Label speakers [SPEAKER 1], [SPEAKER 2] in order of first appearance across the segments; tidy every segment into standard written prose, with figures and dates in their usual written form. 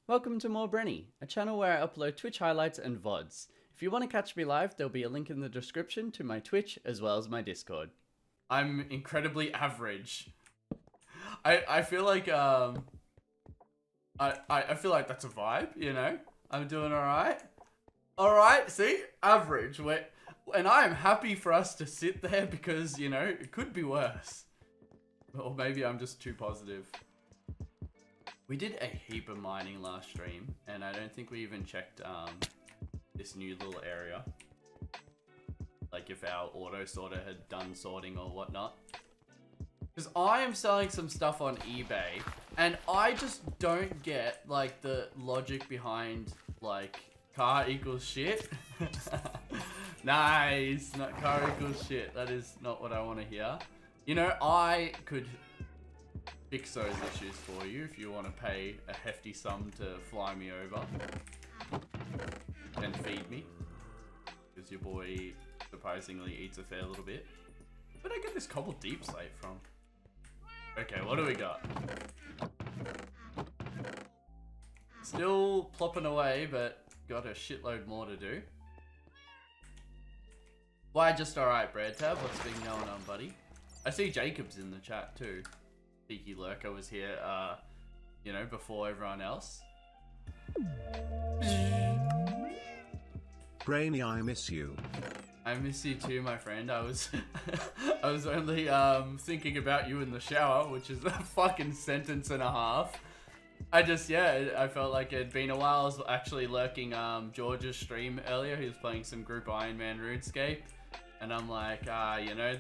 [SPEAKER 1] Welcome to MoreBreny, a channel where I upload Twitch highlights and VODs. If you want to catch me live, there'll be a link in the description to my Twitch as well as my Discord. I'm incredibly average. I feel like I feel like that's a vibe, you know? I'm doing alright. Alright, see? Average. And I am happy for us to sit there because, you know, it could be worse. Or maybe I'm just too positive. We did a heap of mining last stream, and I don't think we even checked this new little area. Like if our auto sorter had done sorting or whatnot. Because I am selling some stuff on eBay, and I just don't get like the logic behind like car equals shit. Nice, not car equals shit. That is not what I want to hear. You know, I could fix those issues for you if you want to pay a hefty sum to fly me over and feed me, because your boy surprisingly eats a fair little bit. Where'd I get this cobbled deep slate from? Okay, what do we got? Still plopping away, but got a shitload more to do. Why just alright, Bread Tab? What's been going on, buddy? I see Jacob's in the chat too. Cheeky Lurker was here, you know, before everyone else.
[SPEAKER 2] Breny, I miss you.
[SPEAKER 1] I miss you too, my friend. I was I was only thinking about you in the shower, which is a fucking sentence and a half. I felt like it'd been a while. I was actually lurking George's stream earlier. He was playing some group Iron Man RuneScape, and I'm like, you know,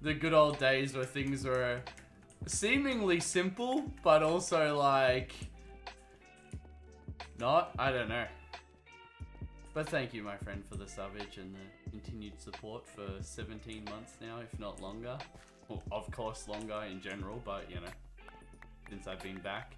[SPEAKER 1] the good old days where things were seemingly simple, but also like not. I don't know. But thank you, my friend, for the savage and the continued support for 17 months now, if not longer. Well, of course, longer in general, but you know, since I've been back.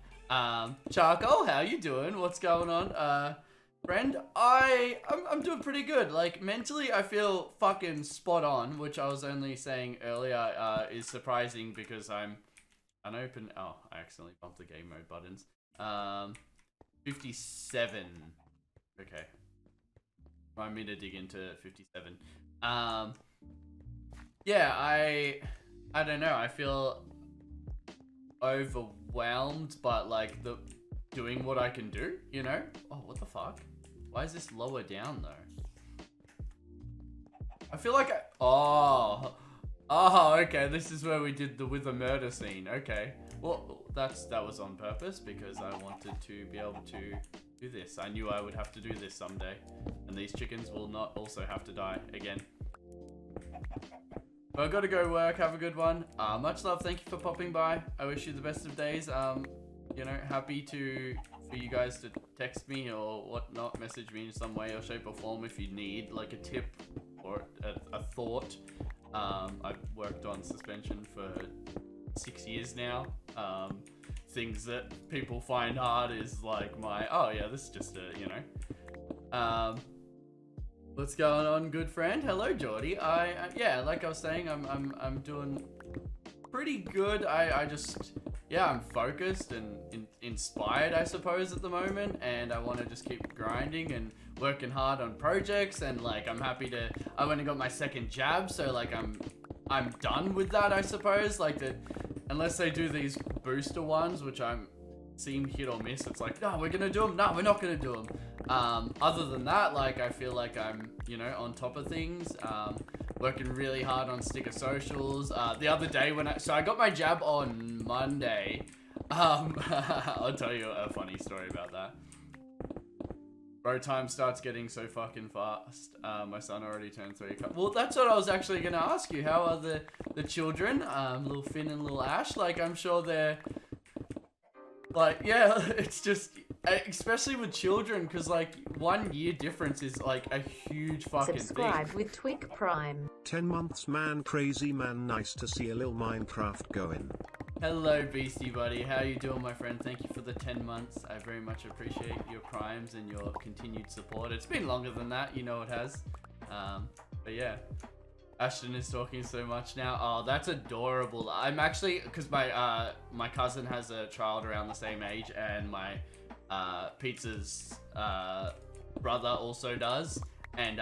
[SPEAKER 1] Charcoal, how you doing? What's going on? Friend, I'm doing pretty good. Like, mentally, I feel fucking spot on, which I was only saying earlier, is surprising because I'm unopened. Oh, I accidentally bumped the game mode buttons. 57. Okay. I mean to dig into 57. Yeah, I don't know. I feel overwhelmed, but like doing what I can do, you know? Oh, what the fuck? Why is this lower down though? I feel like oh, okay. This is where we did with the murder scene. Okay. Well, that was on purpose because I wanted to be able to do this. I knew I would have to do this someday, and these chickens will not also have to die again. But I've got to go work. Have a good one. Much love. Thank you for popping by. I wish you the best of days. You know, happy for you guys to text me or whatnot, message me in some way or shape or form if you need like a tip or a thought. I've worked on suspension for 6 years now. Things that people find hard is like oh yeah, this is just a, you know. What's going on, good friend? Hello, Geordie. Yeah, like I was saying, I'm doing pretty good. I'm focused and inspired, I suppose, at the moment, and I want to just keep grinding and working hard on projects, and like I went and got my second jab, so like I'm done with that, I suppose. Like unless they do these booster ones, which seem hit or miss, it's like, no, we're gonna do them, no, we're not gonna do them. Other than that, like I feel like I'm, you know, on top of things, working really hard on sticker socials. The other day I got my jab on Monday. I'll tell you a funny story about that. Bro, time starts getting so fucking fast. My son already turned 3. Well, that's what I was actually gonna ask you. How are the children? Little Finn and little Ash. Like, I'm sure they're like, yeah, it's just, especially with children, because like 1 year difference is like a huge fucking
[SPEAKER 3] Subscribe
[SPEAKER 1] thing.
[SPEAKER 3] with Twick Prime.
[SPEAKER 2] 10 months, man, crazy man, nice to see a little Minecraft going.
[SPEAKER 1] Hello, Beastie Buddy. How you doing, my friend? Thank you for the 10 months. I very much appreciate your primes and your continued support. It's been longer than that, you know it has. But yeah. Ashton is talking so much now. Oh, that's adorable. I'm actually, because my cousin has a child around the same age, and my Pizza's brother also does, and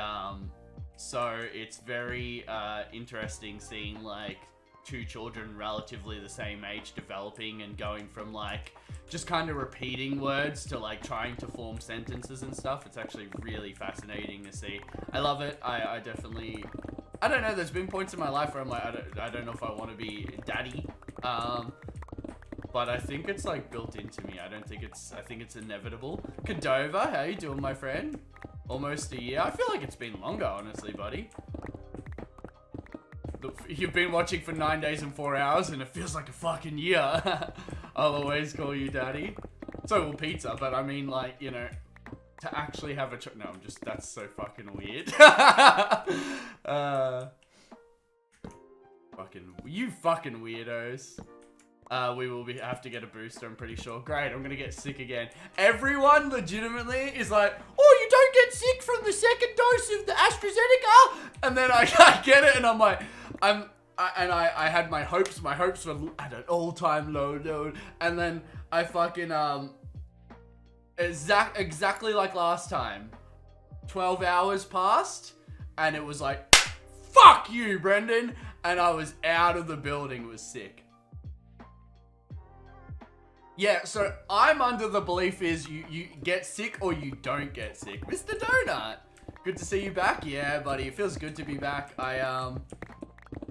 [SPEAKER 1] so it's very interesting seeing like two children relatively the same age developing and going from like just kind of repeating words to like trying to form sentences and stuff. It's actually really fascinating to see. I love it. I definitely, I don't know, there's been points in my life where I'm like, I don't know if I want to be daddy, but I think it's like built into me. I think it's inevitable. Cadova, how you doing, my friend? Almost a year. I feel like it's been longer, honestly, buddy. You've been watching for 9 days and 4 hours, and it feels like a fucking year. I'll always call you daddy. So will Pizza, but I mean, like, you know, to actually have a no, I'm just, that's so fucking weird. You fucking weirdos. We will have to get a booster, I'm pretty sure. Great, I'm gonna get sick again. Everyone legitimately is like, oh, you don't get sick from the second dose of the AstraZeneca? And then I get it, and I'm like, I had my hopes were at an all-time low, dude. And then I fucking, exactly like last time. 12 hours passed, and it was like, fuck you, Brendan. And I was out of the building, was sick. Yeah, so I'm under the belief is you get sick or you don't get sick. Mr. Donut, good to see you back. Yeah, buddy, it feels good to be back.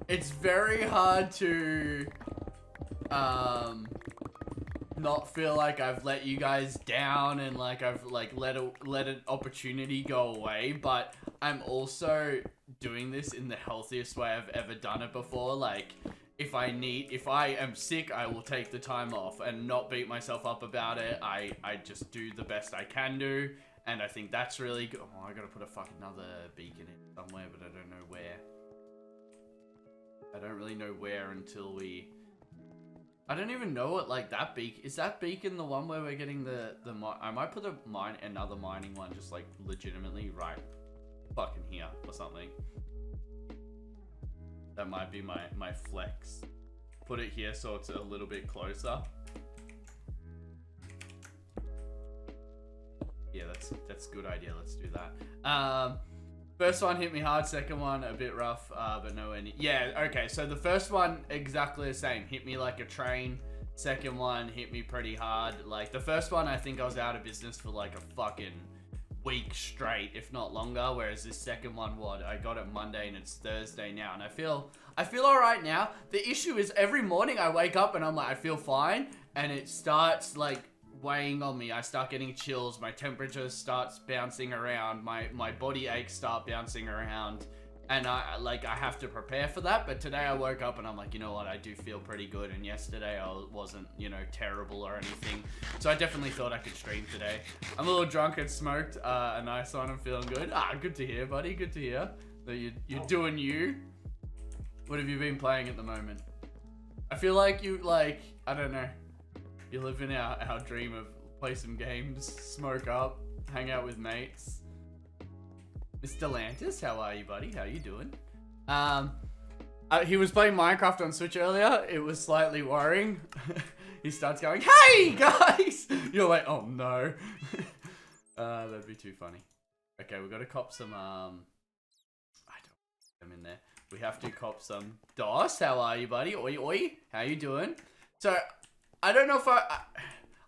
[SPEAKER 1] It's very hard to, not feel like I've let you guys down and like I've like let an opportunity go away, but I'm also doing this in the healthiest way I've ever done it before. Like, if I am sick, I will take the time off and not beat myself up about it. I just do the best I can do, and I think that's really good. Oh, I gotta put a fucking another beacon in somewhere, but I don't know where. I don't really know where until we... I don't even know what, like, that beacon... Is that beacon the one where we're getting the I might put another mining one just, like, legitimately right fucking here or something. That might be my flex. Put it here so it's a little bit closer. Yeah, that's a good idea. Let's do that. First one hit me hard. Second one a bit rough, but no any. Yeah, okay. So the first one exactly the same. Hit me like a train. Second one hit me pretty hard. Like the first one, I think I was out of business for like a fucking week straight, if not longer. Whereas this second one, what? I got it Monday and it's Thursday now, and I feel all right now. The issue is every morning I wake up and I'm like, I feel fine, and it starts like weighing on me. I start getting chills, my temperature starts bouncing around, my body aches start bouncing around, and I have to prepare for that. But today I woke up and I'm like, you know what, I do feel pretty good, and yesterday I wasn't, you know, terrible or anything, so I definitely thought I could stream today. I'm a little drunk and smoked a nice one. I'm feeling good. Good to hear, buddy. Good to hear that you're doing you. What have you been playing at the moment? I feel like you, like, I don't know, you live in our dream of play some games, smoke up, hang out with mates. Mr. Lantis, how are you, buddy? How you doing? He was playing Minecraft on Switch earlier. It was slightly worrying. He starts going, hey, guys! You're like, oh, no. That'd be too funny. Okay, we've got to cop some, I don't them in there. We have to cop some. DOS, how are you, buddy? Oi, oi. How you doing? So, I don't know if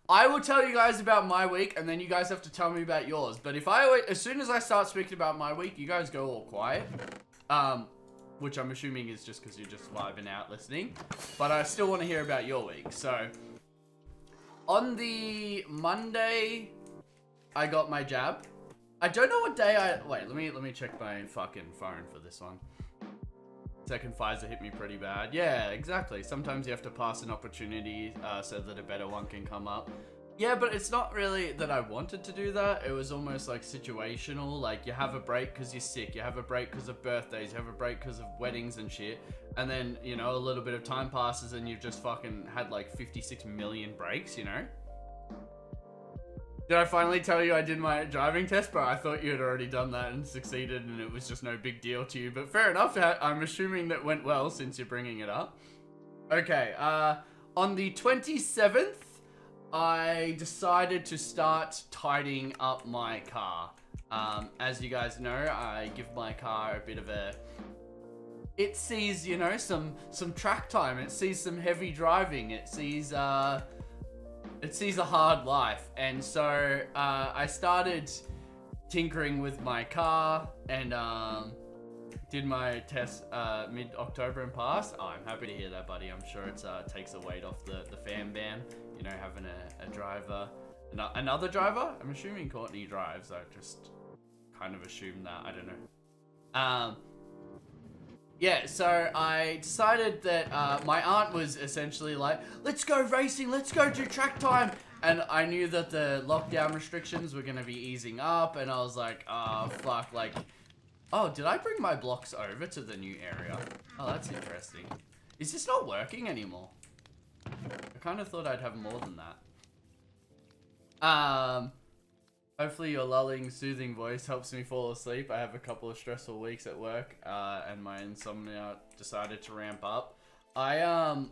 [SPEAKER 1] I will tell you guys about my week, and then you guys have to tell me about yours. But as soon as I start speaking about my week, you guys go all quiet. Which I'm assuming is just because you're just vibing out listening. But I still want to hear about your week. So, on the Monday, I got my jab. I don't know what day wait, let me check my fucking phone for this one. Second Pfizer hit me pretty bad. Yeah, exactly. Sometimes you have to pass an opportunity so that a better one can come up. Yeah, but it's not really that I wanted to do that. It was almost like situational. Like, you have a break because you're sick. You have a break because of birthdays. You have a break because of weddings and shit. And then, you know, a little bit of time passes and you've just fucking had like 56 million breaks, you know? Did I finally tell you I did my driving test? But I thought you had already done that and succeeded and it was just no big deal to you. But fair enough. I'm assuming that went well since you're bringing it up. Okay. On the 27th, I decided to start tidying up my car. As you guys know, I give my car a bit of a... It sees, you know, some track time. It sees some heavy driving. It sees a hard life. And so I started tinkering with my car and did my test mid-October and passed. Oh, I'm happy to hear that, buddy. I'm sure it takes the weight off the fan bam, you know, having a driver. Another driver? I'm assuming Courtney drives. I just kind of assumed that. I don't know. Yeah, so I decided that my aunt was essentially like, let's go racing, let's go do track time. And I knew that the lockdown restrictions were going to be easing up. And I was like, oh, fuck, like, oh, did I bring my blocks over to the new area? Oh, that's interesting. Is this not working anymore? I kind of thought I'd have more than that. Hopefully your lulling, soothing voice helps me fall asleep. I have a couple of stressful weeks at work, and my insomnia decided to ramp up. I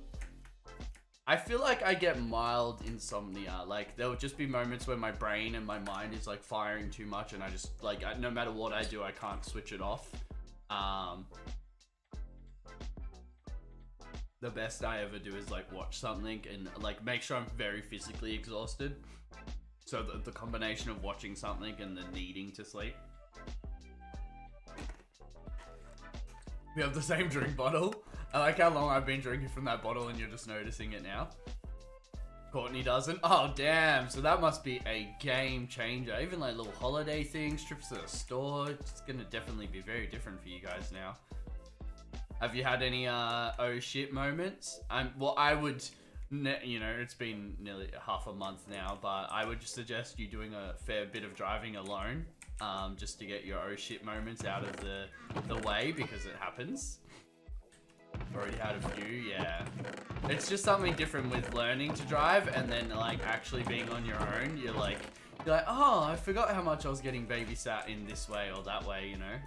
[SPEAKER 1] feel like I get mild insomnia. Like, there will just be moments where my brain and my mind is, like, firing too much, and I just, like, no matter what I do, I can't switch it off. The best I ever do is, like, watch something and, like, make sure I'm very physically exhausted. So the combination of watching something and the needing to sleep. We have the same drink bottle. I like how long I've been drinking from that bottle and you're just noticing it now. Courtney doesn't. Oh, damn. So that must be a game changer. Even like little holiday things, trips to the store. It's going to definitely be very different for you guys now. Have you had any oh shit moments? Well, I would... You know, it's been nearly half a month now, but I would suggest you doing a fair bit of driving alone, just to get your oh shit moments out of the way, because it happens. Already had a few, yeah. It's just something different with learning to drive and then like actually being on your own. You're like, oh, I forgot how much I was getting babysat in this way or that way, you know.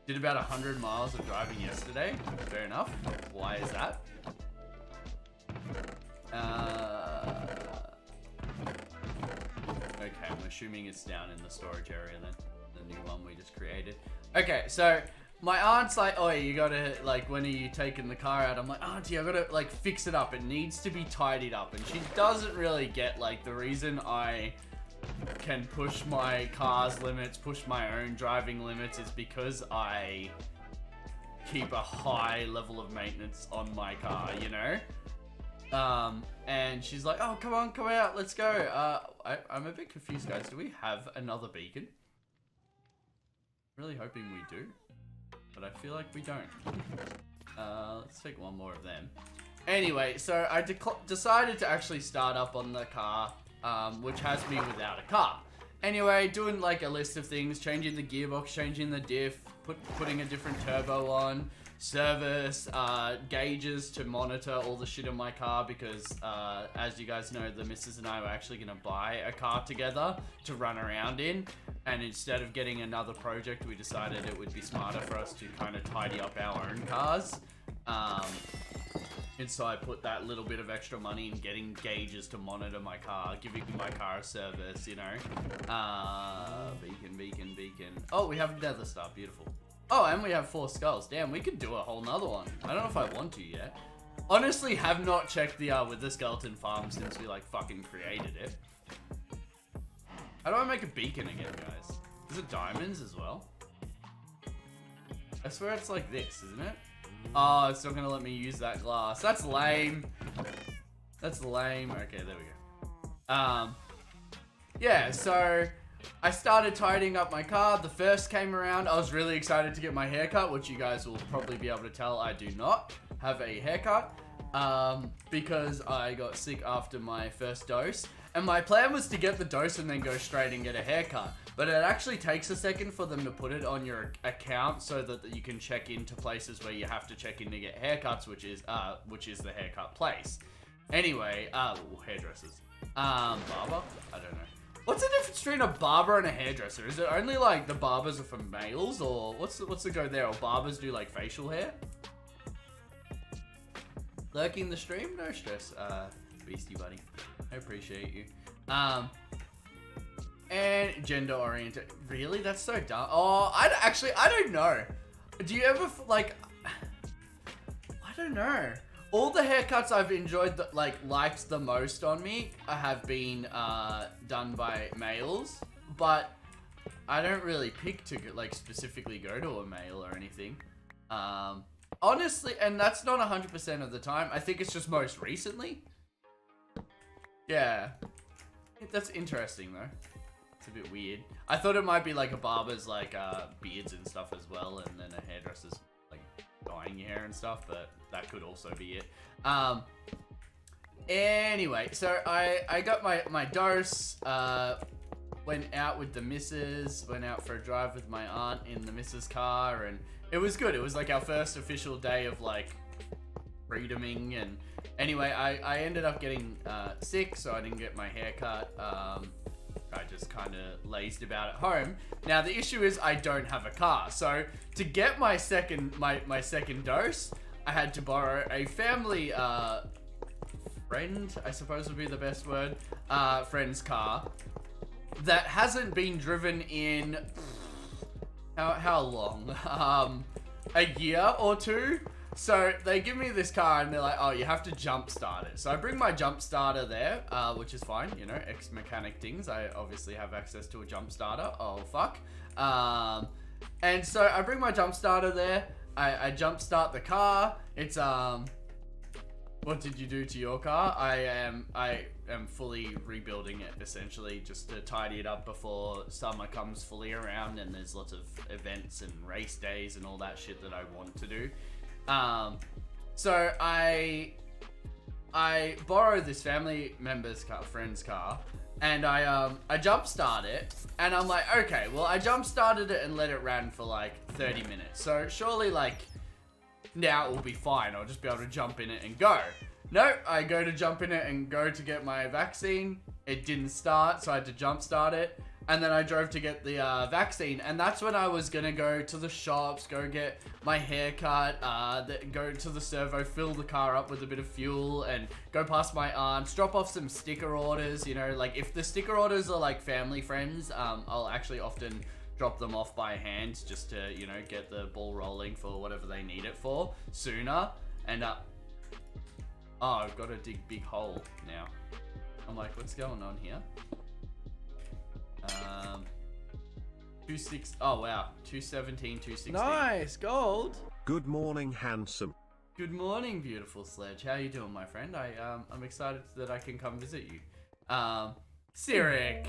[SPEAKER 1] Did about 100 miles of driving yesterday. Fair enough. Why is that? Okay, I'm assuming it's down in the storage area then. The new one we just created. Okay, so my aunt's like, oh, you gotta, like, when are you taking the car out? I'm like, auntie, I gotta, like, fix it up. It needs to be tidied up. And she doesn't really get, like, the reason I can push my car's limits, push my own driving limits is because I keep a high level of maintenance on my car, you know? And she's like, oh, come on, come out, let's go. I'm a bit confused, guys. Do we have another beacon? Really hoping we do, but I feel like we don't. Let's take one more of them. Anyway, so I decided to actually start up on the car, which has me without a car. Anyway, doing like a list of things, changing the gearbox, changing the diff, putting a different turbo on, service, gauges to monitor all the shit in my car because, as you guys know, the missus and I were actually going to buy a car together to run around in. And instead of getting another project, we decided it would be smarter for us to kind of tidy up our own cars. And so I put that little bit of extra money in getting gauges to monitor my car, giving my car a service, you know. Beacon. Oh, we have Nether Star, beautiful. Oh, and we have 4 skulls. Damn, we could do a whole nother one. I don't know if I want to yet. Honestly, have not checked the Wither Skeleton farm since we, like, fucking created it. How do I make a beacon again, guys? Is it diamonds as well? I swear it's like this, isn't it? Oh, it's not gonna let me use that glass. That's lame. That's lame. Okay, there we go. Yeah, so I started tidying up my car. The first came around. I was really excited to get my haircut, which you guys will probably be able to tell I do not have a haircut. Because I got sick after my first dose. And my plan was to get the dose and then go straight and get a haircut. But it actually takes a second for them to put it on your account so that you can check into places where you have to check in to get haircuts, which is the haircut place. Anyway, hairdressers. Barber? I don't know. What's the difference between a barber and a hairdresser? Is it only like the barbers are for males, or what's the go there? Or barbers do like facial hair? Lurking the stream? No stress, Beastie buddy. I appreciate you. And gender oriented. Really? That's so dumb. Oh, I don't know. Do you ever like? I don't know. All the haircuts I've enjoyed, liked the most on me, have been done by males, but I don't really pick to specifically go to a male or anything. Honestly, and that's not 100% of the time. I think it's just most recently. Yeah, that's interesting though. It's a bit weird. I thought it might be like a barber's beards and stuff as well, and then a hairdresser's dyeing your hair and stuff, but that could also be it. Anyway, so I got my dose, went out with the missus, went out for a drive with my aunt in the missus car, and it was good. It was like our first official day of freedoming, and anyway, I ended up getting sick, so I didn't get my hair cut. I just kind of lazed about at home. Now the issue is I don't have a car, so to get my second dose, I had to borrow a family friend, I suppose would be the best word, friend's car that hasn't been driven in how long? A year or two. So they give me this car and they're like, oh, you have to jump start it. So I bring my jump starter there, which is fine, you know, ex-mechanic things. I obviously have access to a jump starter. Oh, fuck. And so I bring my jump starter there. I jump start the car. It's, what did you do to your car? I am fully rebuilding it, essentially, just to tidy it up before summer comes fully around and there's lots of events and race days and all that shit that I want to do. So I borrowed this family member's car, friend's car, and I jump start it, and I'm like, okay, well, I jump started it and let it run for 30 minutes. So surely now it will be fine. I'll just be able to jump in it and go. No, I go to jump in it and go to get my vaccine. It didn't start, so I had to jump start it. And then I drove to get the vaccine, and that's when I was gonna go to the shops, go get my hair cut, go to the servo, fill the car up with a bit of fuel, and go past my aunts, drop off some sticker orders. You know, if the sticker orders are family friends, I'll actually often drop them off by hand just to, you know, get the ball rolling for whatever they need it for sooner. And oh, I've got to dig big hole now. I'm like, what's going on here? 26. Oh wow, 217, 216.
[SPEAKER 3] Nice gold.
[SPEAKER 2] Good morning, handsome.
[SPEAKER 1] Good morning, beautiful Sledge. How you doing, my friend? I'm excited that I can come visit you. Sirik.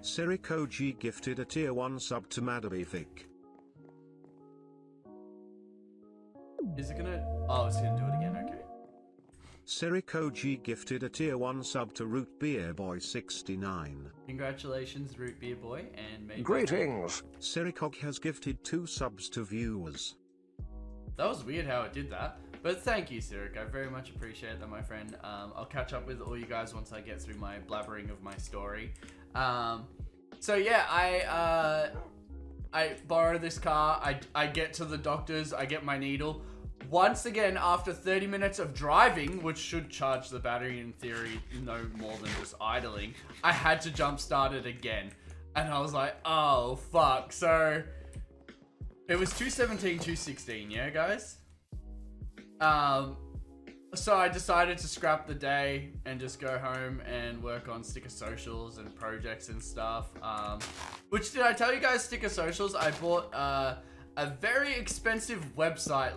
[SPEAKER 2] Sirik OG gifted a tier 1 sub to Madabefic.
[SPEAKER 1] Is it gonna? Oh, it's gonna do it again. Okay.
[SPEAKER 2] Sirik OG gifted a tier 1 sub to Root Beer Boy 69.
[SPEAKER 1] Congratulations, Root Beer Boy, and maybe.
[SPEAKER 2] Greetings. Sirikog has gifted 2 subs to viewers.
[SPEAKER 1] That was weird how it did that, but thank you, Sirik. I very much appreciate that, my friend. I'll catch up with all you guys once I get through my blabbering of my story. So yeah, I borrow this car. I get to the doctor's. I get my needle. Once again, after 30 minutes of driving, which should charge the battery in theory no more than just idling, I had to jump start it again. And I was like, oh, fuck. So, it was 217, 216, yeah, guys? So I decided to scrap the day and just go home and work on sticker socials and projects and stuff. Which, did I tell you guys, sticker socials? I bought, a very expensive website,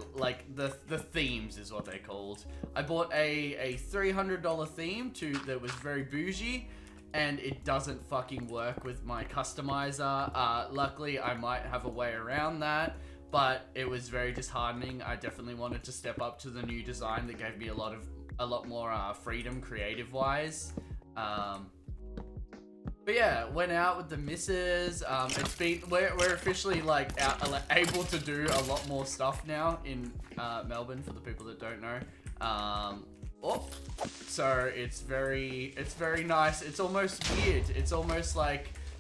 [SPEAKER 1] the themes is what they're called. I bought a $300 theme that was very bougie, and it doesn't fucking work with my customizer. Luckily, I might have a way around that, but it was very disheartening. I definitely wanted to step up to the new design that gave me a lot more freedom creative-wise. But yeah, went out with the missus. We're officially able to do a lot more stuff now in Melbourne, for the people that don't know. So it's very nice. It's almost weird. It's almost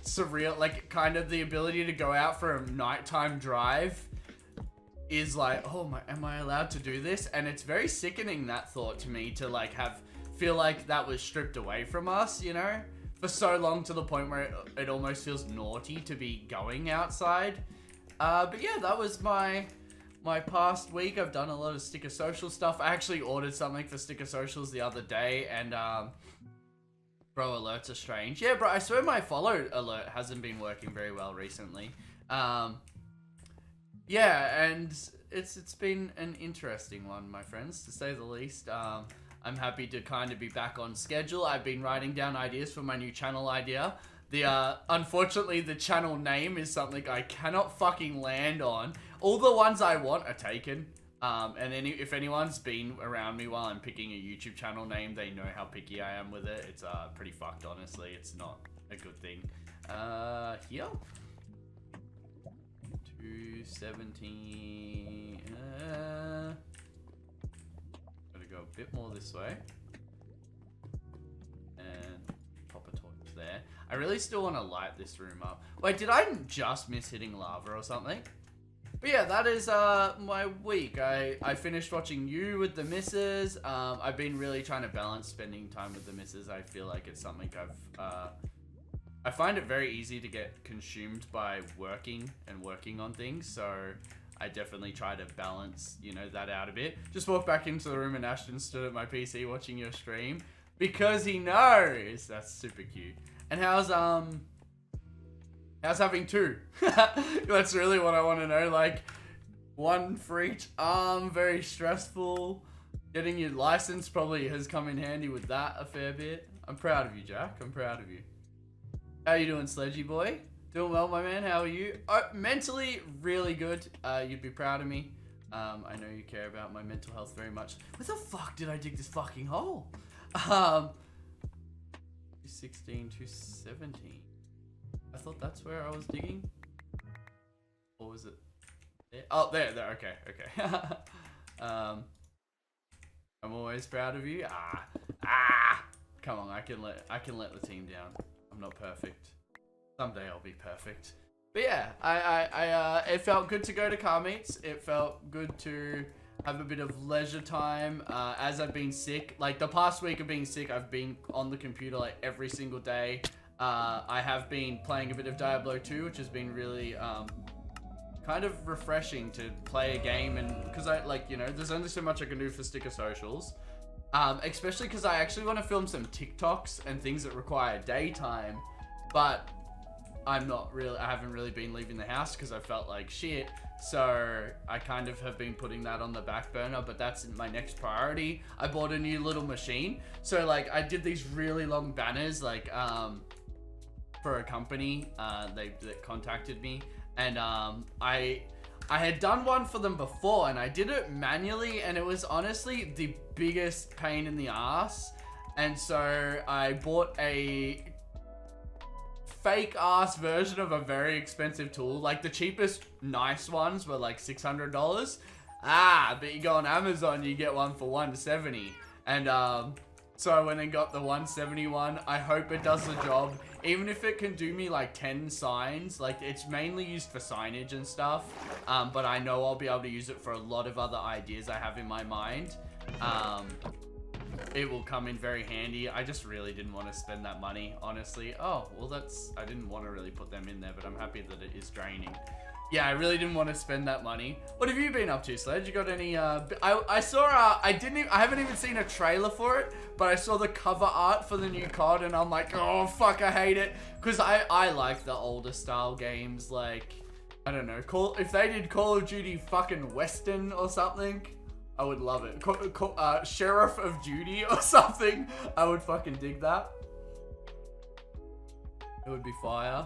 [SPEAKER 1] surreal, kind of the ability to go out for a nighttime drive is like, oh my, am I allowed to do this? And it's very sickening, that thought, to me, to like feel like that was stripped away from us, you know, for so long, to the point where it almost feels naughty to be going outside. But yeah, that was my past week. I've done a lot of Sticker Social stuff. I actually ordered something for Sticker Socials the other day, and bro, alerts are strange. Yeah, bro, I swear my follow alert hasn't been working very well recently. Yeah, and it's been an interesting one, my friends, to say the least. I'm happy to kind of be back on schedule. I've been writing down ideas for my new channel idea. Unfortunately, the channel name is something I cannot fucking land on. All the ones I want are taken. And if anyone's been around me while I'm picking a YouTube channel name, they know how picky I am with it. It's pretty fucked, honestly. It's not a good thing. Here. 217. Gotta go a bit more this way. And pop a torch there. I really still want to light this room up. Wait, did I just miss hitting lava or something? But yeah, that is my week. I finished watching You with the missus. I've been really trying to balance spending time with the missus. I feel like it's something I find it very easy to get consumed by working on things, so I definitely try to balance, you know, that out a bit. Just walked back into the room and Ashton stood at my PC watching your stream because he knows. That's super cute. And how's having two? That's really what I want to know. Like, one for each arm, very stressful. Getting your license probably has come in handy with that a fair bit. I'm proud of you, Jack. I'm proud of you. How you doing, Sledgy boy? Doing well, my man. How are you? Mentally, really good. You'd be proud of me. I know you care about my mental health very much. Where the fuck did I dig this fucking hole? 216, 217. I thought that's where I was digging. Or was it there? Oh, there. Okay. I'm always proud of you. Come on, I can let the team down. I'm not perfect. Someday I'll be perfect. But yeah, it felt good to go to car meets. It felt good to have a bit of leisure time. As I've been sick, like the past week of being sick, I've been on the computer like every single day. I have been playing a bit of Diablo 2, which has been really kind of refreshing to play a game, and because I like, you know, there's only so much I can do for Sticker Socials. Especially because I actually want to film some TikToks and things that require daytime, but I haven't really been leaving the house because I felt like shit, so I kind of have been putting that on the back burner, but that's my next priority. I bought a new little machine, so like I did these really long banners, like for a company that contacted me, and I had done one for them before, and I did it manually, and it was honestly the biggest pain in the ass. And so I bought a fake ass version of a very expensive tool. Like the cheapest nice ones were like $600. But you go on Amazon, you get one for $170. And so I went and got the 171. I hope it does the job. Even if it can do me like 10 signs, like it's mainly used for signage and stuff. But I know I'll be able to use it for a lot of other ideas I have in my mind. It will come in very handy. I just really didn't want to spend that money, honestly. Oh, well I didn't want to really put them in there, but I'm happy that it is draining. Yeah, I really didn't want to spend that money. What have you been up to, Sledge? You got any, I saw, I haven't even seen a trailer for it, but I saw the cover art for the new COD, and I'm like, oh, fuck, I hate it. Because I like the older style games, like, I don't know, if they did Call of Duty fucking Western or something, I would love it. Sheriff of Duty or something, I would fucking dig that. It would be fire.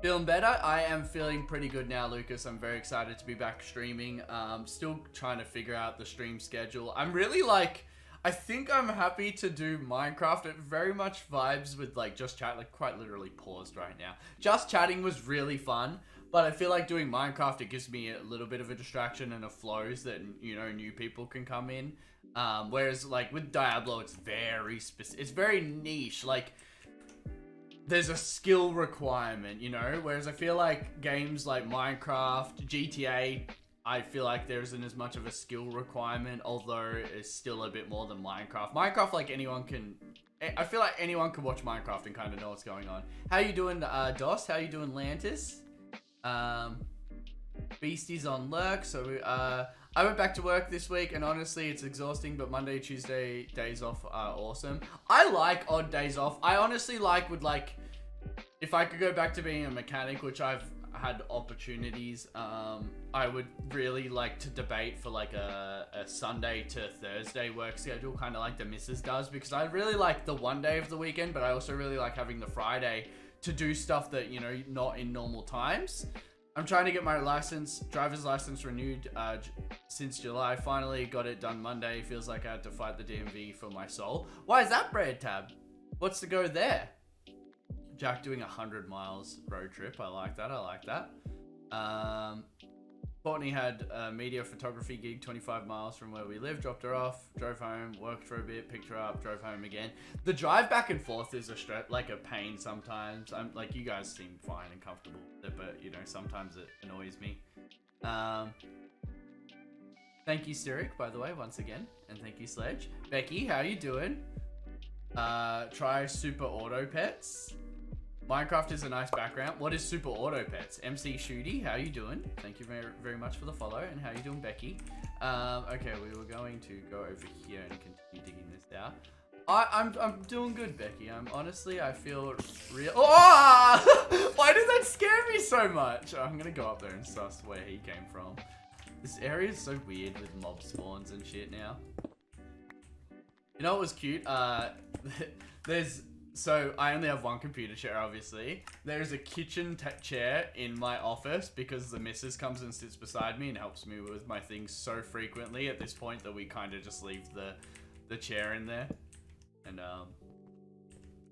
[SPEAKER 1] Feeling better? I am feeling pretty good now, Lucas. I'm very excited to be back streaming. Still trying to figure out the stream schedule. I'm really like, I think I'm happy to do Minecraft. It very much vibes with like just chat, like quite literally paused right now. Just chatting was really fun, but I feel like doing Minecraft, it gives me a little bit of a distraction and a flows that, you know, new people can come in. Whereas like with Diablo, it's very specific. It's very niche. Like, there's a skill requirement, you know? Whereas I feel like games like Minecraft, GTA, I feel like there isn't as much of a skill requirement, although it's still a bit more than Minecraft. Minecraft, like I feel like anyone can watch Minecraft and kind of know what's going on. How you doing, DOS? How you doing, Lantis? Beastie's on lurk, so I went back to work this week, and honestly, it's exhausting, but Monday, Tuesday days off are awesome. I like odd days off. I honestly if I could go back to being a mechanic, which I've had opportunities, I would really like to debate for like a Sunday to Thursday work schedule, kind of like the missus does, because I really like the one day of the weekend, but I also really like having the Friday to do stuff that, you know, not in normal times. I'm trying to get my driver's license renewed since July. Finally got it done Monday. Feels like I had to fight the DMV for my soul. Why is that, Bread Tab? What's the go there? Jack doing 100 miles road trip. I like that. Courtney had a media photography gig 25 miles from where we live. Dropped her off, drove home, worked for a bit, picked her up, drove home again. The drive back and forth is a pain sometimes. I'm like, you guys seem fine and comfortable with it, but you know, sometimes it annoys me. Thank you, Cyric, by the way, once again, and thank you, Sledge. Becky, how you doing? Try Super Auto Pets. Minecraft is a nice background. What is Super Auto Pets? MC Shooty, how you doing? Thank you very, very much for the follow. And how you doing, Becky? Okay, we were going to go over here and continue digging this out. I'm doing good, Becky. I feel real. Oh! Why did that scare me so much? I'm gonna go up there and suss where he came from. This area is so weird with mob spawns and shit now. You know what was cute? So I only have one computer chair, obviously. There's a kitchen chair in my office because the missus comes and sits beside me and helps me with my things so frequently at this point that we kind of just leave the chair in there. And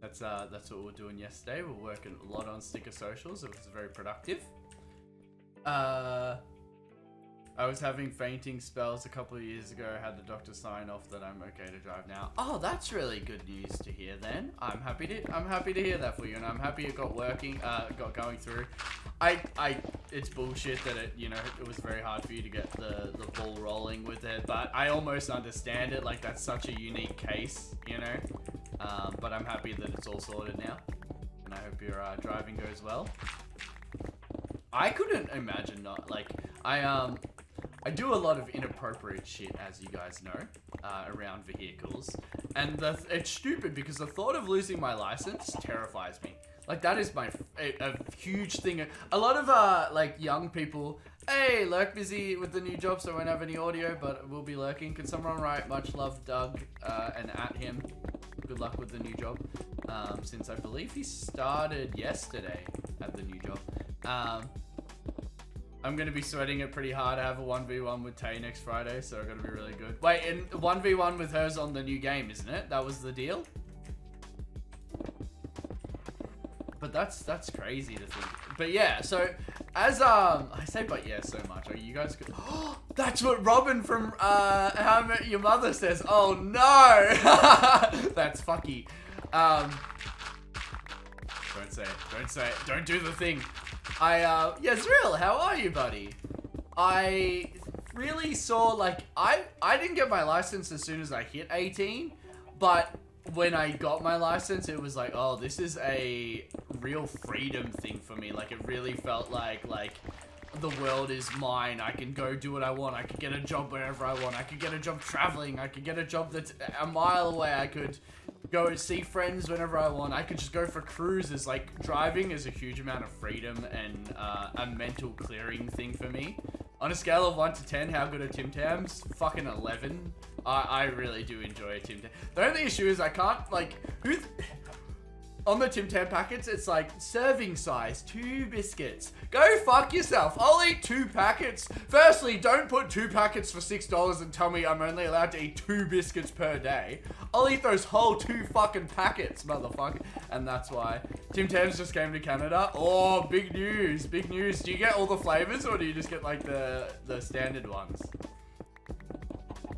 [SPEAKER 1] that's what we were doing yesterday. We're working a lot on sticker socials. It was very productive. I was having fainting spells a couple of years ago. I had the doctor sign off that I'm okay to drive now. Oh, that's really good news to hear then. I'm happy to hear that for you, and I'm happy it got going through. It's bullshit that it was very hard for you to get the ball rolling with it, but I almost understand it. Like, that's such a unique case, you know. But I'm happy that it's all sorted now, and I hope your driving goes well. I couldn't imagine not, like, I do a lot of inappropriate shit, as you guys know, around vehicles. And it's stupid because the thought of losing my license terrifies me. Like, that is a huge thing. A lot of, like, young people, hey, lurk busy with the new job, so I won't have any audio, but we'll be lurking. Could someone write much love, Doug, and at him? Good luck with the new job. Since I believe he started yesterday at the new job. I'm going to be sweating it pretty hard. I have a 1v1 with Tay next Friday, so I'm going to be really good. Wait, and 1v1 with her's on the new game, isn't it? That was the deal? But that's crazy to think. But yeah, so as I say but yeah so much. Are you guys good? That's what Robin from How I Met Your Mother says. Oh no! That's fucky. Don't say it. Don't say it. Don't do the thing. Yazril, how are you, buddy? I really saw, like, I didn't get my license as soon as I hit 18, but when I got my license, it was like, oh, this is a real freedom thing for me. Like, it really felt like the world is mine. I can go do what I want. I could get a job wherever I want. I could get a job traveling. I could get a job that's a mile away. I could go see friends whenever I want. I could just go for cruises. Like, driving is a huge amount of freedom and a mental clearing thing for me. On a scale of 1 to 10, how good are Tim Tams? Fucking 11. I really do enjoy a Tim Tam. The only issue is I can't, like, on the Tim Tam packets, it's like serving size, 2 biscuits. Go fuck yourself. I'll eat 2 packets. Firstly, don't put 2 packets for $6 and tell me I'm only allowed to eat 2 biscuits per day. I'll eat those whole 2 fucking packets, motherfucker. And that's why. Tim Tams just came to Canada. Oh, big news, big news. Do you get all the flavors or do you just get like the standard ones?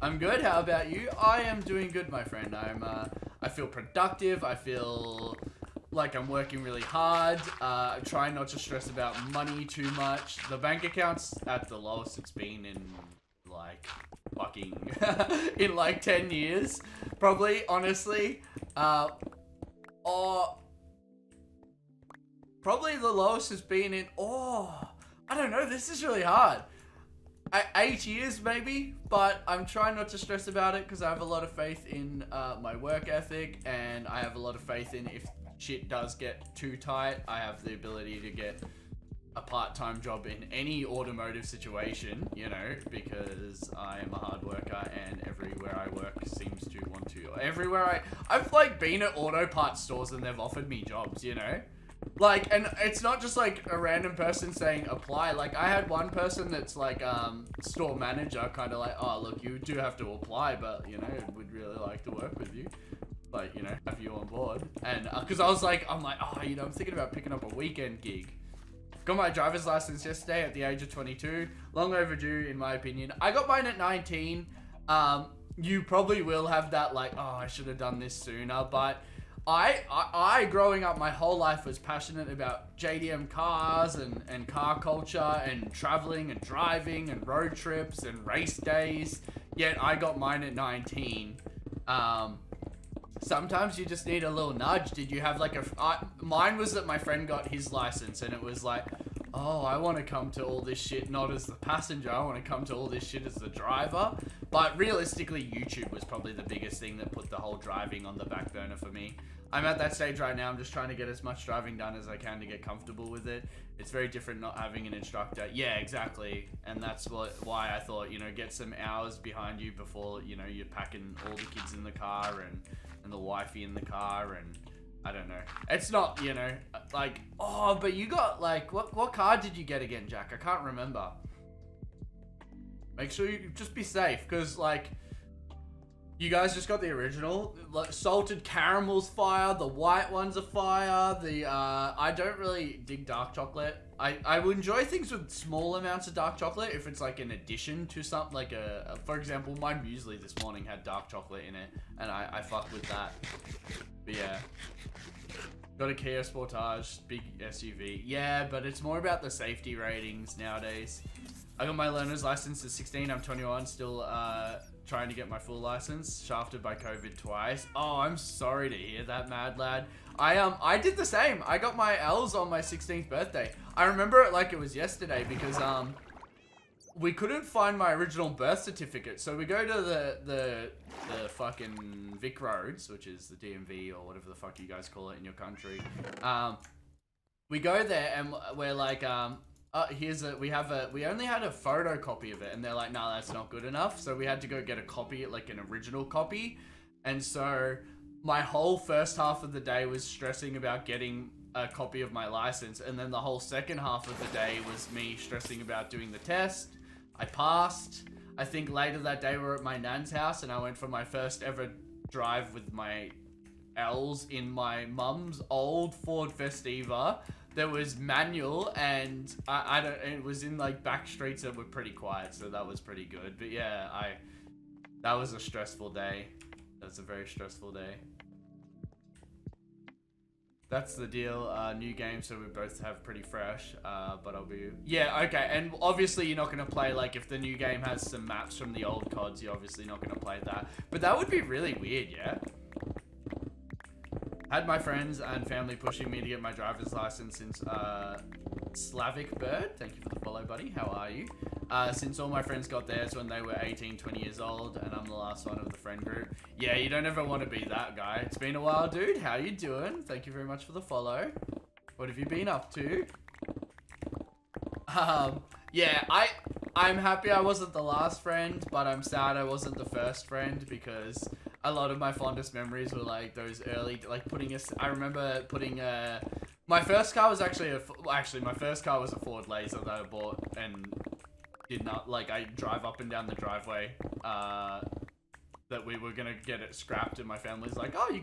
[SPEAKER 1] I'm good. How about you? I am doing good, my friend. I feel productive. I feel like I'm working really hard, trying not to stress about money too much. The bank account's at the lowest it's been in like fucking in like 10 years, probably, honestly. Or probably the lowest has been in, I don't know, this is really hard. 8 years maybe, but I'm trying not to stress about it because I have a lot of faith in my work ethic, and I have a lot of faith in if shit does get too tight, I have the ability to get a part-time job in any automotive situation, you know, because I am a hard worker and everywhere I work seems to want to. I've like been at auto parts stores and they've offered me jobs, you know? Like, and it's not just like a random person saying apply. Like, I had one person that's like store manager, kind of like, oh look, you do have to apply, but you know, would really like to work with you, like, you know, have you on board. And because I'm like, oh, you know, I'm thinking about picking up a weekend gig. Got my driver's license yesterday at the age of 22. Long overdue, in my opinion. I got mine at 19. You probably will have that like, oh, I should have done this sooner, but I growing up my whole life was passionate about JDM cars and car culture and traveling and driving and road trips and race days. Yet I got mine at 19. Sometimes you just need a little nudge. Did you have like mine was that my friend got his license and it was like, oh, I want to come to all this shit not as the passenger, I want to come to all this shit as the driver. But realistically, YouTube was probably the biggest thing that put the whole driving on the back burner for me. I'm at that stage right now. I'm just trying to get as much driving done as I can to get comfortable with it. It's very different not having an instructor. Yeah, exactly. And that's why I thought, you know, get some hours behind you before, you know, you're packing all the kids in the car and the wifey in the car, and I don't know. It's not, you know, like, oh, but you got like, what car did you get again, Jack? I can't remember. Make sure you just be safe, because like, you guys just got the original. Like, salted caramel's fire, the white ones are fire, I don't really dig dark chocolate. I would enjoy things with small amounts of dark chocolate if it's like an addition to something, like for example, my muesli this morning had dark chocolate in it, and I fuck with that. But yeah. Got a Kia Sportage, big SUV. Yeah, but it's more about the safety ratings nowadays. I got my learner's license at 16, I'm 21, still trying to get my full license, shafted by COVID twice. Oh, I'm sorry to hear that, mad lad. I did the same. I got my L's on my 16th birthday. I remember it like it was yesterday because we couldn't find my original birth certificate. So we go to the fucking Vic Roads, which is the DMV or whatever the fuck you guys call it in your country. We go there and we're like, we only had a photocopy of it, and they're like, no, that's not good enough. So we had to go get a copy, like an original copy. And so my whole first half of the day was stressing about getting a copy of my license. And then the whole second half of the day was me stressing about doing the test. I passed. I think later that day we were at my nan's house and I went for my first ever drive with my L's in my mum's old Ford Festiva. There was manual, and it was in like back streets that were pretty quiet, so that was pretty good. But yeah, that was a stressful day. That's a very stressful day. That's the deal. New game, so we both have pretty fresh. But I'll be... Yeah, okay. And obviously you're not going to play, like, if the new game has some maps from the old CODs, you're obviously not going to play that. But that would be really weird, yeah? Had my friends and family pushing me to get my driver's license since Slavic Bird, thank you for the follow, buddy. How are you? Since all my friends got theirs when they were 18, 20 years old, and I'm the last one of the friend group. Yeah, you don't ever want to be that guy. It's been a while, dude. How you doing? Thank you very much for the follow. What have you been up to? Yeah, I'm happy I wasn't the last friend, but I'm sad I wasn't the first friend, because a lot of my fondest memories were like those early, like I remember putting my first car was actually my first car was a Ford Laser that I bought and did not, like, I drive up and down the driveway, that we were gonna get it scrapped, and my family's like, oh, we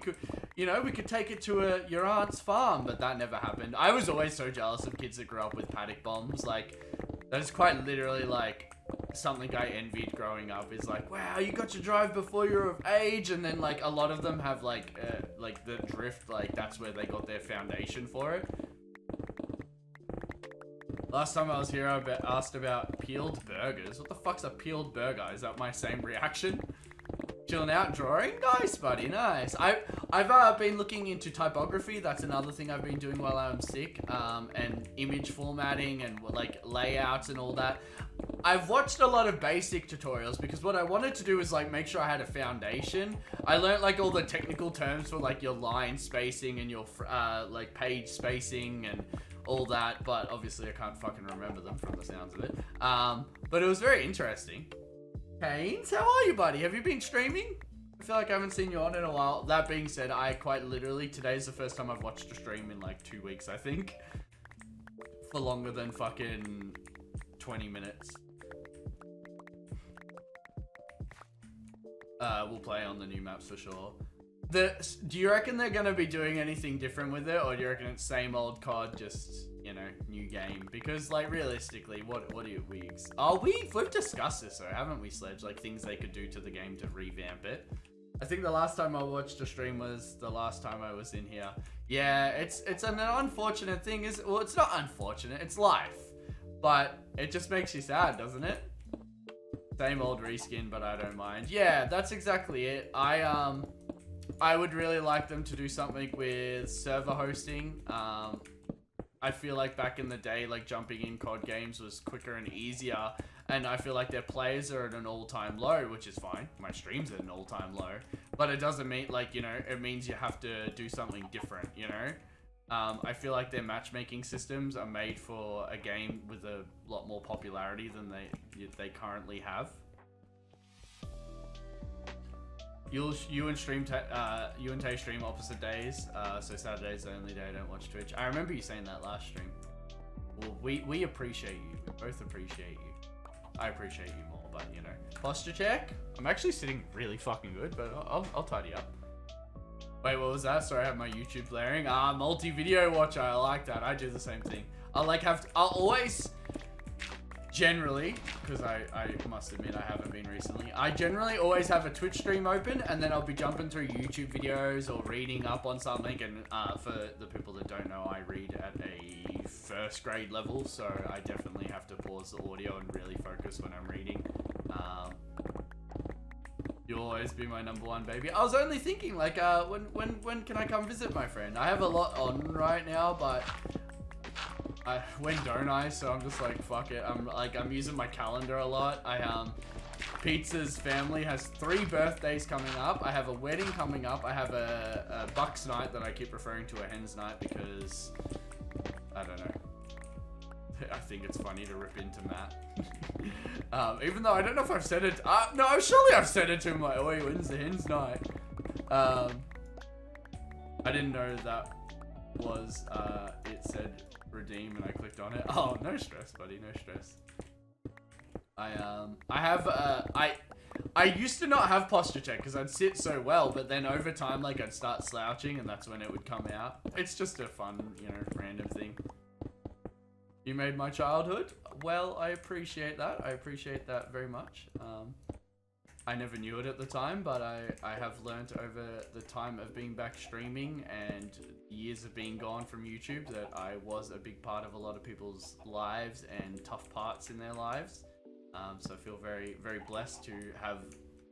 [SPEAKER 1] could take it to your aunt's farm, but that never happened. I was always so jealous of kids that grew up with paddock bombs. Like, that is quite literally like something I envied growing up is like, wow, you got to drive before you're of age, and then like a lot of them have like the drift, like that's where they got their foundation for it. Last time I was here, I asked about peeled burgers. What the fuck's a peeled burger? Is that my same reaction? Chilling out, drawing? Nice, buddy, nice. I've been looking into typography. That's another thing I've been doing while I'm sick. And image formatting and like layouts and all that. I've watched a lot of basic tutorials because what I wanted to do is like make sure I had a foundation. I learned like all the technical terms for like your line spacing and your like page spacing and all that, but obviously I can't fucking remember them from the sounds of it. But it was very interesting. Haynes, how are you, buddy? Have you been streaming? I feel like I haven't seen you on in a while. That being said, I quite literally, today's the first time I've watched a stream in like 2 weeks, I think. For longer than fucking 20 minutes. We'll play on the new maps for sure. Do you reckon they're going to be doing anything different with it? Or do you reckon it's same old COD, just, you know, new game? Because, like, realistically, what are we've discussed this, though, haven't we, Sledge? Like, things they could do to the game to revamp it. I think the last time I watched a stream was the last time I was in here. Yeah, it's an unfortunate thing. Well, it's not unfortunate. It's life. But it just makes you sad, doesn't it? Same old reskin, but I don't mind. Yeah, that's exactly it. I would really like them to do something with server hosting. I feel like back in the day, like jumping in COD games was quicker and easier. And I feel like their players are at an all-time low, which is fine. My stream's at an all-time low. But it doesn't mean, like, you know, it means you have to do something different, you know? I feel like their matchmaking systems are made for a game with a lot more popularity than they currently have. You and Tay stream opposite days, so Saturday's the only day I don't watch Twitch. I remember you saying that last stream. Well, we appreciate you. We both appreciate you. I appreciate you more, but you know. Posture check. I'm actually sitting really fucking good, but I'll tidy up. Wait, what was that? Sorry, I have my YouTube blaring. Multi-video watcher. I like that. I do the same thing. I'll always... Generally, because I must admit I haven't been recently, I generally always have a Twitch stream open and then I'll be jumping through YouTube videos or reading up on something. And for the people that don't know, I read at a first grade level, so I definitely have to pause the audio and really focus when I'm reading. You'll always be my number one, baby. I was only thinking, like, when can I come visit, my friend? I have a lot on right now, but... when don't I? So I'm just like, fuck it. I'm using my calendar a lot. Pizza's family has 3 birthdays coming up. I have a wedding coming up. I have a Bucks night that I keep referring to a Hens night because I don't know. I think it's funny to rip into Matt. Even though I don't know if I've said it. No, surely I've said it to him like, oh, when's the Hens night? I didn't know that was it said redeem and I clicked on it. Oh, no stress, buddy, no stress. I used to not have posture check because I'd sit so well, but then over time, like, I'd start slouching and that's when it would come out. It's just a fun, you know, random thing. You made my childhood? Well, I appreciate that. I appreciate that very much. I never knew it at the time, but I have learned over the time of being back streaming and years of being gone from YouTube that I was a big part of a lot of people's lives and tough parts in their lives. So I feel very, very blessed to have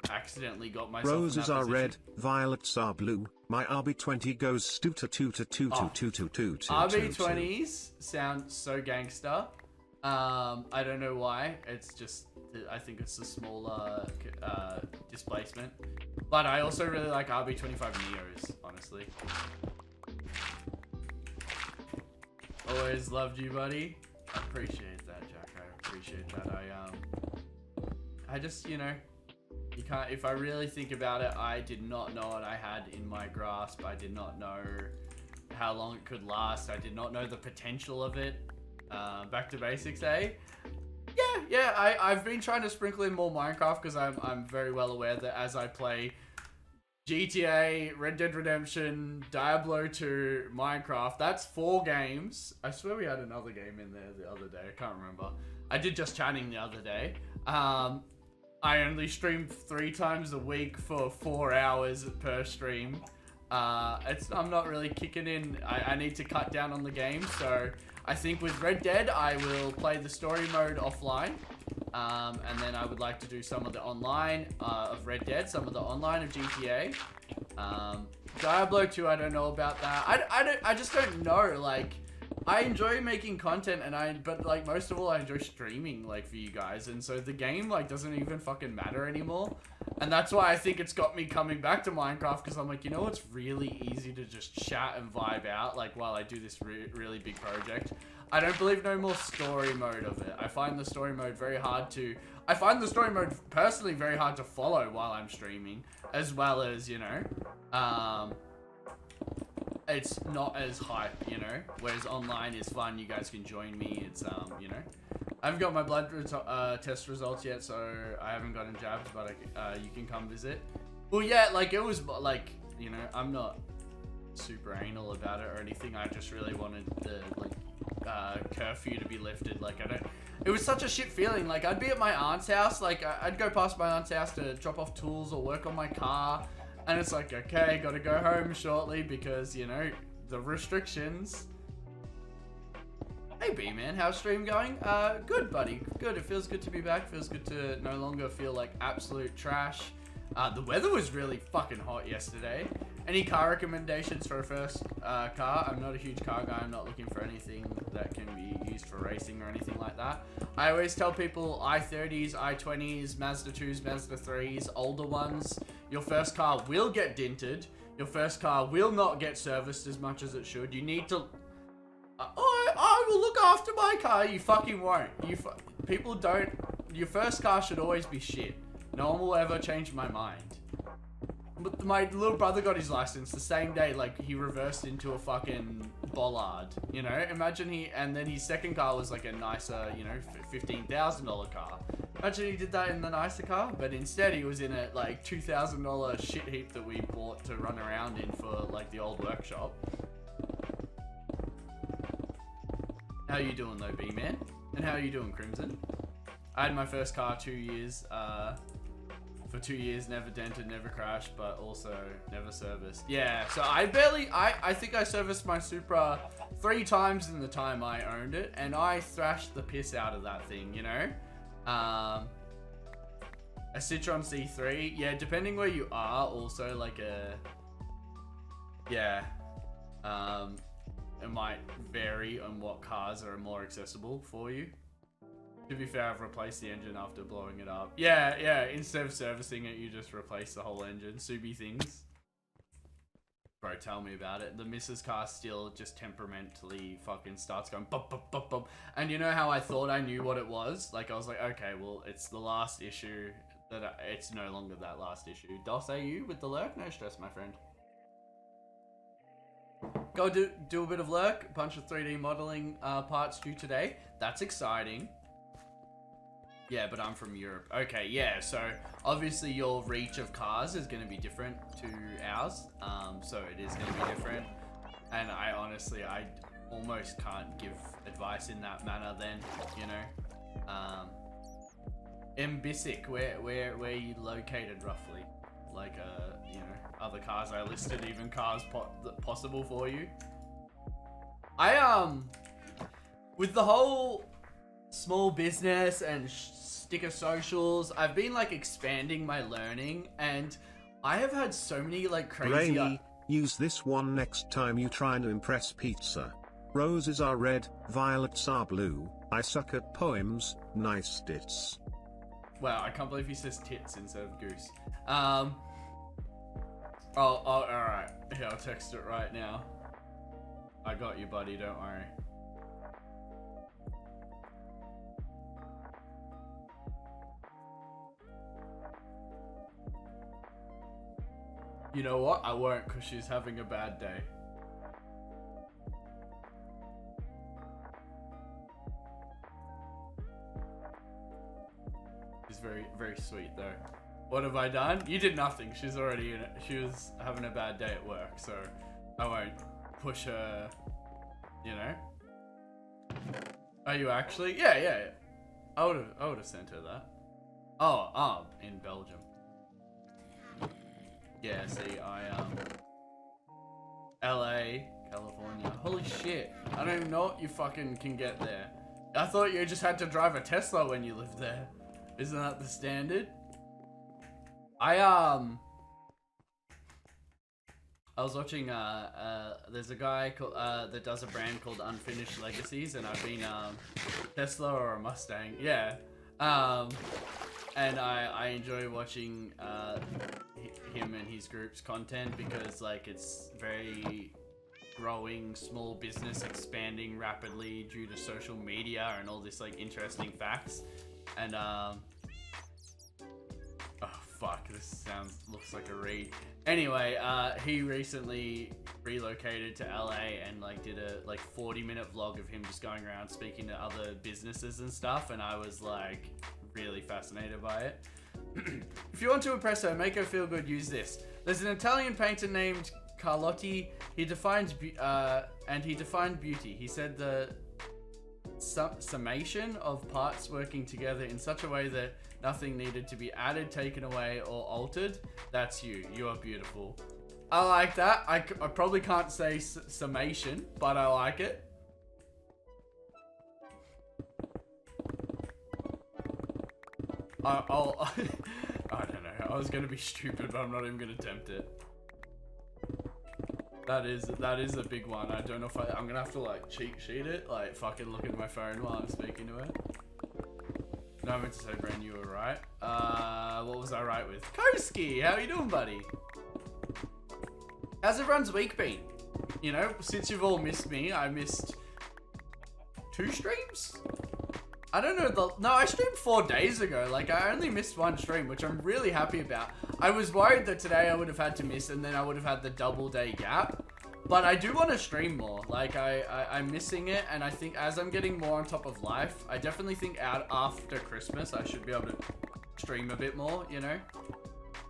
[SPEAKER 1] accidentally got myself in that
[SPEAKER 2] Roses are
[SPEAKER 1] position.
[SPEAKER 2] red, violets are blue. My RB20 goes stoota-toota-toota-toota-toota-toota.
[SPEAKER 1] RB20s sound so gangster. I don't know why. It's just, I think it's a smaller displacement. But I also really like RB25 Neos, honestly. Always loved you, buddy. I appreciate that, Jack. I appreciate that. I just, you know, you can't, if I really think about it, I did not know what I had in my grasp. I did not know how long it could last. I did not know the potential of it. Back to basics, eh? Yeah, I've been trying to sprinkle in more Minecraft because I'm very well aware that as I play GTA, Red Dead Redemption, Diablo 2, Minecraft, that's 4 games. I swear we had another game in there the other day. I can't remember. I did just chatting the other day. I only stream 3 times a week for 4 hours per stream. I'm not really kicking in. I need to cut down on the game, so I think with Red Dead, I will play the story mode offline. And then I would like to do some of the online of Red Dead, some of the online of GTA. Diablo 2, I don't know about that. I just don't know, like, I enjoy making content but like most of all I enjoy streaming like for you guys, and so the game like doesn't even fucking matter anymore. And that's why I think it's got me coming back to Minecraft, because I'm like, you know, it's really easy to just chat and vibe out like while I do this really big project. I don't believe no more story mode of it. I find the story mode personally very hard to follow while I'm streaming, as well as, you know, it's not as hype, you know, whereas online is fun. You guys can join me. It's, you know, I haven't got my blood test results yet, so I haven't gotten jabbed, but you can come visit. Well, yeah, like, it was, like, you know, I'm not super anal about it or anything. I just really wanted the, like, curfew to be lifted. Like, it was such a shit feeling. Like, I'd be at my aunt's house, like, I'd go past my aunt's house to drop off tools or work on my car, and it's like, okay, gotta go home shortly because, you know, the restrictions. Hey B-Man, how's stream going? Good, buddy. Good. It feels good to be back. Feels good to no longer feel like absolute trash. The weather was really fucking hot yesterday. Any car recommendations for a first car? I'm not a huge car guy. I'm not looking for anything that can be used for racing or anything like that. I always tell people i30s, i20s, Mazda 2s, Mazda 3s, older ones. Your first car will get dented. Your first car will not get serviced as much as it should. You need to... I will look after my car. You fucking won't. People don't... Your first car should always be shit. No one will ever change my mind. But my little brother got his license the same day, like, he reversed into a fucking bollard, you know? Imagine and then his second car was like a nicer, you know, $15,000 car. Imagine he did that in the nicer car, but instead he was in a, like, $2,000 shit heap that we bought to run around in for, like, the old workshop. How you doing though, B-Man? And how are you doing, Crimson? I had my first car 2 years, for 2 years, never dented, never crashed, but also never serviced. Yeah, so I think I serviced my Supra 3 times in the time I owned it, and I thrashed the piss out of that thing, you know? A Citroen C3, yeah, depending where you are, also like yeah, it might vary on what cars are more accessible for you. To be fair, I've replaced the engine after blowing it up. Yeah, instead of servicing it, you just replace the whole engine. Subi things. Bro, tell me about it. The Mrs. car still just temperamentally fucking starts going bop, bop, bop, bop. And you know how I thought I knew what it was? Like, I was like, okay, well, it's the last issue. It's no longer that last issue. DOS AU with the lurk? No stress, my friend. Go do a bit of lurk. A bunch of 3D modeling parts due today. That's exciting. Yeah, but I'm from Europe. Okay, yeah, so obviously your reach of cars is going to be different to ours. So it is going to be different. And I almost can't give advice in that manner then, you know. Mbisic, where are you located roughly? Like, you know, other cars I listed, even cars possible for you. With the whole small business and sticker socials, I've been like expanding my learning, and I have had so many like crazy...
[SPEAKER 2] Breny, use this one next time you try to impress pizza. Roses are red, violets are blue. I suck at poems, nice tits.
[SPEAKER 1] Wow, I can't believe he says tits instead of goose. Alright. Here, I'll text it right now. I got you, buddy, don't worry. You know what? I won't, because she's having a bad day. She's very, very sweet, though. What have I done? You did nothing. She's already in it. She was having a bad day at work, so I won't push her, you know? Are you actually? Yeah. I would have sent her that. Oh, in Belgium. Yeah, see, LA, California. Holy shit. I don't even know what you fucking can get there. I thought you just had to drive a Tesla when you lived there. Isn't that the standard? I was watching, there's a guy called, that does a brand called Unfinished Legacies, and I've been, Tesla or a Mustang, yeah. And I enjoy watching, him and his group's content because, like, it's very growing, small business expanding rapidly due to social media and all this, like, interesting facts. And, oh, fuck, this looks like a read. Anyway, he recently relocated to LA and like did a 40-minute vlog of him just going around speaking to other businesses and stuff, and I was like really fascinated by it. If you want to impress her, make her feel good, use this. There's an Italian painter named Carlotti. He defined beauty. He said the summation of parts working together in such a way that nothing needed to be added, taken away, or altered. That's you. You are beautiful. I like that. I probably can't say summation, but I like it. I don't know. I was gonna be stupid, but I'm not even gonna attempt it. That is a big one. I don't know if I'm gonna have to like cheat sheet it, like fucking look at my phone while I'm speaking to her. No, I meant to say, Breny, you were right. What was I right with? Koski, how you doing, buddy? How's everyone's week been? You know, since you've all missed me, I missed 2 streams? I don't know, no, I streamed 4 days ago. Like, I only missed 1 stream, which I'm really happy about. I was worried that today I would have had to miss, and then I would have had the double day gap. But I do want to stream more. Like, I'm missing it, and I think as I'm getting more on top of life, I definitely think out after Christmas, I should be able to stream a bit more, you know?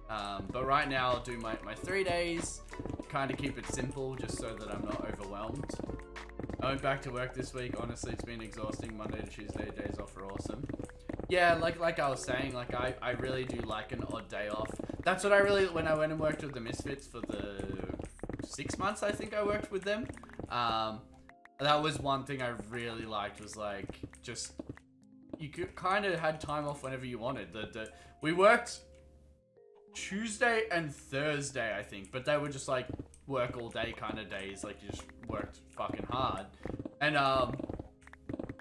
[SPEAKER 1] But right now, I'll do my 3 days, kind of keep it simple, just so that I'm not overwhelmed. I went back to work this week. Honestly, it's been exhausting. Monday to Tuesday, days off are awesome. Yeah, like I was saying, like I really do like an odd day off. That's what I really, when I went and worked with the Misfits for the 6 months, I think I worked with them. That was one thing I really liked, was like, just, you could kind of had time off whenever you wanted. We worked Tuesday and Thursday, I think, but they were just like work all day kind of days. Like, you just worked fucking hard, and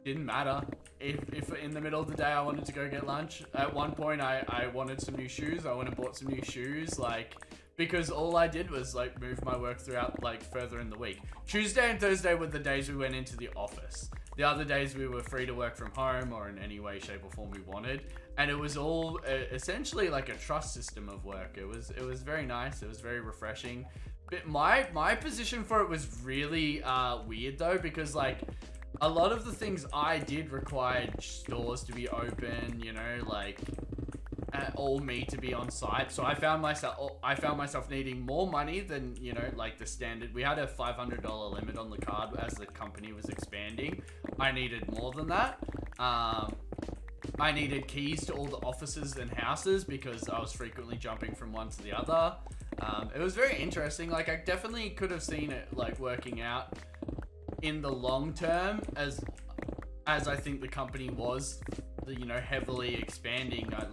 [SPEAKER 1] didn't matter if in the middle of the day I wanted to go get lunch. At one point I wanted some new shoes. I went and bought some new shoes, like, because all I did was like move my work throughout, like, further in the week. Tuesday and Thursday were the days we went into the office. The other days we were free to work from home or in any way, shape or form we wanted. And it was all essentially like a trust system of work. It was very nice. It was very refreshing. But my position for it was really weird though, because like a lot of the things I did required stores to be open, you know, like all me to be on site. So I found myself needing more money than, you know, like the standard. We had a $500 limit on the card as the company was expanding. I needed more than that. I needed keys to all the offices and houses because I was frequently jumping from one to the other. It was very interesting. Like, I definitely could have seen it like working out in the long term as I think the company was, you know, heavily expanding. I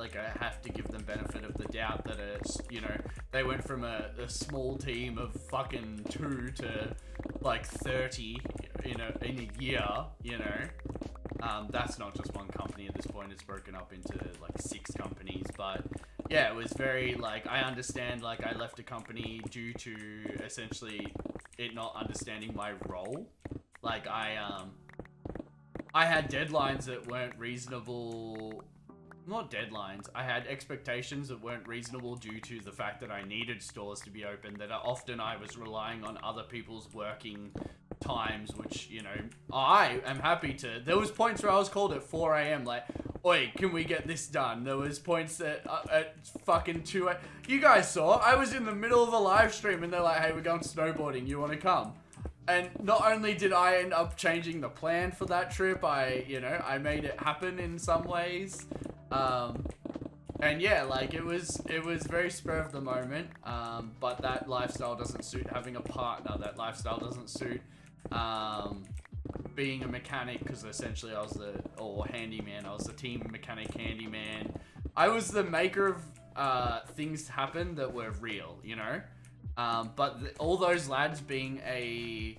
[SPEAKER 1] have to give them benefit of the doubt that it's, you know, they went from a small team of fucking 2 to like 30, you know, in a year, you know. That's not just one company at this point. It's broken up into like 6 companies, but yeah, it was very like, I understand, like, I left a company due to essentially it not understanding my role. Like, I had deadlines that weren't reasonable. Not deadlines. I had expectations that weren't reasonable due to the fact that I needed stores to be open, that often I was relying on other people's working times, which, you know, I am happy to. There was points where I was called at 4 a.m. like, oi, can we get this done? There was points that at fucking 2 a.m. You guys saw, I was in the middle of a live stream and they're like, hey, we're going snowboarding. You want to come? And not only did I end up changing the plan for that trip, I made it happen in some ways. And yeah, like it was very spur of the moment. But that lifestyle doesn't suit having a partner. That lifestyle doesn't suit being a mechanic, because essentially I was or handyman. I was the team mechanic handyman. I was the maker of things happen that were real, you know. But all those lads being a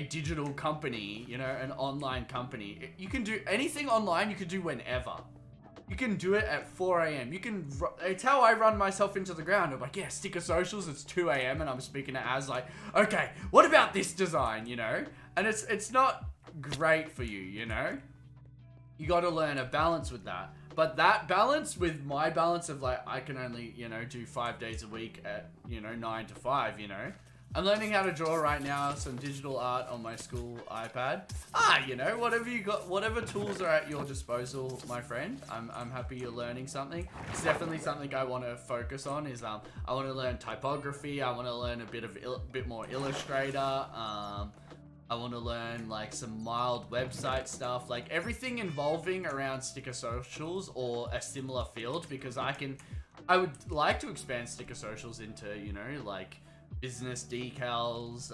[SPEAKER 1] digital company, you know, an online company, you can do anything online. You can do whenever. You can do it at 4 a.m. You can. It's how I run myself into the ground. I'm like, yeah, sticker socials. It's 2 a.m. and I'm speaking to Az like, okay, what about this design? You know, and it's not great for you. You know, you got to learn a balance with that. But that balance with my balance of like, I can only, you know, do 5 days a week at, you know, 9 to 5. You know, I'm learning how to draw right now, some digital art on my school iPad. You know, whatever you got, whatever tools are at your disposal, my friend. I'm happy you're learning something. It's definitely something I want to focus on. Is I want to learn typography. I want to learn a bit more Illustrator. I want to learn like some mild website stuff, like everything involving around sticker socials or a similar field, because I would like to expand sticker socials into, you know, like business decals,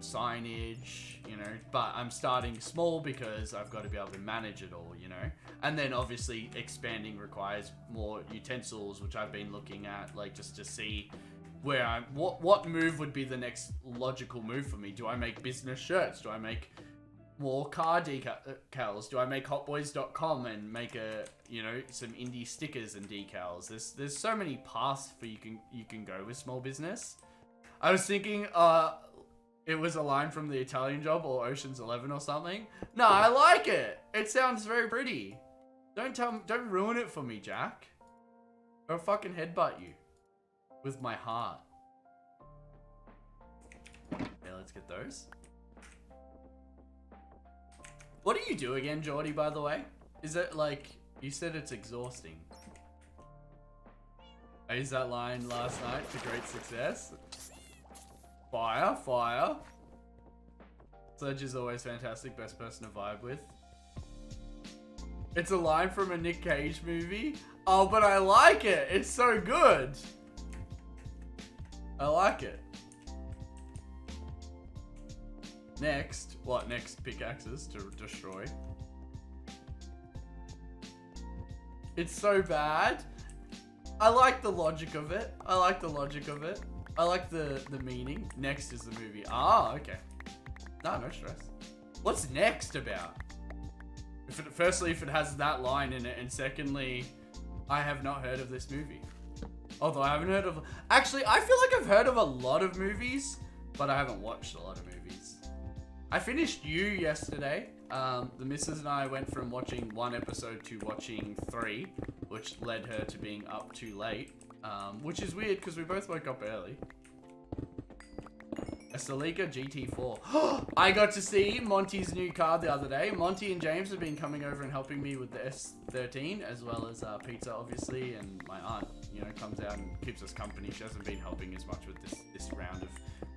[SPEAKER 1] signage, you know, but I'm starting small because I've got to be able to manage it all, you know. And then obviously expanding requires more utensils, which I've been looking at, like just to see where what move would be the next logical move for me. Do I make business shirts? Do I make more car decals? Do I make hotboys.com and make some indie stickers and decals? There's so many paths for you can go with small business. I was thinking it was a line from The Italian Job or Ocean's 11 or something. No, I like it. It sounds very pretty. Don't ruin it for me, Jack. Or I'll fucking headbutt you with my heart. Yeah, let's get those. What do you do again, Geordie, by the way? Is it like, you said it's exhausting. I used that line last night to great success. Fire. Sledge is always fantastic, best person to vibe with. It's a line from a Nick Cage movie. Oh, but I like it. It's so good. I like it. Next, what next? Pickaxes to destroy. It's so bad. I like the logic of it. I like the meaning. Next is the movie. Okay. No stress. What's next about? Firstly, if it has that line in it, and secondly, I have not heard of this movie. Although I haven't heard of... Actually, I feel like I've heard of a lot of movies, but I haven't watched a lot of movies. I finished You yesterday. The missus and I went from watching 1 episode to watching 3, which led her to being up too late. Which is weird because we both woke up early. A Celica GT4. I got to see Monty's new car the other day. Monty and James have been coming over and helping me with the S13, as well as pizza, obviously, and my aunt, you know, comes out and keeps us company. She hasn't been helping as much with this round of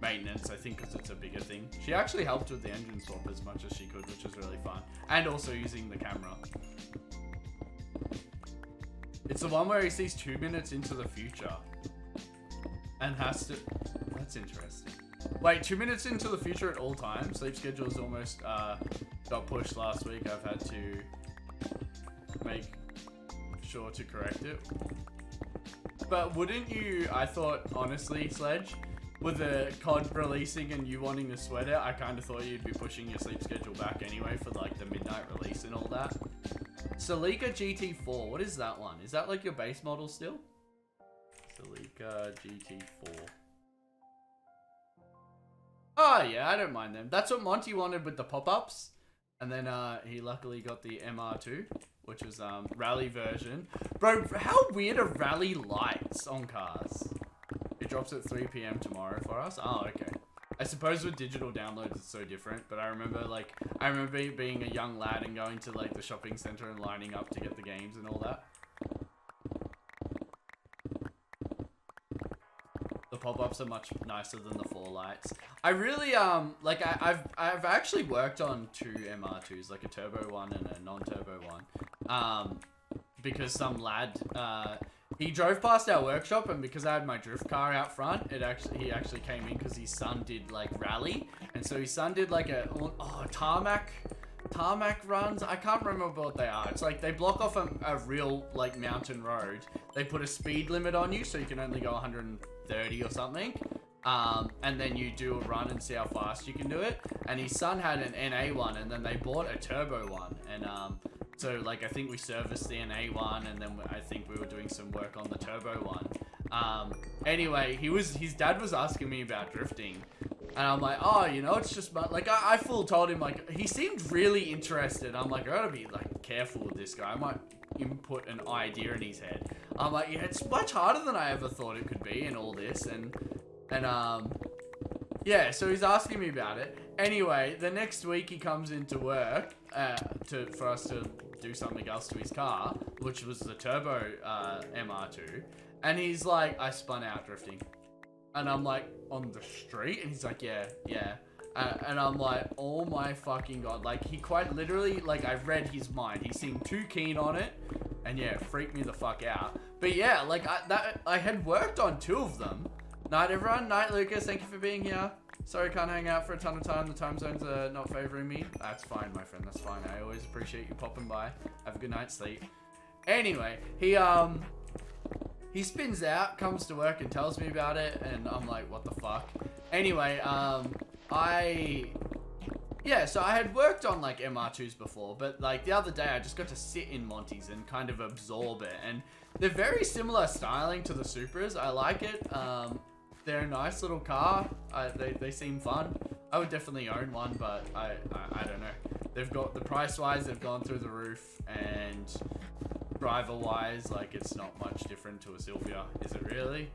[SPEAKER 1] maintenance, I think, because it's a bigger thing. She actually helped with the engine swap as much as she could, which was really fun, and also using the camera. It's the one where he sees 2 minutes into the future and has to... That's interesting. Wait, 2 minutes into the future at all times? Sleep schedule's almost got pushed last week. I've had to make sure to correct it. But wouldn't you... I thought, honestly, Sledge, with the COD releasing and you wanting to sweat it, I kind of thought you'd be pushing your sleep schedule back anyway for like the midnight release and all that. Celica GT4, what is that one? Is that like your base model still? Celica GT4. Oh yeah, I don't mind them. That's what Monty wanted with the pop-ups. And then he luckily got the MR2, which was rally version. Bro, how weird are rally lights on cars? It drops at 3 PM tomorrow for us. Oh, okay. I suppose with digital downloads it's so different, but I remember being a young lad and going to like the shopping center and lining up to get the games and all that. The pop-ups are much nicer than the 4 lights. I really like I've actually worked on 2 MR2s, like a turbo one and a non-turbo one. because some lad, he drove past our workshop, and because I had my drift car out front, he actually came in because his son did like rally, and so his son did like a tarmac runs. I can't remember what they are. It's like they block off a real like mountain road. They put a speed limit on you, so you can only go 130 or something. And then you do a run and see how fast you can do it. And his son had an NA one, and then they bought a turbo one. And so like I think we serviced the NA one, and then I think we were doing some work on the turbo one. Anyway, his dad was asking me about drifting. And I'm like, oh, you know, it's just, like, I full told him, like, he seemed really interested. I'm like, I gotta be, like, careful with this guy. I might input an idea in his head. I'm like, yeah, it's much harder than I ever thought it could be and all this. And yeah, so he's asking me about it. Anyway, the next week he comes into work, for us to do something else to his car, which was the turbo, MR2. And he's like, I spun out drifting. And I'm like, on the street? And he's like, yeah. And I'm like, oh my fucking god. Like, he quite literally, like, I read his mind. He seemed too keen on it. And yeah, freaked me the fuck out. But yeah, like, I had worked on 2 of them. Night, everyone. Night, Lucas. Thank you for being here. Sorry, can't hang out for a ton of time. The time zones are not favoring me. That's fine, my friend. That's fine. I always appreciate you popping by. Have a good night's sleep. Anyway, he spins out, comes to work and tells me about it, and I'm like, what the fuck? Anyway, so I had worked on like MR2s before, but like the other day I just got to sit in Monty's and kind of absorb it, and they're very similar styling to the Supras. I like it. They're a nice little car. They seem fun. I would definitely own one, but I don't know. They've got, the price-wise, they've gone through the roof, and driver-wise, like, it's not much different to a Sylvia. Is it really?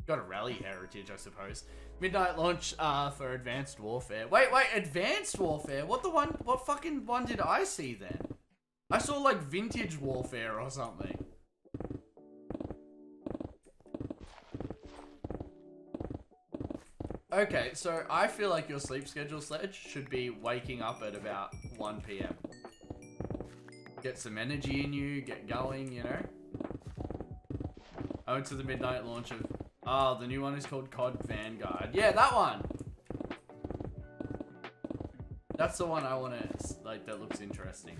[SPEAKER 1] Got a rally heritage, I suppose. Midnight launch for Advanced Warfare. Wait, Advanced Warfare? What fucking one did I see then? I saw, like, Vintage Warfare or something. Okay, so I feel like your sleep schedule, Sledge, should be waking up at about 1 PM. Get some energy in you, get going, you know? I went to the midnight launch of... Oh, the new one is called COD Vanguard. Yeah, that one! That's the one I want to... Like, that looks interesting.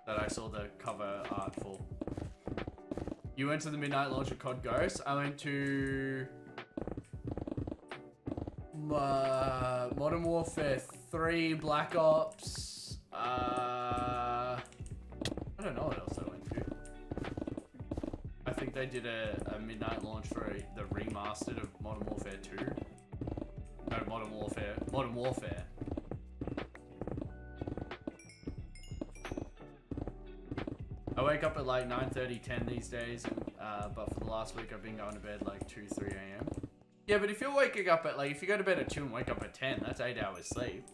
[SPEAKER 1] That I saw the cover art for. You went to the midnight launch of COD Ghost. I went to... Modern Warfare 3, Black Ops, I don't know what else I went to. I think they did a midnight launch for the remastered of Modern Warfare 2. No, Modern Warfare. I wake up at like 9:30, 10 these days, and, but for the last week I've been going to bed like 2, 3 AM. Yeah, but if you're waking up at, like, if you go to bed at 2 and wake up at 10, that's 8 hours sleep.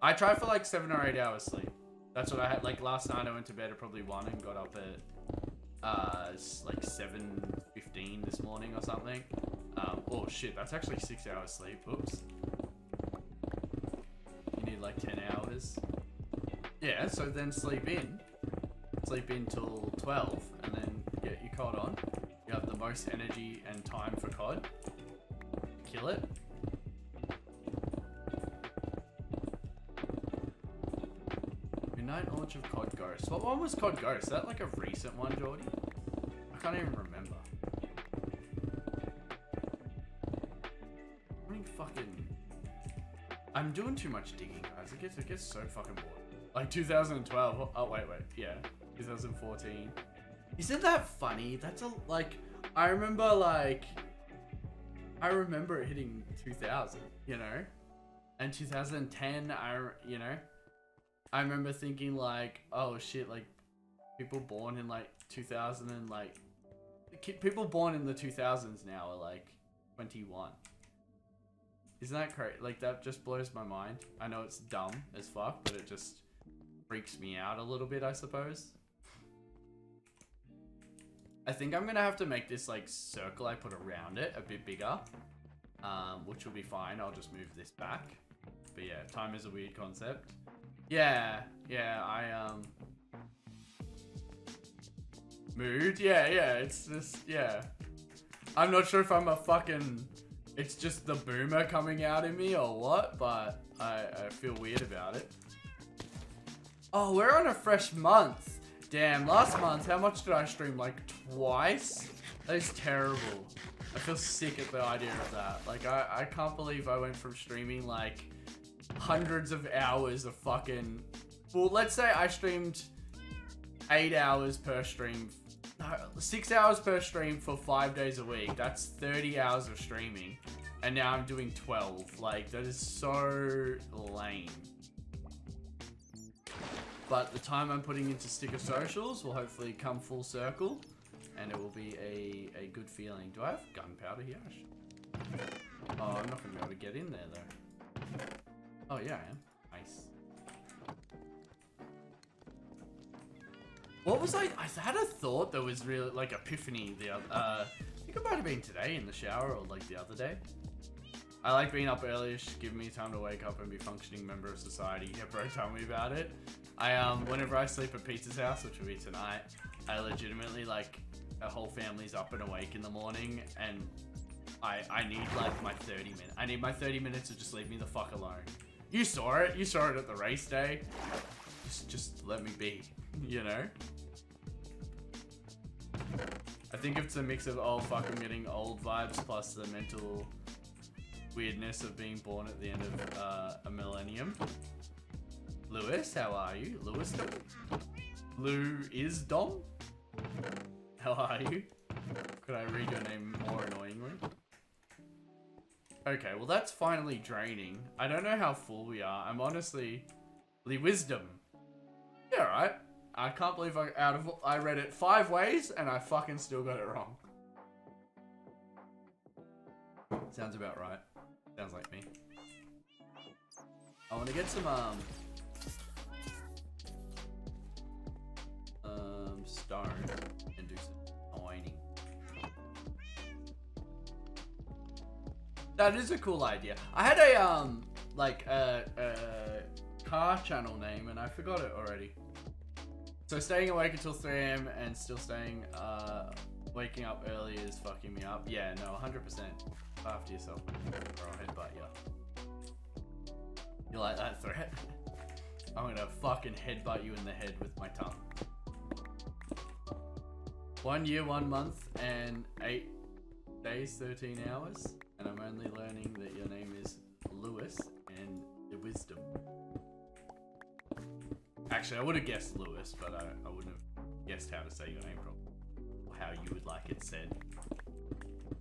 [SPEAKER 1] I try for, like, 7 or 8 hours sleep. That's what I had, like, last night I went to bed at probably 1 and got up at, like, 7:15 this morning or something. Oh, shit, that's actually 6 hours sleep. Oops. You need, like, 10 hours. Yeah, so then sleep in. Sleep in till 12, and then get your COD on. You have the most energy and time for COD. Kill it. Midnight launch of COD Ghost. What one was COD Ghost? Is that like a recent one, Jordy? I can't even remember. I mean, fucking... I'm doing too much digging, guys. It gets so fucking bored. Like 2012. Oh, wait. Yeah. 2014. Isn't that funny? That's a, like... I remember it hitting 2000, you know? And 2010, you know? I remember thinking, like, oh shit, like, people born in, like, 2000 and, like... People born in the 2000s now are, like, 21. Isn't that crazy? Like, that just blows my mind. I know it's dumb as fuck, but it just freaks me out a little bit, I suppose. I think I'm gonna have to make this like circle I put around it a bit bigger, which will be fine. I'll just move this back. But yeah, time is a weird concept. Yeah, mood. Yeah, it's just, yeah. I'm not sure if I'm a fucking, it's just the boomer coming out in me or what, but I feel weird about it. Oh, we're on a fresh month. Damn, last month, how much did I stream? Like twice? That is terrible. I feel sick at the idea of that. Like, I can't believe I went from streaming like hundreds of hours of fucking, well, let's say I streamed 8 hours per stream, no, 6 hours per stream for 5 days a week. That's 30 hours of streaming. And now I'm doing 12. Like, that is so lame. But the time I'm putting into sticker socials will hopefully come full circle. And it will be a good feeling. Do I have gunpowder here? Oh, I'm not going to be able to get in there though. Oh yeah, I am. Nice. What was I had a thought that was really like epiphany the other, I think it might have been today in the shower or like the other day. I like being up early, it's giving me time to wake up and be a functioning member of society. Yeah, bro, tell me about it. Whenever I sleep at Pizza's house, which will be tonight, I legitimately like, a whole family's up and awake in the morning and I need like my 30 minutes. I need my 30 minutes to just leave me the fuck alone. You saw it at the race day. Just let me be, you know? I think it's a mix of, oh fuck, I'm getting old vibes plus the mental weirdness of being born at the end of a millennium. Lewis, how are you? Lewis Dom? Lou is Dom? How are you? Could I read your name more annoyingly? Okay, well that's finally draining. I don't know how full we are. I'm honestly... Wisdom. Yeah, right. I can't believe I read it 5 ways and I fucking still got it wrong. Sounds about right. Sounds like me. I want to get some stone and do some mining. That is a cool idea. I had a like a car channel name and I forgot it already. So staying awake until 3 AM and still staying waking up early is fucking me up. Yeah, no, 100%. After yourself, or I'll headbutt you. You like that threat? I'm gonna fucking headbutt you in the head with my tongue. 1 year, 1 month, and 8 days, 13 hours, and I'm only learning that your name is Lewis and the wisdom. Actually, I would have guessed Lewis, but I wouldn't have guessed how to say your name properly, or how you would like it said.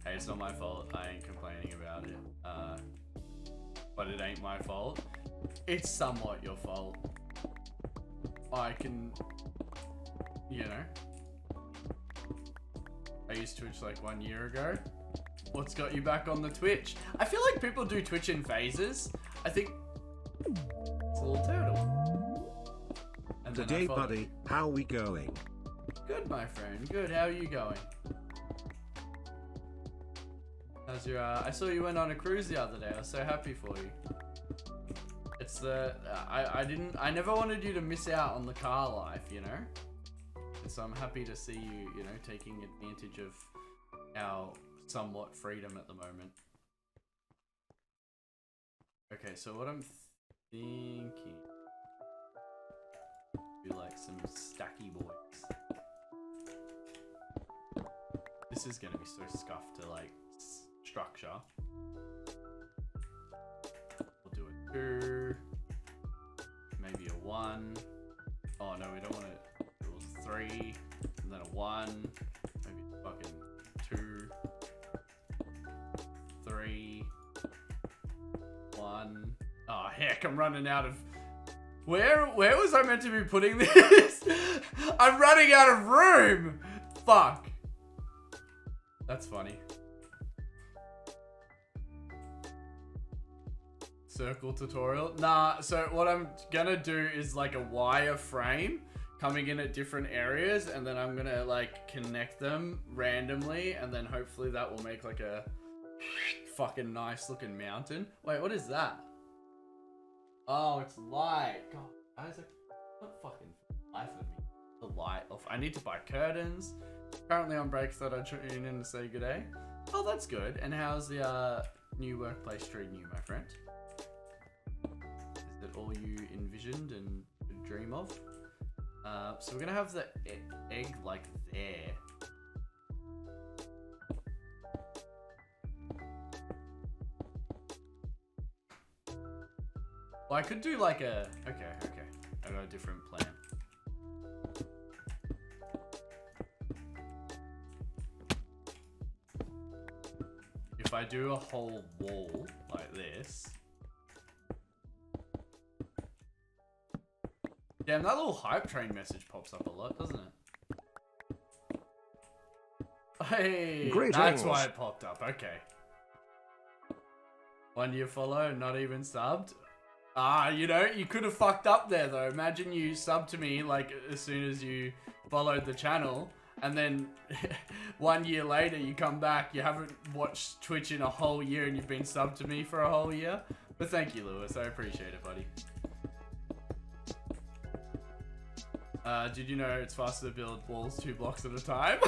[SPEAKER 1] Hey, it's not my fault. I ain't complaining about it. But it ain't my fault. It's somewhat your fault. I can, you know. I used Twitch like 1 year ago. What's got you back on the Twitch? I feel like people do Twitch in phases. I think it's a little turtle. And
[SPEAKER 2] Today, buddy, how we going?
[SPEAKER 1] Good, my friend. Good. How are you going? How's your, I saw you went on a cruise the other day. I was so happy for you. It's the, I never wanted you to miss out on the car life, you know? And so I'm happy to see you, you know, taking advantage of our somewhat freedom at the moment. Okay, so what I'm thinking, do like some stacky boys. This is gonna be so scuffed to like structure. We'll do a 2, maybe a 1. Oh no, we don't want it. It was 3, and then a 1, maybe a fucking 2, 3, 1. Oh heck, I'm running out of. Where was I meant to be putting this? I'm running out of room. Fuck. That's funny. Circle tutorial. Nah, so what I'm gonna do is like a wire frame coming in at different areas, and then I'm gonna like connect them randomly, and then hopefully that will make like a fucking nice looking mountain. Wait, what is that? Oh, it's light. God, why is it not fucking life of me? the light off. I need to buy curtains. Currently on break, thought I'd tune in to say good day. Oh, that's good. And how's the new workplace treating you, my friend? Is it all you envisioned and could dream of? So we're gonna have the egg like there. Well, I could do like a... Okay. I got a different plan. If I do a whole wall like this... Damn, that little hype train message pops up a lot, doesn't it? Hey,
[SPEAKER 2] Great
[SPEAKER 1] that's
[SPEAKER 2] angles.
[SPEAKER 1] why it popped up. Okay. 1 year follow, not even subbed. You know, you could have fucked up there though. Imagine you subbed to me like as soon as you followed the channel, and then 1 year later you come back, you haven't watched Twitch in a whole year and you've been subbed to me for a whole year. But thank you, Lewis. I appreciate it, buddy. Did you know it's faster to build walls 2 blocks at a time?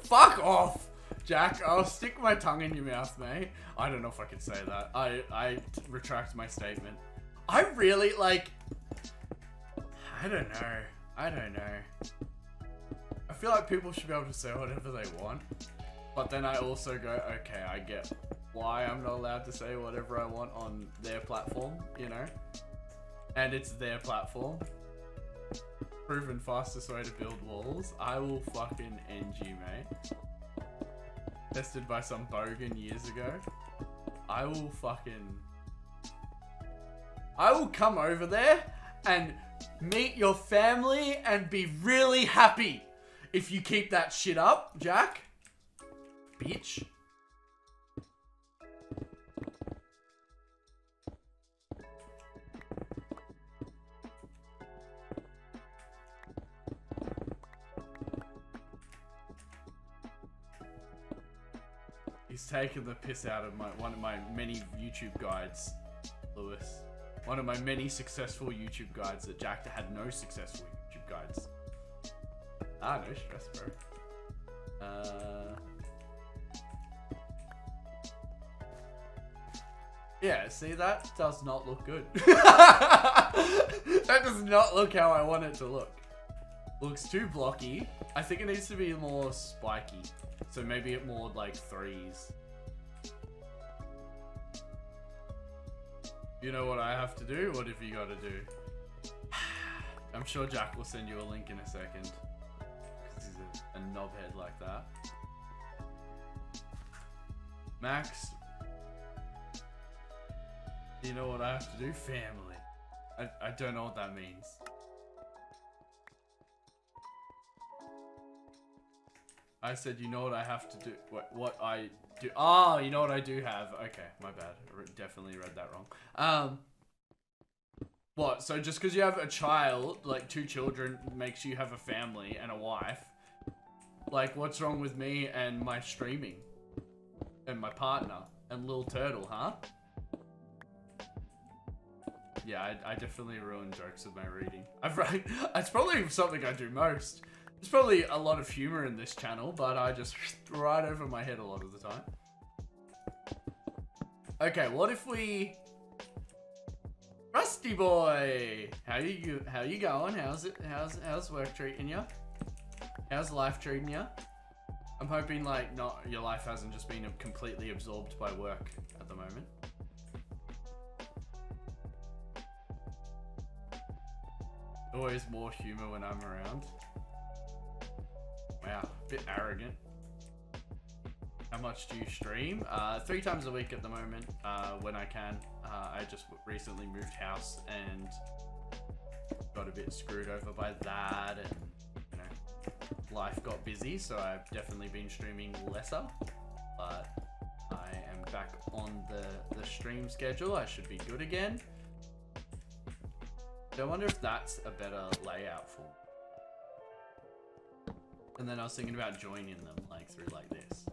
[SPEAKER 1] Fuck off, Jack. I'll stick my tongue in your mouth, mate. I don't know if I can say that. I retract my statement. I really, like... I don't know. I feel like people should be able to say whatever they want. But then I also go, okay, I get why I'm not allowed to say whatever I want on their platform, you know? And it's their platform. Proven fastest way to build walls. I will fucking end you, mate. Tested by some bogan years ago. I will come over there and meet your family and be really happy if you keep that shit up, Jack. Bitch. He's taken the piss out of one of my many YouTube guides, Lewis. One of my many successful YouTube guides that Jack had no successful YouTube guides. No stress, bro. Yeah, see, that does not look good. That does not look how I want it to look. Looks too blocky. I think it needs to be more spiky. So maybe it more like 3s. You know what I have to do? What have you got to do? I'm sure Jack will send you a link in a second. Because he's a knobhead like that. Max. You know what I have to do? Family. I don't know what that means. I said, you know what I have to do? What I do? Oh, you know what I do have? Okay, my bad. Definitely read that wrong. What? So just because you have a child, like 2 children, makes you have a family and a wife? Like, what's wrong with me and my streaming? And my partner? And Lil Turtle, huh? Yeah, I definitely ruin jokes with my reading. It's probably something I do most. There's probably a lot of humor in this channel, but I just right over my head a lot of the time. Okay, what if we... Rusty boy! How you going? How's work treating you? How's life treating you? I'm hoping like your life hasn't just been completely absorbed by work at the moment. Always more humor when I'm around. Wow, a bit arrogant. How much do you stream? 3 times a week at the moment, when I can. I just recently moved house and got a bit screwed over by that, and you know, life got busy, so I've definitely been streaming lesser. But I am back on the stream schedule. I should be good again. So I wonder if that's a better layout for me. And then I was thinking about joining them like through like this.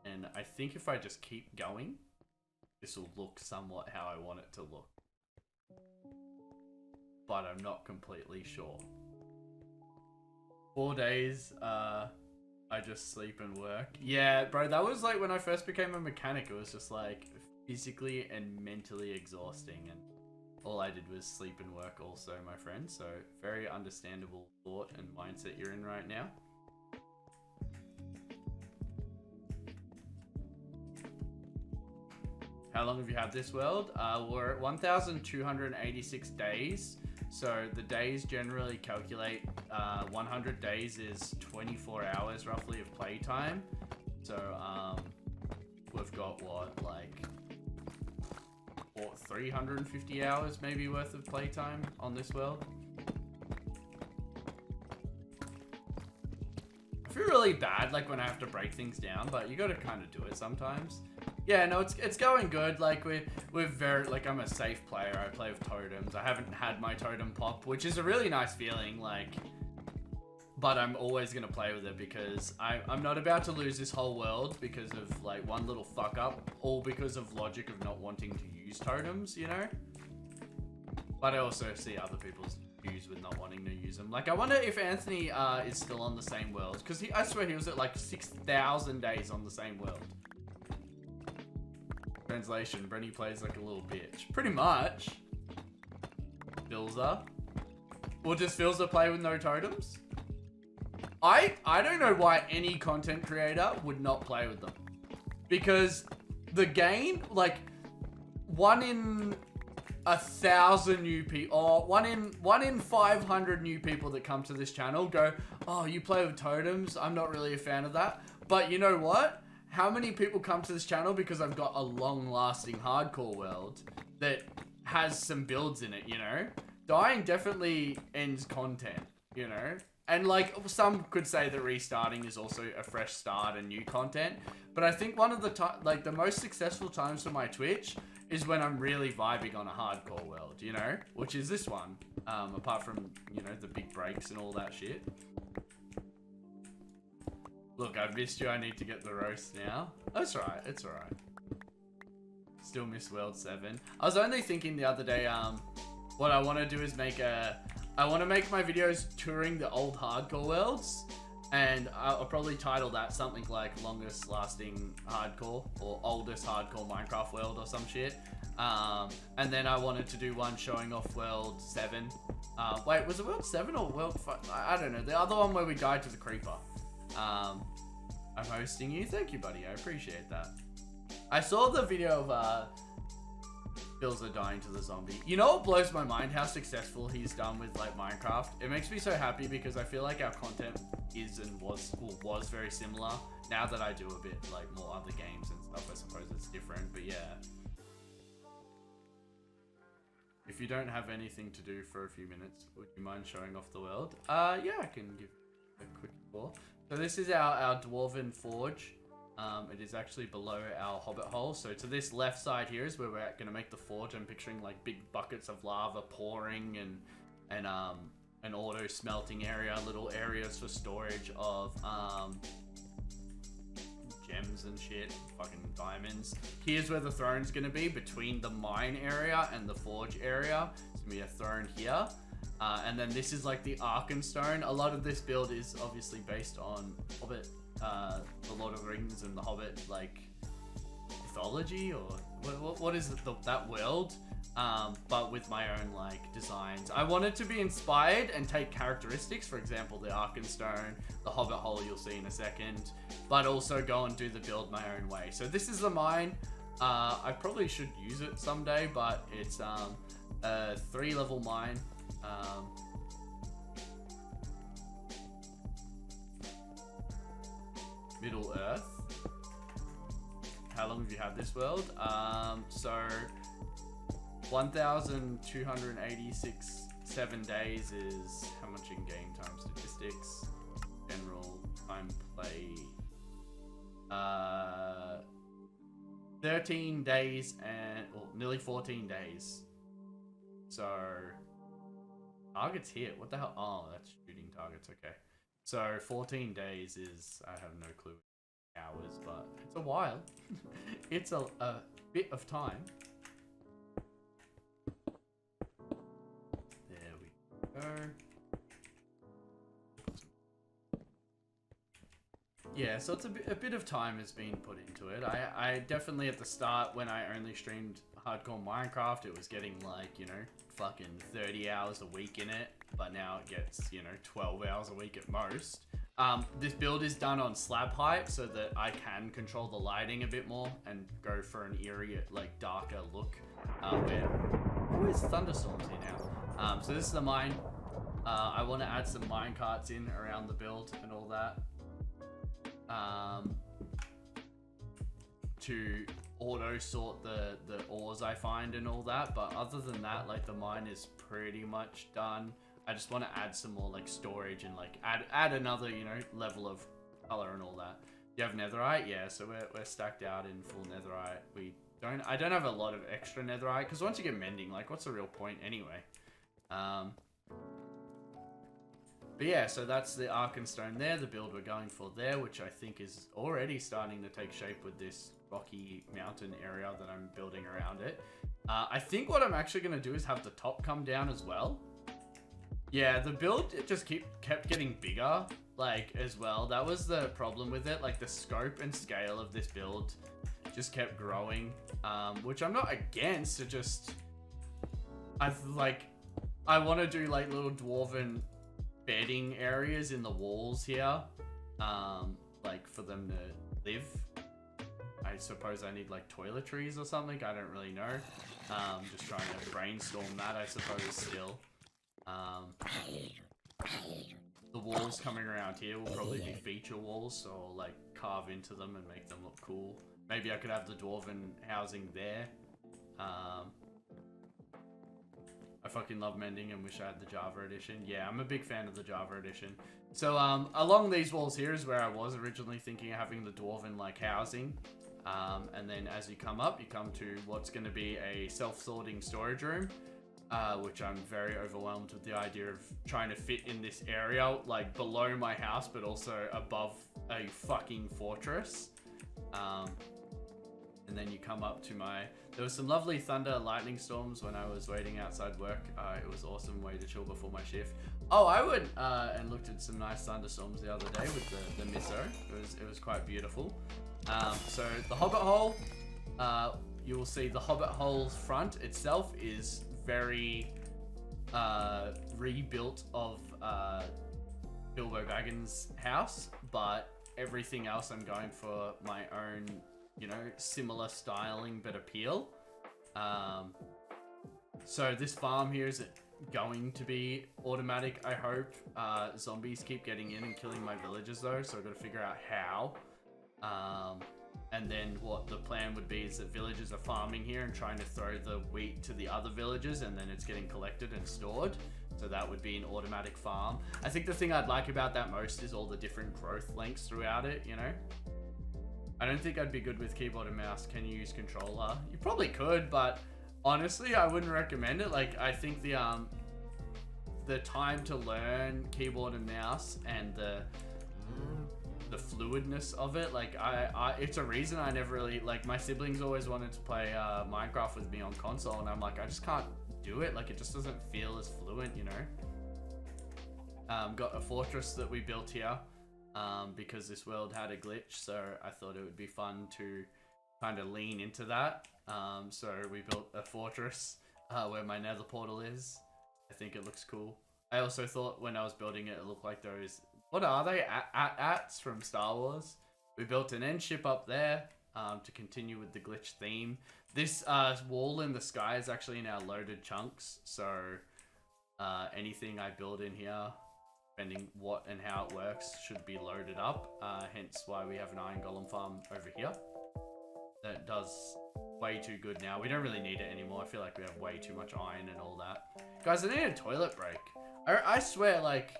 [SPEAKER 1] And I think if I just keep going, this will look somewhat how I want it to look. but I'm not completely sure. 4 days, I just sleep and work. Yeah, bro, that was like when I first became a mechanic. It was just like physically and mentally exhausting, and all I did was sleep and work also, my friend. So very understandable thought and mindset you're in right now. How long have you had this world? We're at 1,286 days. So the days generally calculate 100 days is 24 hours roughly of playtime. So we've got what, like 350 hours maybe worth of playtime on this world. I feel really bad like when I have to break things down, but you got to kind of do it sometimes. Yeah, no, it's going good. Like we're very, like, I'm a safe player. I play with totems. I haven't had my totem pop, which is a really nice feeling. Like, but I'm always gonna play with it because I'm not about to lose this whole world because of like one little fuck up, all because of logic of not wanting to use totems, you know. But I also see other people's views with not wanting to use them. Like, I wonder if Anthony is still on the same world, because I swear he was at like 6,000 days on the same world. Translation, Breny plays like a little bitch. Pretty much. Filza. Or does Filza play with no totems? I don't know why any content creator would not play with them. Because the game, like, 1 in 1,000 new people, or 1 in 500 new people that come to this channel go, oh, you play with totems? I'm not really a fan of that. But you know what? How many people come to this channel because I've got a long-lasting hardcore world that has some builds in it, you know? Dying definitely ends content, you know? And like, some could say that restarting is also a fresh start and new content. But I think one of the the most successful times for my Twitch is when I'm really vibing on a hardcore world, you know? Which is this one, apart from, you know, the big breaks and all that shit. Look, I've missed you. I need to get the roast now. That's right. It's all right. Still miss World 7. I was only thinking the other day, what I want to do is I want to make my videos touring the old hardcore worlds. And I'll probably title that something like longest lasting hardcore or oldest hardcore Minecraft world or some shit. And then I wanted to do one showing off World 7. Wait, was it World 7 or World 5? I don't know. The other one where we died to the creeper. I'm hosting you. Thank you, buddy. I appreciate that. I saw the video of Filza dying to the zombie. You know what blows my mind? How successful he's done with like Minecraft. It makes me so happy because I feel like our content is and was very similar. Now that I do a bit like more other games and stuff, I suppose it's different. But yeah. If you don't have anything to do for a few minutes, would you mind showing off the world? Yeah, I can give a quick tour. So this is our Dwarven Forge. It is actually below our Hobbit hole. So to this left side here is where we're going to make the forge. I'm picturing like big buckets of lava pouring and an auto smelting area, little areas for storage of gems and shit, fucking diamonds. Here's where the throne's going to be, between the mine area and the forge area. It's going to be a throne here. And then this is like the ARKENSTONE. A lot of this build is obviously based on Hobbit, the Lord of the Rings and the Hobbit, like, mythology, or what is it, that world? But with my own, like, designs. I wanted to be inspired and take characteristics, for example, the ARKENSTONE, the Hobbit hole you'll see in a second, but also go and do the build my own way. So this is the mine. I probably should use it someday, but it's a 3-level mine. Middle Earth. How long have you had this world? So 1,286 7 days is how much in game time statistics? General time play. 13 days and nearly 14 days. So targets hit. What the hell? Oh, that's shooting targets. Okay. So 14 days is, I have no clue hours, but it's a while. It's a bit of time. There we Yeah, so it's a bit of time has been put into it. I definitely at the start when I only streamed hardcore Minecraft, it was getting like, you know, fucking 30 hours a week in it, but now it gets, you know, 12 hours a week at most. This build is done on slab height so that I can control the lighting a bit more and go for an eerie, like darker look. Where's thunderstorms here now? So this is the mine. I want to add some mine carts in around the build and all that. To auto sort the ores I find and all that, but other than that, like the mine is pretty much done. I just want to add some more like storage and like add another, you know, level of color and all that. You have netherite? Yeah, so we're stacked out in full netherite. I don't have a lot of extra netherite because once you get mending, like what's the real point anyway? But yeah, so that's the ARKENSTONE there, the build we're going for there, which I think is already starting to take shape with this rocky mountain area that I'm building around it. I think what I'm actually going to do is have the top come down as well. Yeah, the build, it just kept getting bigger, like, as well. That was the problem with it. Like, the scope and scale of this build just kept growing, which I'm not against. It just... I want to do, like, little dwarven bedding areas in the walls here, like for them to live. I suppose I need like toiletries or something. I don't really know. Just trying to brainstorm that, I suppose, still. The walls coming around here will probably be feature walls, so I'll like carve into them and make them look cool. Maybe I could have the dwarven housing there. I fucking love mending and wish I had the Java edition. Yeah, I'm a big fan of the Java edition. So along these walls here is where I was originally thinking of having the dwarven like housing. And then as you come up, you come to what's going to be a self-sorting storage room, which I'm very overwhelmed with the idea of trying to fit in this area, like below my house, but also above a fucking fortress. And then you come up to there was some lovely thunder lightning storms when I was waiting outside work. It was awesome way to chill before my shift. Oh, I went and looked at some nice thunderstorms the other day with the miso. It was quite beautiful. So the Hobbit hole, you will see the Hobbit hole's front itself is very rebuilt of Bilbo Baggins' house, but everything else I'm going for my own, you know, similar styling but appeal. So this farm here is going to be automatic, I hope. Zombies keep getting in and killing my villagers though, so I've got to figure out how. And then what the plan would be is that villagers are farming here and trying to throw the wheat to the other villagers, and then it's getting collected and stored. So that would be an automatic farm. I think the thing I'd like about that most is all the different growth lengths throughout it, you know? I don't think I'd be good with keyboard and mouse. Can you use controller? You probably could, but honestly, I wouldn't recommend it. Like, I think the time to learn keyboard and mouse and the fluidness of it, like it's a reason I never really, like, my siblings always wanted to play Minecraft with me on console, and I'm like, I just can't do it. Like, it just doesn't feel as fluent, you know? Got a fortress that we built here. Because this world had a glitch, so I thought it would be fun to kind of lean into that. So we built a fortress where my nether portal is. I think it looks cool. I also thought when I was building it, it looked like those, what are they? AT-ATs from Star Wars. We built an end ship up there to continue with the glitch theme. This wall in the sky is actually in our loaded chunks, so anything I build in here, depending what and how it works, should be loaded up. Hence why we have an iron golem farm over here. That does way too good now. We don't really need it anymore. I feel like we have way too much iron and all that. Guys, I need a toilet break. I swear, like,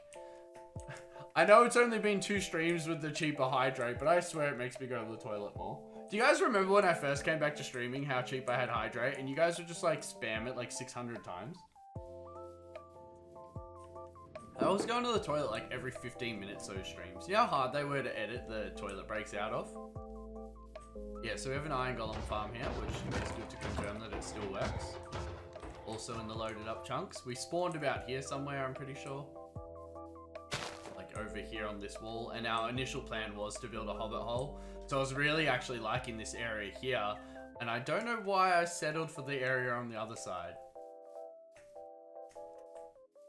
[SPEAKER 1] I know it's only been 2 streams with the cheaper hydrate, but I swear it makes me go to the toilet more. Do you guys remember when I first came back to streaming how cheap I had hydrate, and you guys would just like spam it like 600 times? I was going to the toilet like every 15 minutes those streams. You know how hard they were to edit the toilet breaks out of? Yeah, so we have an iron golem farm here, which is good to confirm that it still works. Also in the loaded up chunks. We spawned about here somewhere, I'm pretty sure. Like over here on this wall, and our initial plan was to build a hobbit hole. So I was really actually liking this area here, and I don't know why I settled for the area on the other side.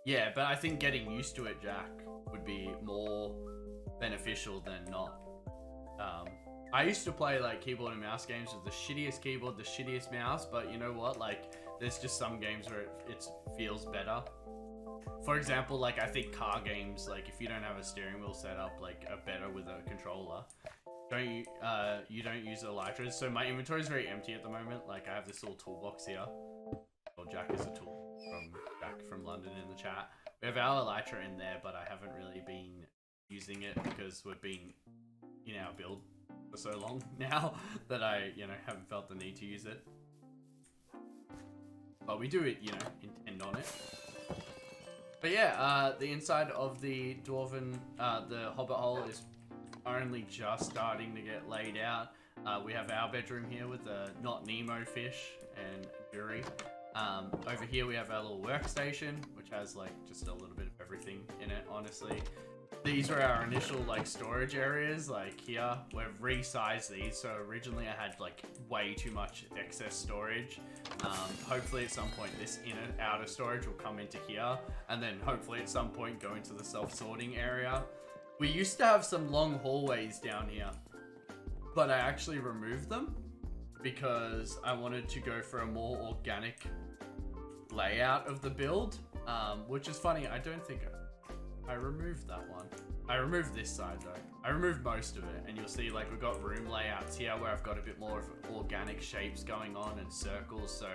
[SPEAKER 1] Yeah, but I think getting used to it, Jack, would be more beneficial than not. I used to play like keyboard and mouse games with the shittiest keyboard, the shittiest mouse, but you know what? Like, there's just some games where it feels better. For example, like I think car games, like if you don't have a steering wheel set up, like are better with a controller. You don't use elytras, so my inventory is very empty at the moment. Like I have this little toolbox here. Well, Jack is a tool from Jack from London in the chat. We have our elytra in there, but I haven't really been using it because we've been in our build for so long now that I, haven't felt the need to use it. But we do it, intend on it. But yeah, the inside of the dwarven, the hobbit hole is only just starting to get laid out. We have our bedroom here with the Not Nemo fish and Yuri. Over here we have our little workstation, which has like just a little bit of everything in it, honestly. These were our initial like storage areas, like here. We've resized these, so originally I had like way too much excess storage. Hopefully at some point this inner outer storage will come into here, and then hopefully at some point go into the self-sorting area. We used to have some long hallways down here, but I actually removed them because I wanted to go for a more organic layout of the build, which is funny, I don't think I removed that one. I removed this side though. I removed most of it, and you'll see like we've got room layouts here where I've got a bit more of organic shapes going on and circles. So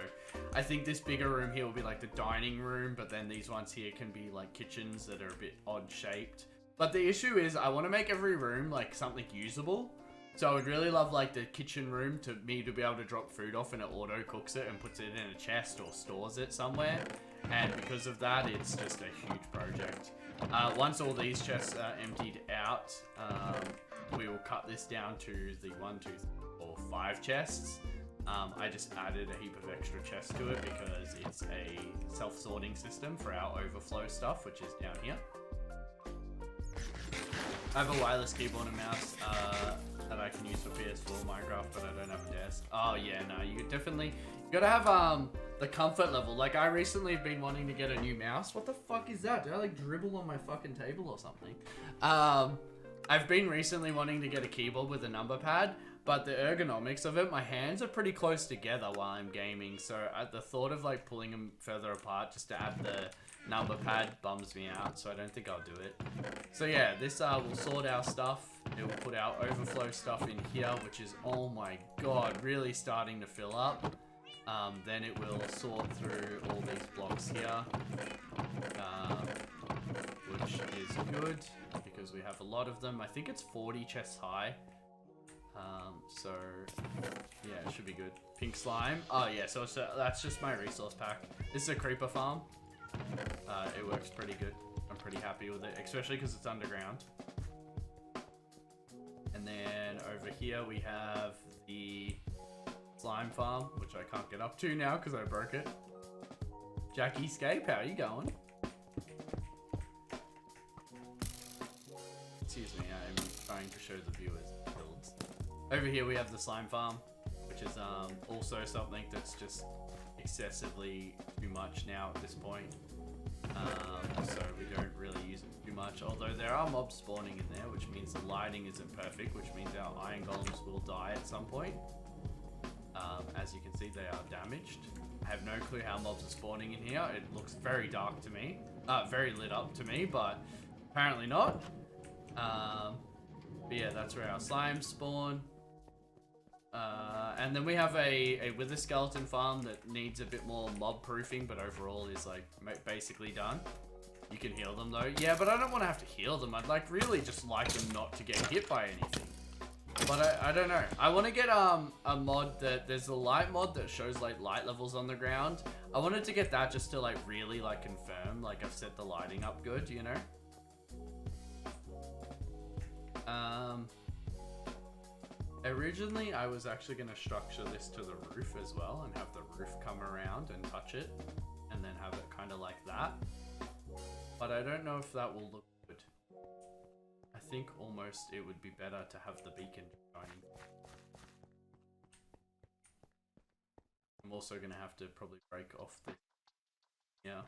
[SPEAKER 1] I think this bigger room here will be like the dining room, but then these ones here can be like kitchens that are a bit odd shaped. But the issue is I want to make every room like something usable. So I would really love like the kitchen room to be able to drop food off and it auto cooks it and puts it in a chest or stores it somewhere. And because of that, it's just a huge project. Once all these chests are emptied out, we will cut this down to the 1, 2, 3, 4, 5 chests. I just added a heap of extra chests to it because it's a self-sorting system for our overflow stuff, which is down here. I have a wireless keyboard and mouse that I can use for PS4 Minecraft, but I don't have a desk. Oh yeah, no, you gotta have the comfort level. Like I recently have been wanting to get a new mouse. What the fuck is that? Did I like dribble on my fucking table or something? I've been recently wanting to get a keyboard with a number pad, but the ergonomics of it, my hands are pretty close together while I'm gaming. So at the thought of like pulling them further apart just to add the number pad bums me out, so I don't think I'll do it. So yeah, this will sort our stuff. It will put our overflow stuff in here, which is, oh my god, really starting to fill up. Then it will sort through all these blocks here, which is good because we have a lot of them. I think it's 40 chests high. So yeah, it should be good. Pink slime. Oh yeah, so that's just my resource pack. This is a creeper farm. It works pretty good. I'm pretty happy with it, especially because it's underground. And then over here we have the slime farm, which I can't get up to now because I broke it. Jackie Scape, how are you going? Excuse me, I'm trying to show the viewers builds. Over here we have the slime farm, which is also something that's just excessively too much now at this point. So we don't really use it too much, although there are mobs spawning in there, which means the lighting isn't perfect, which means our iron golems will die at some point. As you can see, they are damaged. I have no clue how mobs are spawning in here. It looks very dark to me, very lit up to me, but apparently not. But yeah, that's where our slimes spawn. And then we have a wither skeleton farm that needs a bit more mob proofing, but overall is like basically done. You can heal them though. Yeah, but I don't want to have to heal them. I'd like really just like them not to get hit by anything. But I don't know. I want to get a mod that there's a light mod that shows like light levels on the ground. I wanted to get that just to like really like confirm like I've set the lighting up good, you know. Originally, I was actually going to structure this to the roof as well and have the roof come around and touch it and then have it kind of like that. But I don't know if that will look good. think almost it would be better to have the beacon shining. I'm also gonna have to probably break off the... Yeah.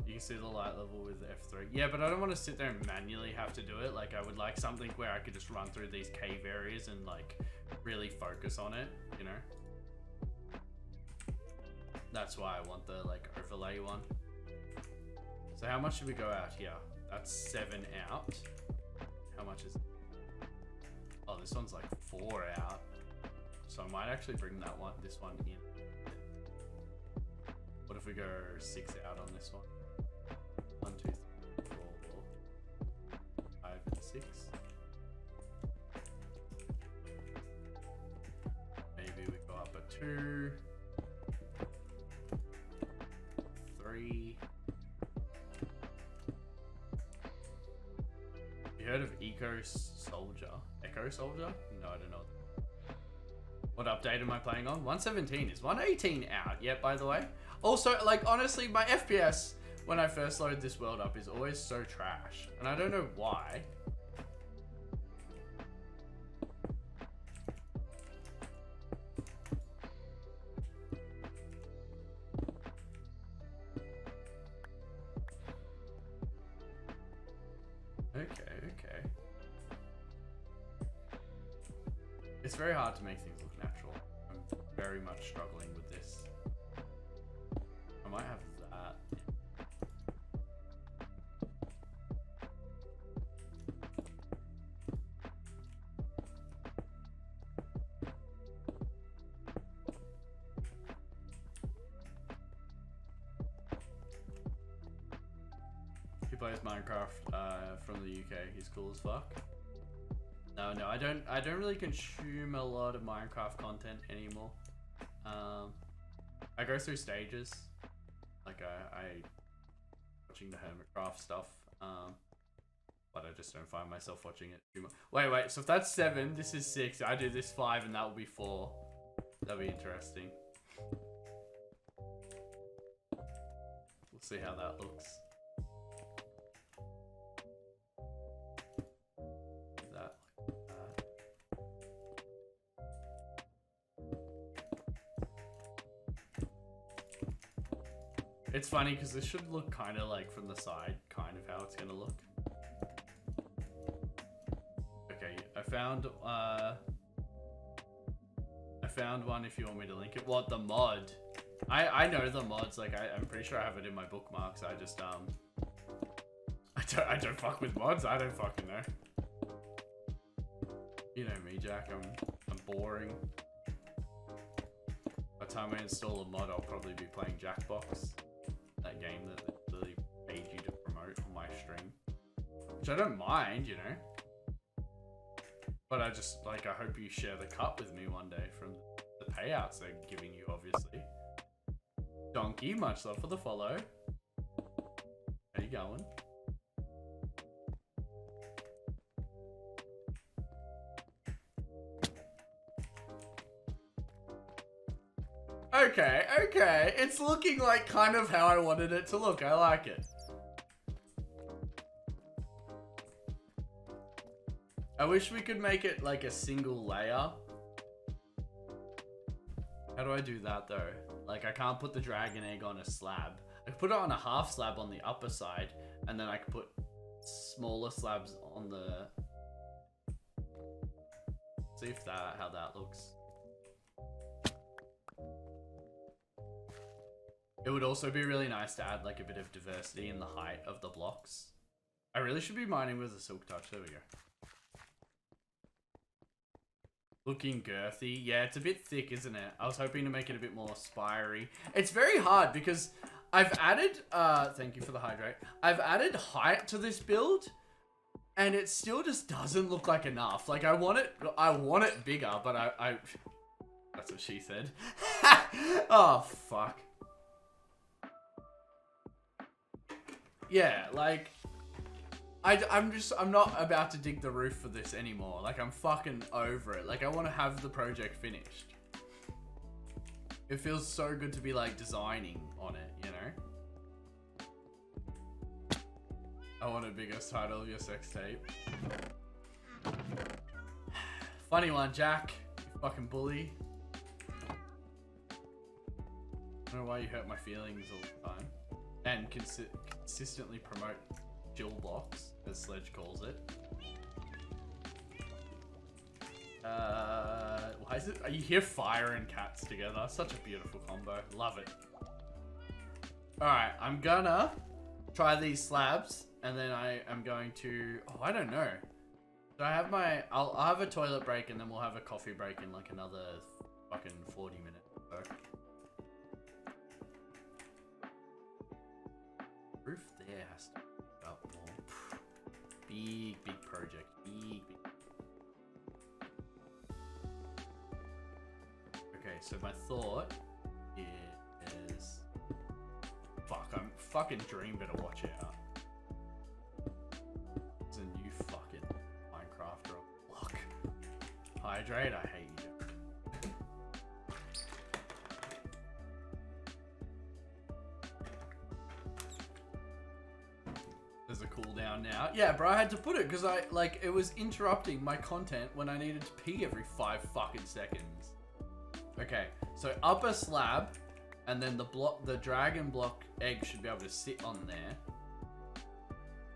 [SPEAKER 1] You can see the light level with F3. Yeah, but I don't want to sit there and manually have to do it. Like, I would like something where I could just run through these cave areas and, like, really focus on it, you know? That's why I want the, like, overlay one. So how much should we go out here? That's 7 out. How much is it? Oh, this one's like 4 out. So I might actually bring that one, this one in. What if we go 6 out on this one? 1, 2, 3, 4, 5, and 6. Maybe we go up a 2, 3. You heard of Echo Soldier? Echo Soldier? No, I don't know. What update am I playing on? 117. Is 118 out yet, by the way? Also, like, honestly, my FPS when I first load this world up is always so trash. And I don't know why. Okay. It's very hard to make things look natural. I'm very much struggling with this. I might have that. He plays Minecraft from the UK. He's cool as fuck. No, I don't really consume a lot of Minecraft content anymore. I go through stages. Like I watching the Hermitcraft stuff. But I just don't find myself watching it too much. Wait, so if that's 7, this is 6. I do this 5 and that will be 4. That'll be interesting. We'll see how that looks. It's funny because this should look kind of like from the side, kind of how it's gonna look. Okay, I found one if you want me to link it. What, the mod? I know the mods, like I'm pretty sure I have it in my bookmarks. I just I don't fuck with mods. I don't fucking know. You know me, Jack. I'm boring. By the time I install a mod, I'll probably be playing Jackbox. That game that they really paid you to promote on my stream, which I don't mind, you know, but I just, like, I hope you share the cut with me one day from the payouts they're giving you, obviously. Donkey, much love for the follow. How you going? Okay. It's looking like kind of how I wanted it to look. I like it. I wish we could make it like a single layer. How do I do that though? Like, I can't put the dragon egg on a slab. I could put it on a half slab on the upper side, and then I could put smaller slabs on the... See if how that looks. It would also be really nice to add like a bit of diversity in the height of the blocks. I really should be mining with a silk touch. There we go. Looking girthy. Yeah, it's a bit thick, isn't it? I was hoping to make it a bit more spiry. It's very hard because I've added, thank you for the hydrate. I've added height to this build and it still just doesn't look like enough. Like I want it bigger, but I that's what she said. Oh, fuck. Yeah, like, I'm not about to dig the roof for this anymore. Like, I'm fucking over it. Like, I want to have the project finished. It feels so good to be, like, designing on it, you know? I want a bigger title of your sex tape. Funny one, Jack. You fucking bully. I don't know why you hurt my feelings all the time. And consistently promote Jill Box, as Sledge calls it. Why is it? You hear fire and cats together. Such a beautiful combo. Love it. Alright, I'm gonna try these slabs. And then I am going to... Oh, I don't know. So I have my... I'll have a toilet break and then we'll have a coffee break in like another fucking 40 minutes. So. Roof there has to be up more. Big project. Big. Okay, so my thought is... Fuck, I'm fucking Dream better watch out. It's a new fucking Minecraft block. Hydrate, I hate you. There's a cooldown now. Yeah, bro, I had to put it because it was interrupting my content when I needed to pee every 5 fucking seconds. Okay, so upper slab, and then the dragon block egg should be able to sit on there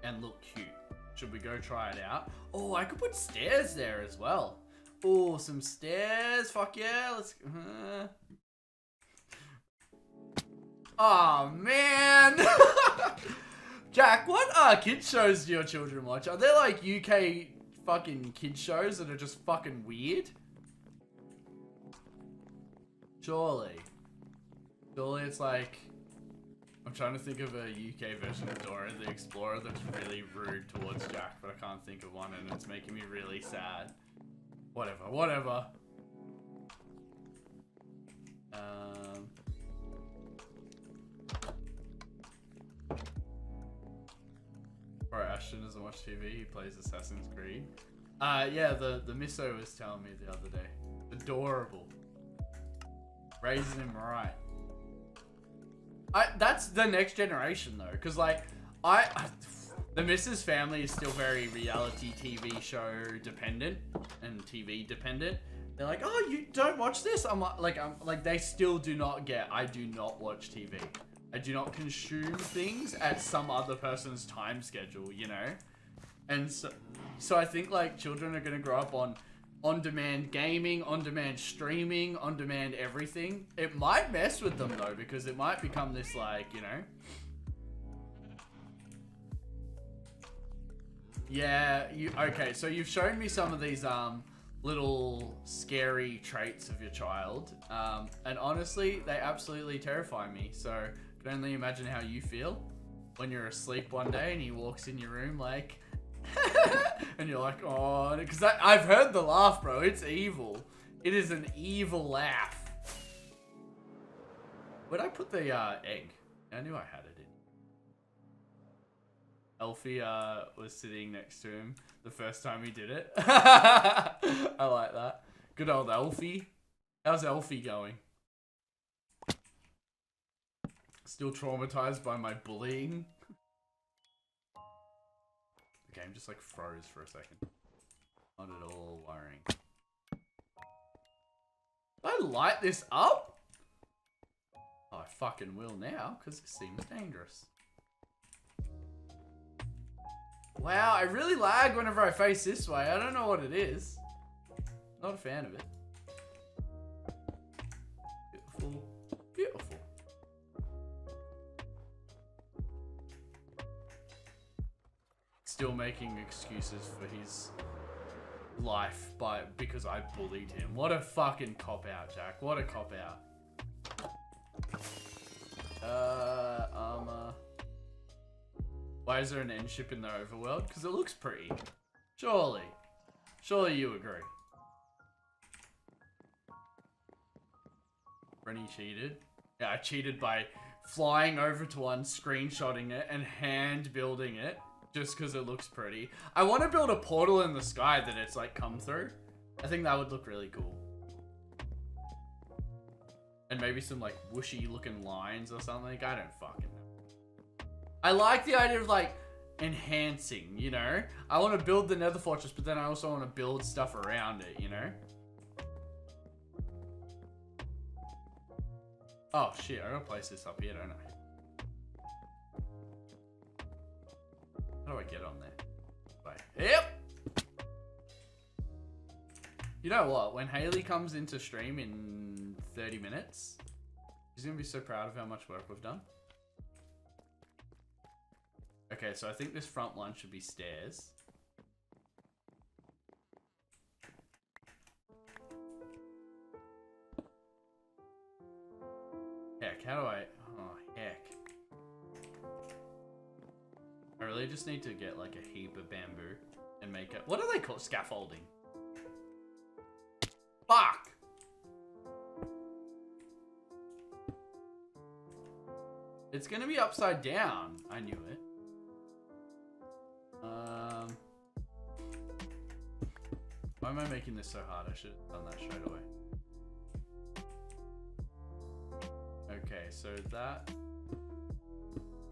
[SPEAKER 1] and look cute. Should we go try it out? Oh, I could put stairs there as well. Oh, some stairs. Fuck yeah. Let's... Oh, man. Jack, what kids shows do your children watch? Are there like UK fucking kids shows that are just fucking weird? Surely it's like... I'm trying to think of a UK version of Dora the Explorer that's really rude towards Jack, but I can't think of one and it's making me really sad. Whatever. Bro, Ashton doesn't watch TV, he plays Assassin's Creed. Yeah, the misso was telling me the other day. Adorable. Raising him right. That's the next generation though, because like the Mrs. family is still very reality TV show dependent and TV dependent. They're like, oh, you don't watch this? I'm like, they still do not get. I do not watch TV. I do not consume things at some other person's time schedule, you know. And so I think like children are gonna grow up on-demand gaming, on-demand streaming, on-demand everything. It might mess with them though, because it might become this like, you know. Yeah, okay, so you've shown me some of these little scary traits of your child. And honestly, they absolutely terrify me. So I can only imagine how you feel when you're asleep one day and he walks in your room like, and you're like, oh, because I've heard the laugh, bro. It's evil. It is an evil laugh. Where'd I put the egg? I knew I had it in. Elfie was sitting next to him the first time he did it. I like that. Good old Elfie. How's Elfie going? Still traumatized by my bullying. The game just like froze for a second. Not at all worrying. I light this up? Oh, I fucking will now, because it seems dangerous. Wow, I really lag whenever I face this way. I don't know what it is. Not a fan of it. Beautiful. Beautiful. Still making excuses for his life because I bullied him. What a fucking cop-out, Jack. What a cop-out. Armor. Why is there an end ship in the overworld? Because it looks pretty. Surely. Surely you agree. Breny cheated. Yeah, I cheated by flying over to one, screenshotting it, and hand building it. Just because it looks pretty. I want to build a portal in the sky that it's like come through. I think that would look really cool. And maybe some like whooshy looking lines or something. I don't fucking know. I like the idea of like enhancing, you know? I want to build the nether fortress, but then I also want to build stuff around it, you know? Oh shit, I gotta place this up here, don't I? How do I get on there? Wait. Yep! You know what? When Haley comes into stream in 30 minutes, she's gonna be so proud of how much work we've done. Okay, so I think this front one should be stairs. Heck, how do I... Oh, heck. I really just need to get like a heap of bamboo and make it... What do they call scaffolding? Fuck! It's gonna be upside down. I knew it. Why am I making this so hard? I should have done that straight away. Okay, so that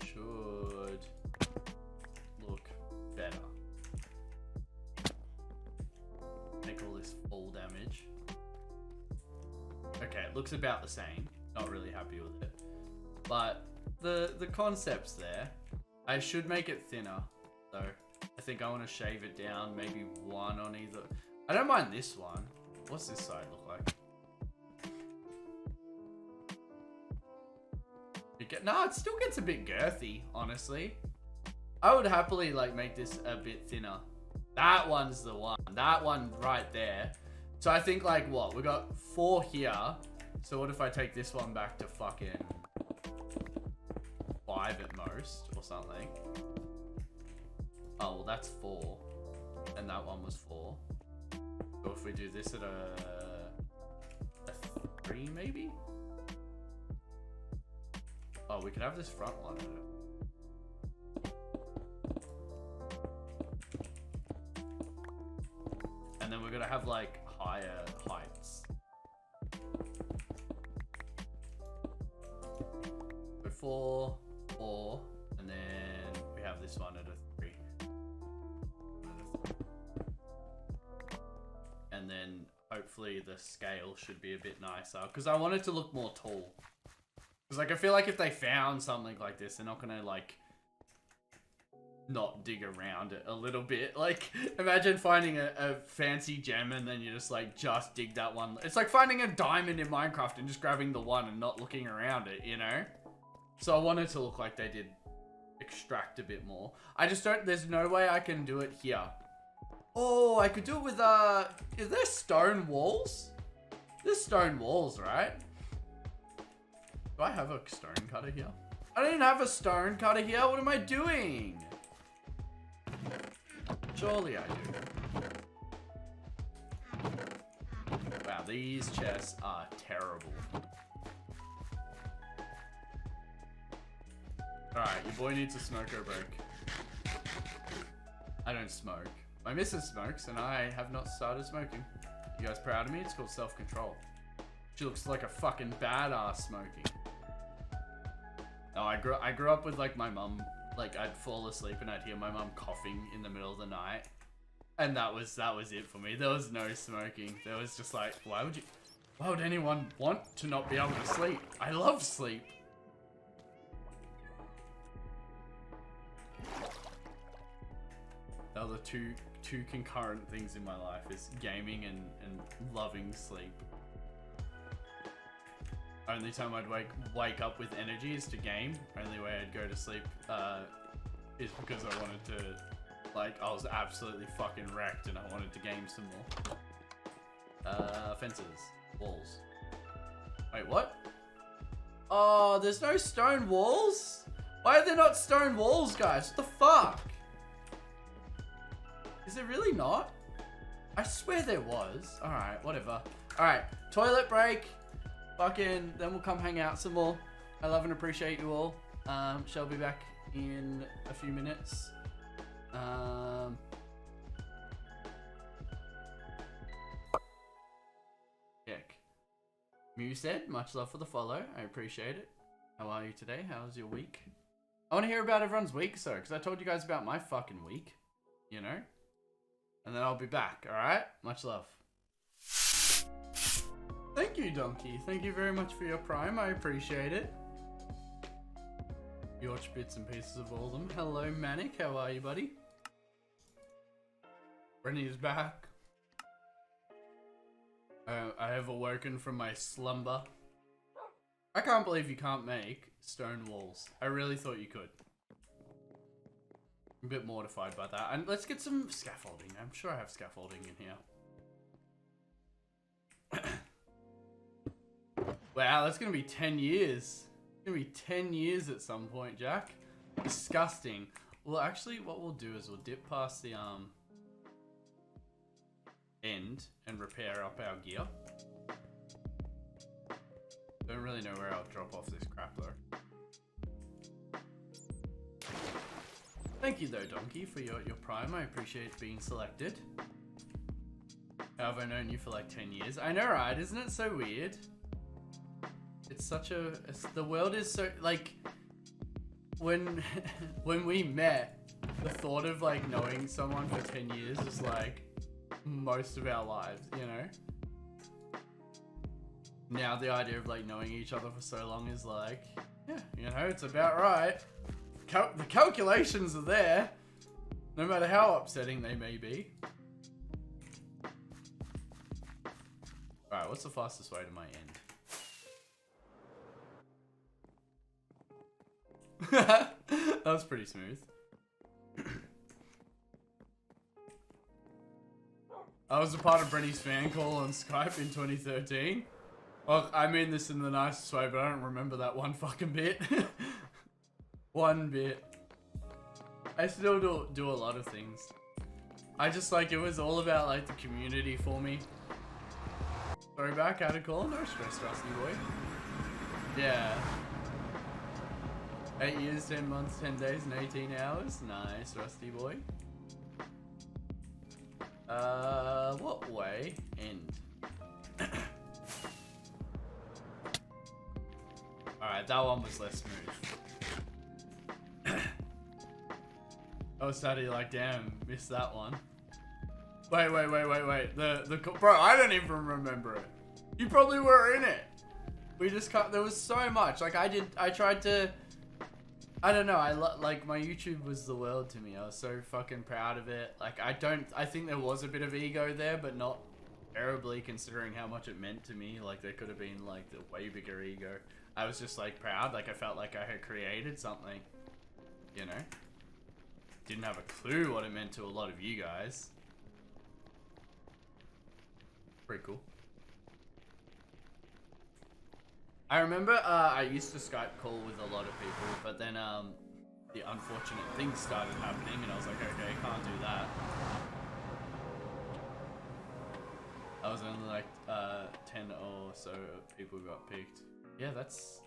[SPEAKER 1] should look better. Make all this full damage. Okay, it looks about the same. Not really happy with it. But the concept's there. I should make it thinner, though. I think I want to shave it down, maybe one on either. I don't mind this one. What's this side look like? No, it still gets a bit girthy, honestly. I would happily like make this a bit thinner. That one's the one. That one right there. So I think like what? We got 4 here. So what if I take this one back to fucking 5 at most or something? Oh, well that's 4. And that one was 4. So if we do this at a 3 maybe? Oh, we could have this front one at it. And then we're gonna have like higher heights. So 4, 4, and then we have this one at a 3. And then hopefully the scale should be a bit nicer because I want it to look more tall. Because like I feel like if they found something like this, they're not gonna like not dig around it a little bit. Like imagine finding a fancy gem and then you just dig that one. It's like finding a diamond in Minecraft and just grabbing the one and not looking around it, you know? So I want it to look like they did extract a bit more. I just don't, there's no way I can do it here. Oh, I could do it with, is there stone walls? There's stone walls, right? Do I have a stone cutter here? I don't even have a stone cutter here. What am I doing? Surely I do. Wow, these chests are terrible. Alright, your boy needs a smoko break. I don't smoke. My missus smokes and I have not started smoking. You guys proud of me? It's called self-control. She looks like a fucking badass smoking. No, I grew up with like my mum, like I'd fall asleep and I'd hear my mum coughing in the middle of the night. And that was it for me. There was no smoking. There was just like, why would anyone want to not be able to sleep? I love sleep. The other two concurrent things in my life is gaming and loving sleep. Only time I'd wake up with energy is to game. Only way I'd go to sleep is because I wanted to, like, I was absolutely fucking wrecked and I wanted to game some more. Fences. Walls. Wait, what? Oh, there's no stone walls? Why are there not stone walls, guys? What the fuck? Is it really not? I swear there was. Alright, whatever. Alright, toilet break. Fucking, then we'll come hang out some more. I love and appreciate you all. Shall be back in a few minutes. Heck. Mew said, much love for the follow. I appreciate it. How are you today? How's your week? I want to hear about everyone's week, so, because I told you guys about my fucking week, you know? And then I'll be back, alright? Much love. Thank you, Donkey. Thank you very much for your prime. I appreciate it. You watch bits and pieces of all of them. Hello, Manic. How are you, buddy? Breny is back. I have awoken from my slumber. I can't believe you can't make stone walls. I really thought you could. I'm a bit mortified by that. And let's get some scaffolding. I'm sure I have scaffolding in here. Wow, that's gonna be 10 years. It's gonna be 10 years at some point, Jack. Disgusting. Well, actually, what we'll do is we'll dip past the end and repair up our gear. Don't really know where I'll drop off this crap though. Thank you though, Donkey, for your prime. I appreciate being selected. How have I known you for like 10 years? I know, right? Isn't it so weird? It's such a... the world is so... like... When we met, the thought of like knowing someone for 10 years is like most of our lives, you know? Now the idea of like knowing each other for so long is like, yeah, you know, it's about right. The calculations are there, no matter how upsetting they may be. Alright, what's the fastest way to my end? That was pretty smooth. I was a part of Breny's fan call on Skype in 2013. Well, I mean this in the nicest way, but I don't remember that one fucking bit. One bit. I still do a lot of things. I just like, it was all about like the community for me. Sorry back, out of call, no stress, Rusty boy. Yeah. 8 years, 10 months, 10 days, and 18 hours. Nice, Rusty boy. What way? End. Alright, that one was less smooth. I was starting like, damn, missed that one. Wait. Bro, I don't even remember it. You probably were in it. We just cut, there was so much. Like I tried to, I don't know, like my YouTube was the world to me. I was so fucking proud of it. Like I think there was a bit of ego there, but not terribly considering how much it meant to me. Like there could have been like the way bigger ego. I was just like proud, like I felt like I had created something, you know? Didn't have a clue what it meant to a lot of you guys. Pretty cool. I remember I used to Skype call with a lot of people, but then the unfortunate things started happening and I was like, okay, can't do that. I was only like 10 or so people got picked. Yeah, that's...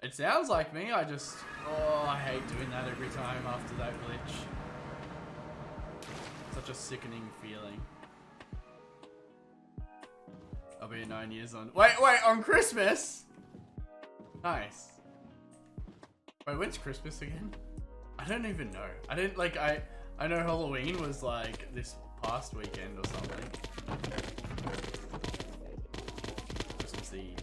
[SPEAKER 1] it sounds like me. I just... oh, I hate doing that every time after that glitch. Such a sickening feeling. I'll be 9 years on... wait, on Christmas? Nice. Wait, when's Christmas again? I don't even know. I didn't, like, I know Halloween was, like, this past weekend or something. Christmas Eve.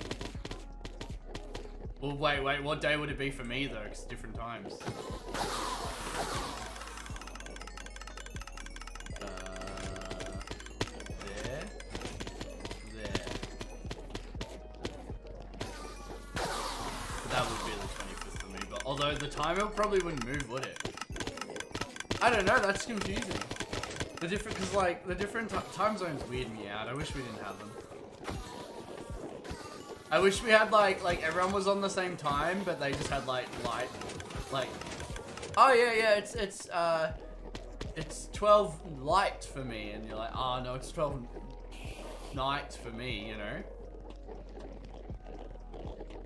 [SPEAKER 1] Well, wait, what day would it be for me, though? Because different times. Although the timer probably wouldn't move, would it? I don't know, that's confusing. The different, cause like, the different time zones weird me out. I wish we didn't have them. I wish we had like everyone was on the same time, but they just had like light, like, oh yeah, it's 12 light for me, and you're like, oh no, it's 12 night for me, you know?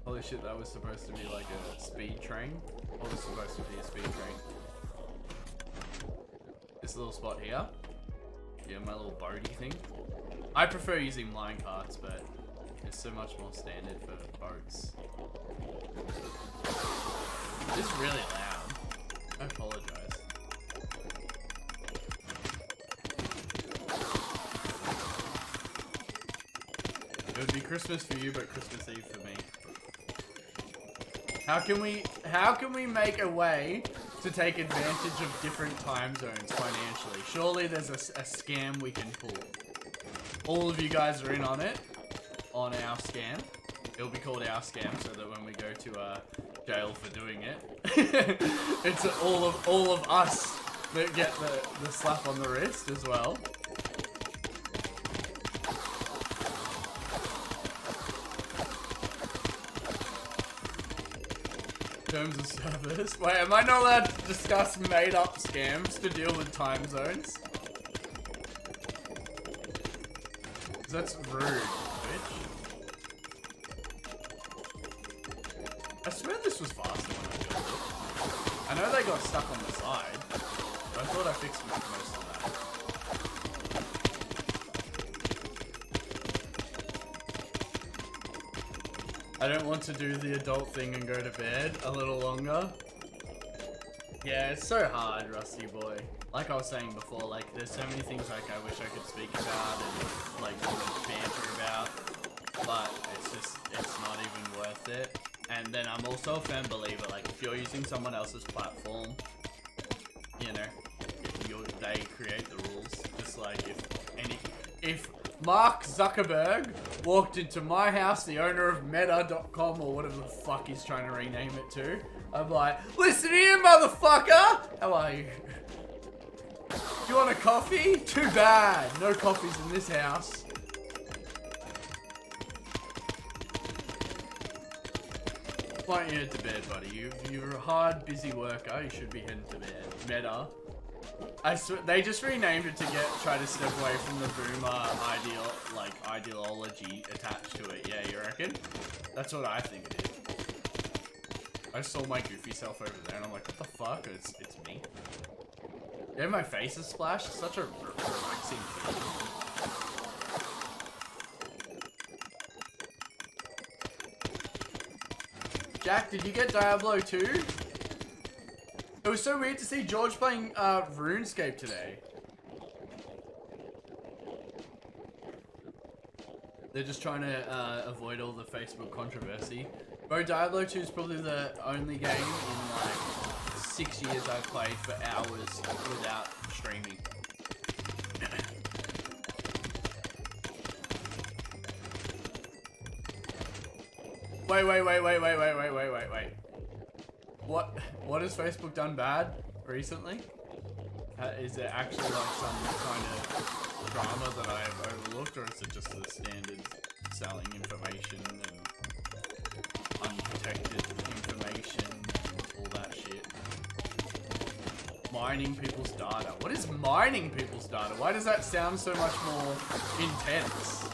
[SPEAKER 1] Holy shit, that was supposed to be like a speed train. What was supposed to be a speed train? This little spot here. Yeah, my little boaty thing. I prefer using line carts, but it's so much more standard for boats. It's really loud. Christmas for you, but Christmas Eve for me. How can we make a way to take advantage of different time zones financially? Surely there's a scam we can pull. All of you guys are in on it, on our scam. It'll be called our scam, so that when we go to jail for doing it, it's all of us that get the slap on the wrist as well. Terms of service. Wait, am I not allowed to discuss made-up scams to deal with time zones? That's rude, bitch. I swear this was faster when I built it. I know they got stuck on the side, but I thought I fixed most of that. I don't want to do the adult thing and go to bed a little longer. Yeah, it's so hard, Rusty boy. Like I was saying before, like, there's so many things like I wish I could speak about and like banter about, but it's not even worth it. And then I'm also a firm believer, like, if you're using someone else's platform, you know, they create the rules. Just like if Mark Zuckerberg walked into my house, the owner of Meta.com or whatever the fuck he's trying to rename it to, I'm like, listen here, motherfucker! How are you? Do you want a coffee? Too bad. No coffees in this house. Why don't you head to bed, buddy? You're a hard, busy worker. You should be heading to bed. Meta. I swear, they just renamed it to try to step away from the boomer ideology attached to it. Yeah, you reckon? That's what I think it is. I saw my goofy self over there and I'm like, what the fuck? It's me. Yeah, my face is splashed. It's such a relaxing feeling. Jack, did you get Diablo 2? It was so weird to see George playing RuneScape today. They're just trying to avoid all the Facebook controversy. Bro, Diablo 2 is probably the only game in like 6 years I've played for hours without streaming. Wait. What has Facebook done bad recently? Is it actually like some kind of drama that I have overlooked, or is it just the standard selling information and unprotected information, all that shit? Mining people's data. What is mining people's data? Why does that sound so much more intense?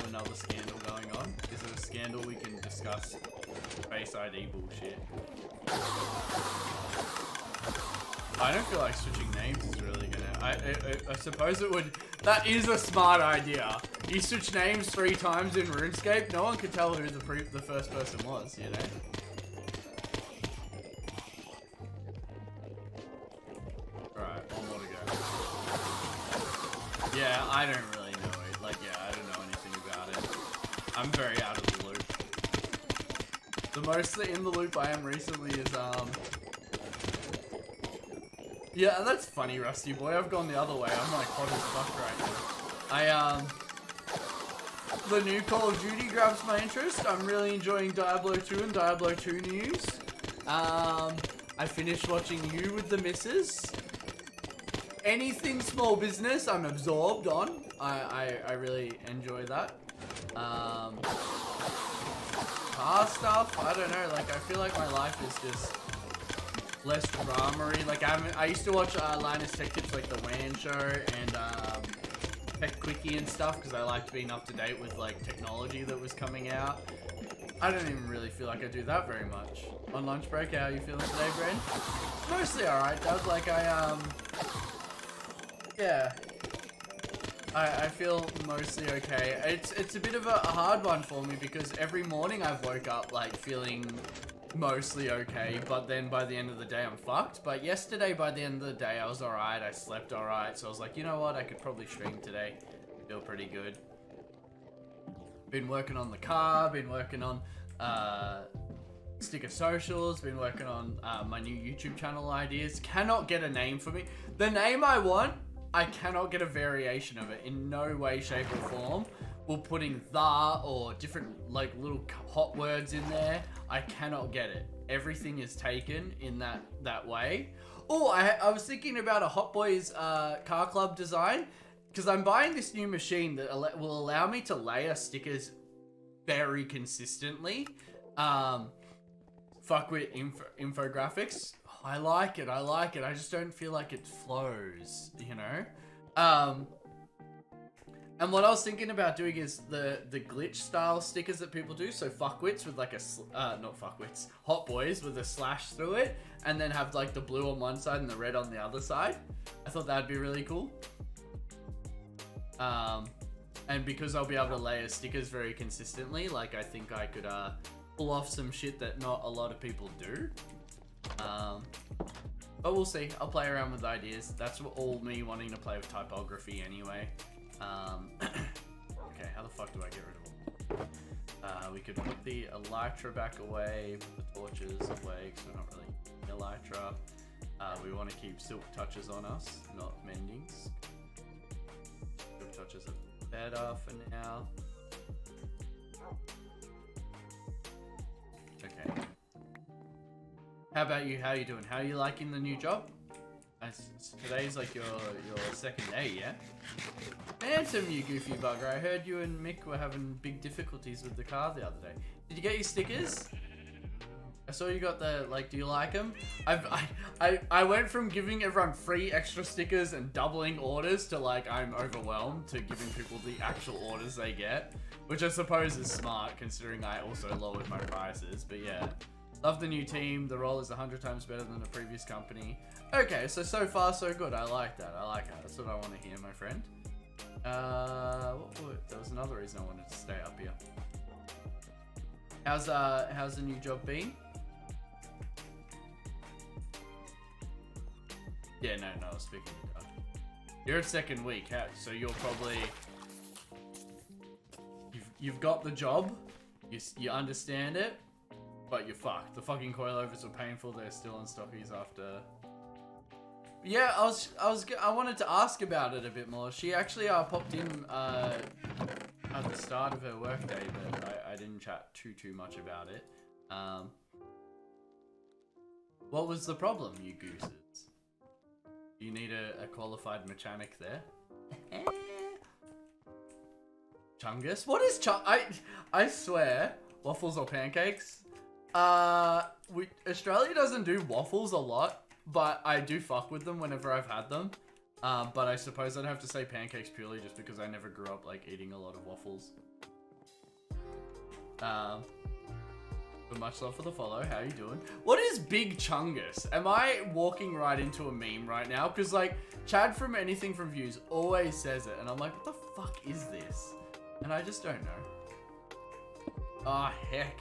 [SPEAKER 1] Another scandal going on? Is it a scandal we can discuss? Face ID bullshit. I don't feel like switching names is really gonna... I suppose it would... That is a smart idea. You switch names 3 times in RuneScape, no one can tell who the first person was, you know? Alright, one more to go. Yeah, I don't really know it. Like, yeah, I don't know anything about it. I'm very out of the loop. The most in the loop I am recently is, yeah, that's funny, Rusty boy. I've gone the other way. I'm like hot as fuck right now. The new Call of Duty grabs my interest. I'm really enjoying Diablo 2 and Diablo 2 news. I finished watching You with the Missus. Anything small business, I'm absorbed on. I really enjoy that. Car stuff, I don't know, like, I feel like my life is just less dramery. Like, I used to watch Linus Tech Tips, like the WAN show, and Tech Quickie and stuff, because I liked being up to date with, like, technology that was coming out. I don't even really feel like I do that very much. On lunch break, how are you feeling today, Bren? Mostly alright, Doug. Like, yeah. I feel mostly okay. It's a bit of a hard one for me because every morning I've woke up like feeling mostly okay, but then by the end of the day I'm fucked. But yesterday by the end of the day I was alright, I slept alright, so I was like, you know what, I could probably stream today. Feel pretty good. Been working on the car, been working on sticker socials, been working on my new YouTube channel ideas. Cannot get a name for me. The name I want, I cannot get a variation of it in no way, shape or form. We're putting the or different like little hot words in there. I cannot get it. Everything is taken in that way. Oh, I was thinking about a Hot Boys car club design because I'm buying this new machine that will allow me to layer stickers very consistently. Fuck with infographics. Oh, I like it. I just don't feel like it flows, you know? And what I was thinking about doing is the glitch style stickers that people do. So fuckwits with like a, not fuckwits, Hot Boys with a slash through it. And then have like the blue on one side and the red on the other side. I thought that'd be really cool. And because I'll be able to layer stickers very consistently, like I think I could pull off some shit that not a lot of people do. But we'll see. I'll play around with ideas. That's all me wanting to play with typography anyway. Okay, how the fuck do I get rid of them? We could put the elytra back away, put the torches away, because we're not really using elytra. We want to keep silk touches on us, not mendings. Silk touches are better for now. Okay. How about you? How you doing? How are you liking the new job? Today's like your second day, yeah? Phantom, you goofy bugger. I heard you and Mick were having big difficulties with the car the other day. Did you get your stickers? I saw you got the, like, do you like them? I went from giving everyone free extra stickers and doubling orders to, like, I'm overwhelmed to giving people the actual orders they get. Which I suppose is smart, considering I also lowered my prices, but yeah. Love the new team. The role is 100 times better than the previous company. Okay, so far so good. I like that. I like that. That's what I want to hear, my friend. There was another reason I wanted to stay up here. How's the new job been? Yeah, no, I was speaking to Doug. You're at second week, so you're probably you've got the job. You understand it. But you're fucked. The fucking coilovers were painful. They're still on stockies after. Yeah, I wanted to ask about it a bit more. She actually popped in at the start of her workday, but I didn't chat too much about it. What was the problem, you gooses? You need a qualified mechanic there. Chungus? What is I swear, waffles or pancakes? Australia doesn't do waffles a lot, but I do fuck with them whenever I've had them. But I suppose I'd have to say pancakes purely just because I never grew up like eating a lot of waffles. But much love for the follow. How you doing? What is Big Chungus? Am I walking right into a meme right now? Because like Chad from Anything From Views always says it, and I'm like, what the fuck is this? And I just don't know. Oh heck.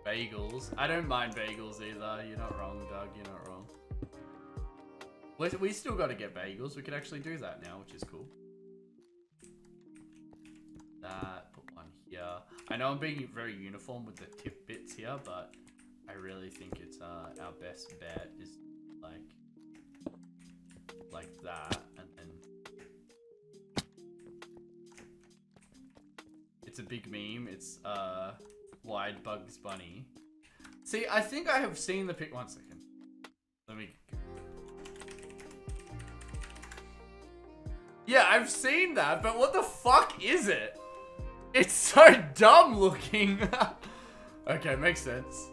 [SPEAKER 1] Bagels. I don't mind bagels either. You're not wrong, Doug. You're not wrong. We still got to get bagels. We could actually do that now, which is cool. Put one here. I know I'm being very uniform with the tip bits here, but I really think it's our best bet is like that, and then it's a big meme. It's wide Bugs Bunny. See, I think I have seen the pic. 1 second. Let me. Yeah, I've seen that, but what the fuck is it? It's so dumb looking. Okay, makes sense.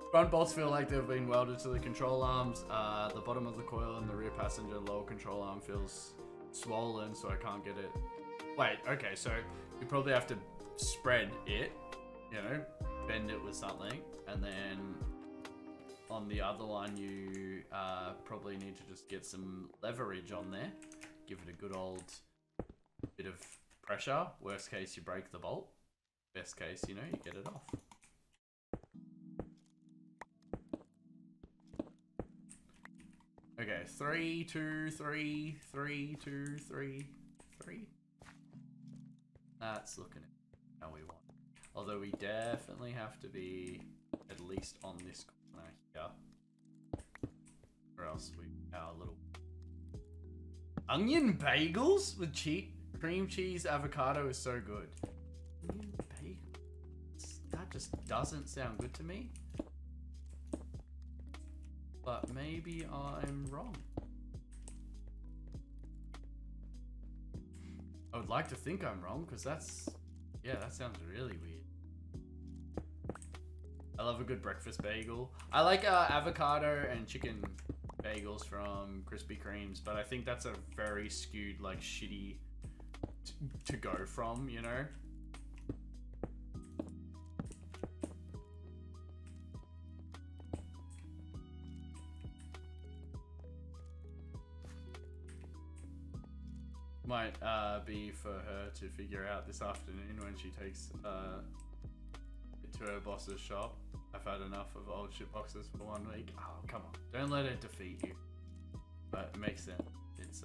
[SPEAKER 1] Front bolts feel like they've been welded to the control arms. The bottom of the coil and the rear passenger lower control arm feels swollen, so I can't get it. Wait, okay, so you probably have to spread it. You know, bend it with something, and then on the other one you probably need to just get some leverage on there, give it a good old bit of pressure. Worst case, you break the bolt. Best case, you know, you get it off. Okay, 3, 2, 3, 3, 2, 3, 3. That's looking at how we want. Although we definitely have to be at least on this corner here. Or else we our little onion bagels with cream cheese avocado is so good. Onion bagels. That just doesn't sound good to me. But maybe I'm wrong. I would like to think I'm wrong, because that's... Yeah, that sounds really weird. I love a good breakfast bagel. I like avocado and chicken bagels from Krispy Kremes, but I think that's a very skewed, like, shitty to go from, you know? Might be for her to figure out this afternoon when she takes it to her boss's shop. I've had enough of old shit boxes for 1 week. Oh, come on. Don't let it defeat you. But it makes sense. It's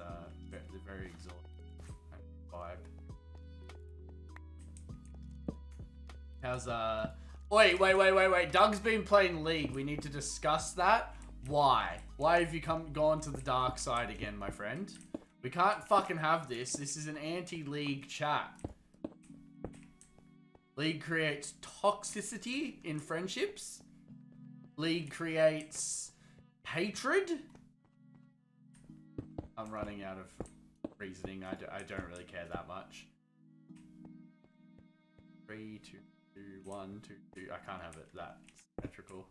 [SPEAKER 1] very exhausting vibe. How's Wait. Doug's been playing League. We need to discuss that. Why? Why have you gone to the dark side again, my friend? We can't fucking have this. This is an anti-League chat. League creates toxicity in friendships. League creates hatred. I'm running out of reasoning. I don't really care that much. 3, 2, 2, 1, 2, 2. I can't have it that symmetrical.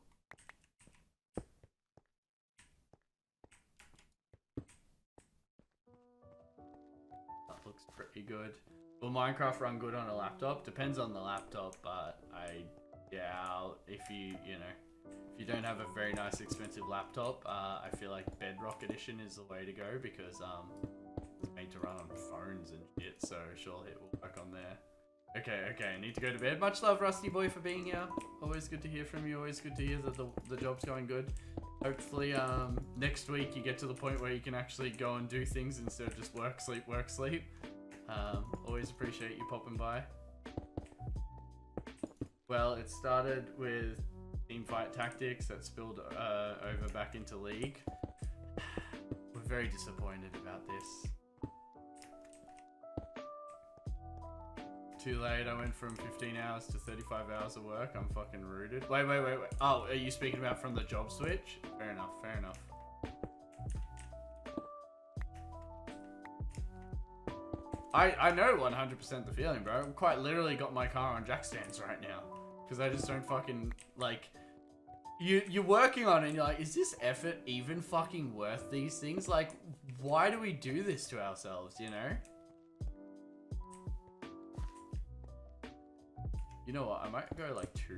[SPEAKER 1] Looks pretty good. Will Minecraft run good on a laptop? Depends on the laptop, but if you don't have a very nice expensive laptop, I feel like Bedrock Edition is the way to go, because it's made to run on phones and shit, so surely it will work on there. Okay, I need to go to bed. Much love, Rusty Boy, for being here. Always good to hear from you. Always good to hear that the job's going good. Hopefully, next week you get to the point where you can actually go and do things instead of just work, sleep. Always appreciate you popping by. Well, it started with teamfight tactics that spilled over back into League. We're very disappointed about this. Too late, I went from 15 hours to 35 hours of work. I'm fucking rooted. Wait. Oh, are you speaking about from the job switch? Fair enough. I know 100% the feeling, bro. I'm quite literally got my car on jack stands right now. Because I just don't fucking, like... You're working on it and you're like, is this effort even fucking worth these things? Like, why do we do this to ourselves, you know? You know what? I might go like 2,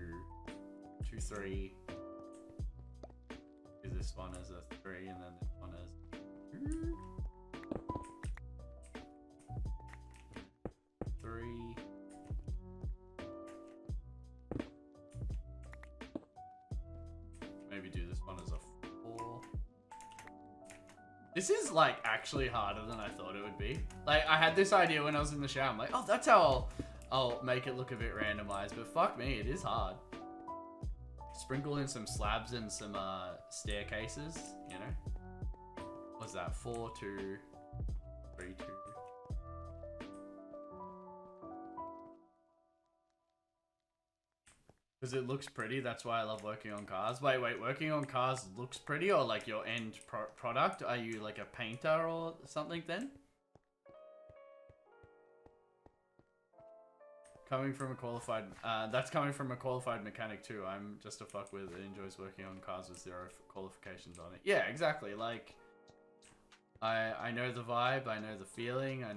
[SPEAKER 1] 3. Do this one as a 3 and then this one as 2. 3. Maybe do this one as a 4. This is like actually harder than I thought it would be. Like, I had this idea when I was in the shower. I'm like, oh, that's how I'll make it look a bit randomized, but fuck me, it is hard. Sprinkle in some slabs and some staircases, you know? What's that? 4, 2, 3, 2. Because it looks pretty, that's why I love working on cars. Wait, working on cars looks pretty, or like your end product? Are you like a painter or something then? Coming from a qualified, that's coming from a qualified mechanic too. I'm just a fuckwit that enjoys working on cars with 0 qualifications on it. Yeah, exactly. Like, I know the vibe, I know the feeling, I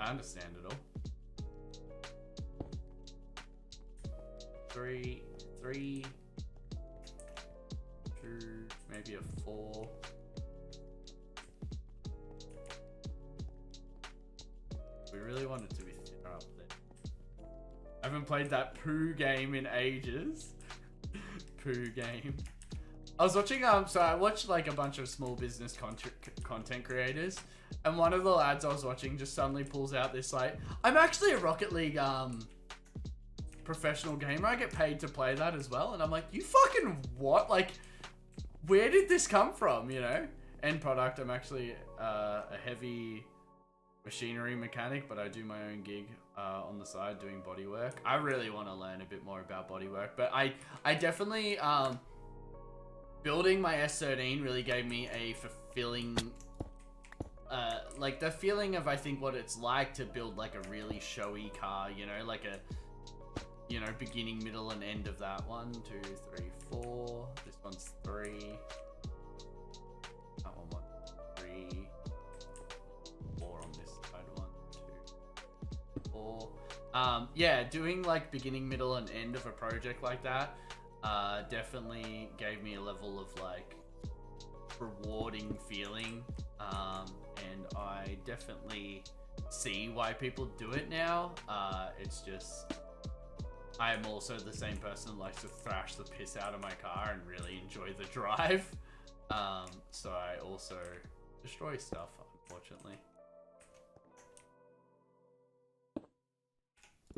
[SPEAKER 1] understand it all. 3, 2, maybe a 4. really want it to be thinner up there. I haven't played that poo game in ages. Poo game. I was watching, so I watched like a bunch of small business content creators, and one of the lads I was watching just suddenly pulls out this like, I'm actually a Rocket League professional gamer. I get paid to play that as well. And I'm like, you fucking what? Like, where did this come from, you know? End product, I'm actually a heavy machinery mechanic, but I do my own gig on the side doing bodywork. I really want to learn a bit more about bodywork, but I definitely, building my S13 really gave me a fulfilling, like the feeling of, I think, what it's like to build like a really showy car, you know, like a, you know, beginning, middle, and end of that. 1, 2, 3, 4. This one's 3. That one, 1, 3. 4 on this side. 1, 2, 4. Yeah, doing like beginning, middle, and end of a project like that definitely gave me a level of like rewarding feeling, and I definitely see why people do it now. It's just, I am also the same person who likes to thrash the piss out of my car and really enjoy the drive. So I also destroy stuff, unfortunately.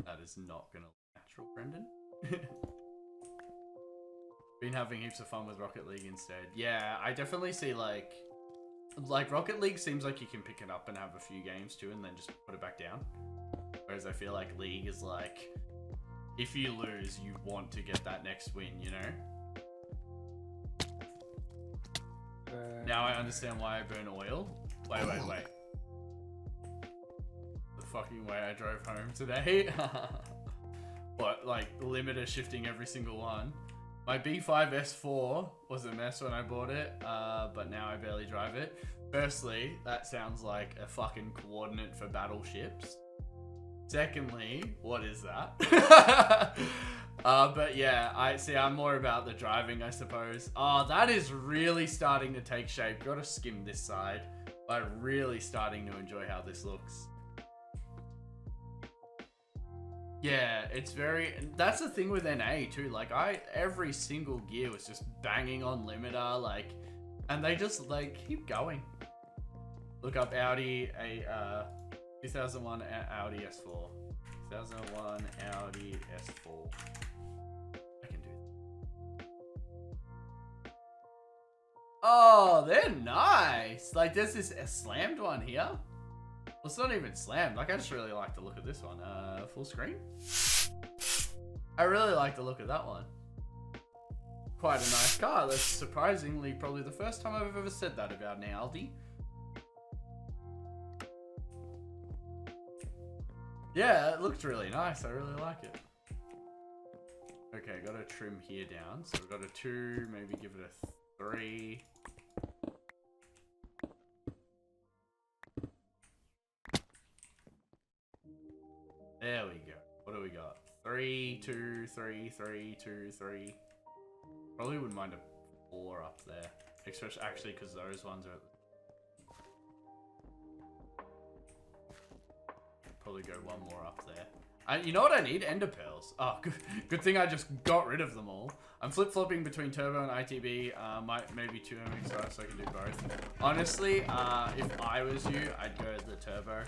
[SPEAKER 1] That is not gonna look natural, Brendan. Been having heaps of fun with Rocket League instead. Yeah, I definitely see like Rocket League seems like you can pick it up and have a few games too and then just put it back down. Whereas I feel like League is like, if you lose, you want to get that next win, you know? Now I understand why I burn oil. Wait. The fucking way I drove home today. What, like limiter shifting every single one? My B5 S4 was a mess when I bought it, but now I barely drive it. Firstly, that sounds like a fucking coordinate for battleships. Secondly, what is that? But yeah, I'm more about the driving, I suppose. Oh, that is really starting to take shape. Gotta skim this side, but really starting to enjoy how this looks. Yeah, it's very, that's the thing with NA too. Like every single gear was just banging on limiter, like, and they just like keep going. Look up Audi, 2001 Audi S4. 2001 Audi S4. I can do that. Oh, they're nice. Like there's this slammed one here. Well, it's not even slammed. Like I just really like the look of this one. Full screen. I really like the look of that one. Quite a nice car. That's surprisingly probably the first time I've ever said that about an Audi. Yeah, it looked really nice. I really like it. Okay, got to trim here down. So we've got a 2, maybe give it a 3. There we go. What do we got? 3, 2, 3, 3, 2, 3. Probably wouldn't mind a 4 up there. Especially actually because those ones are... Probably go 1 more up there. You know what I need? Ender pearls. Oh, good thing I just got rid of them all. I'm flip-flopping between turbo and ITB. Maybe 2 MX so I can do both. Honestly, if I was you, I'd go the turbo.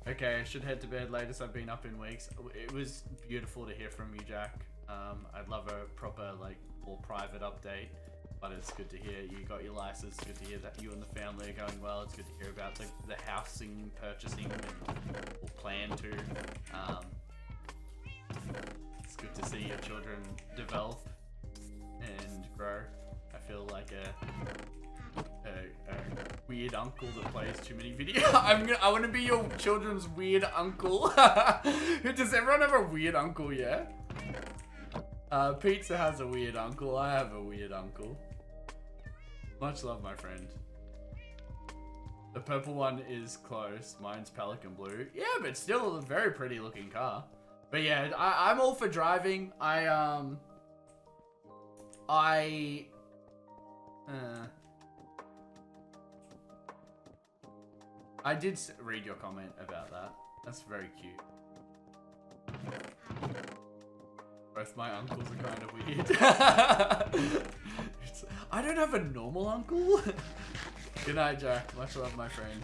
[SPEAKER 1] Okay, I should head to bed. Latest I've been up in weeks. It was beautiful to hear from you, Jack. I'd love a proper, like, more private update. But it's good to hear you got your license. It's good to hear that you and the family are going well. It's good to hear about the housing, purchasing, or plan to. It's good to see your children develop and grow. I feel like a weird uncle that plays too many videos. I want to be your children's weird uncle. Does everyone have a weird uncle? Yeah. Pizza has a weird uncle. I have a weird uncle. Much love, my friend. The purple one is close. Mine's Pelican blue. Yeah, but still a very pretty looking car. But yeah, I'm all for driving. I did read your comment about that. That's very cute. Both my uncles are kind of weird. I don't have a normal uncle. Good night, Jack. Much love, my friend.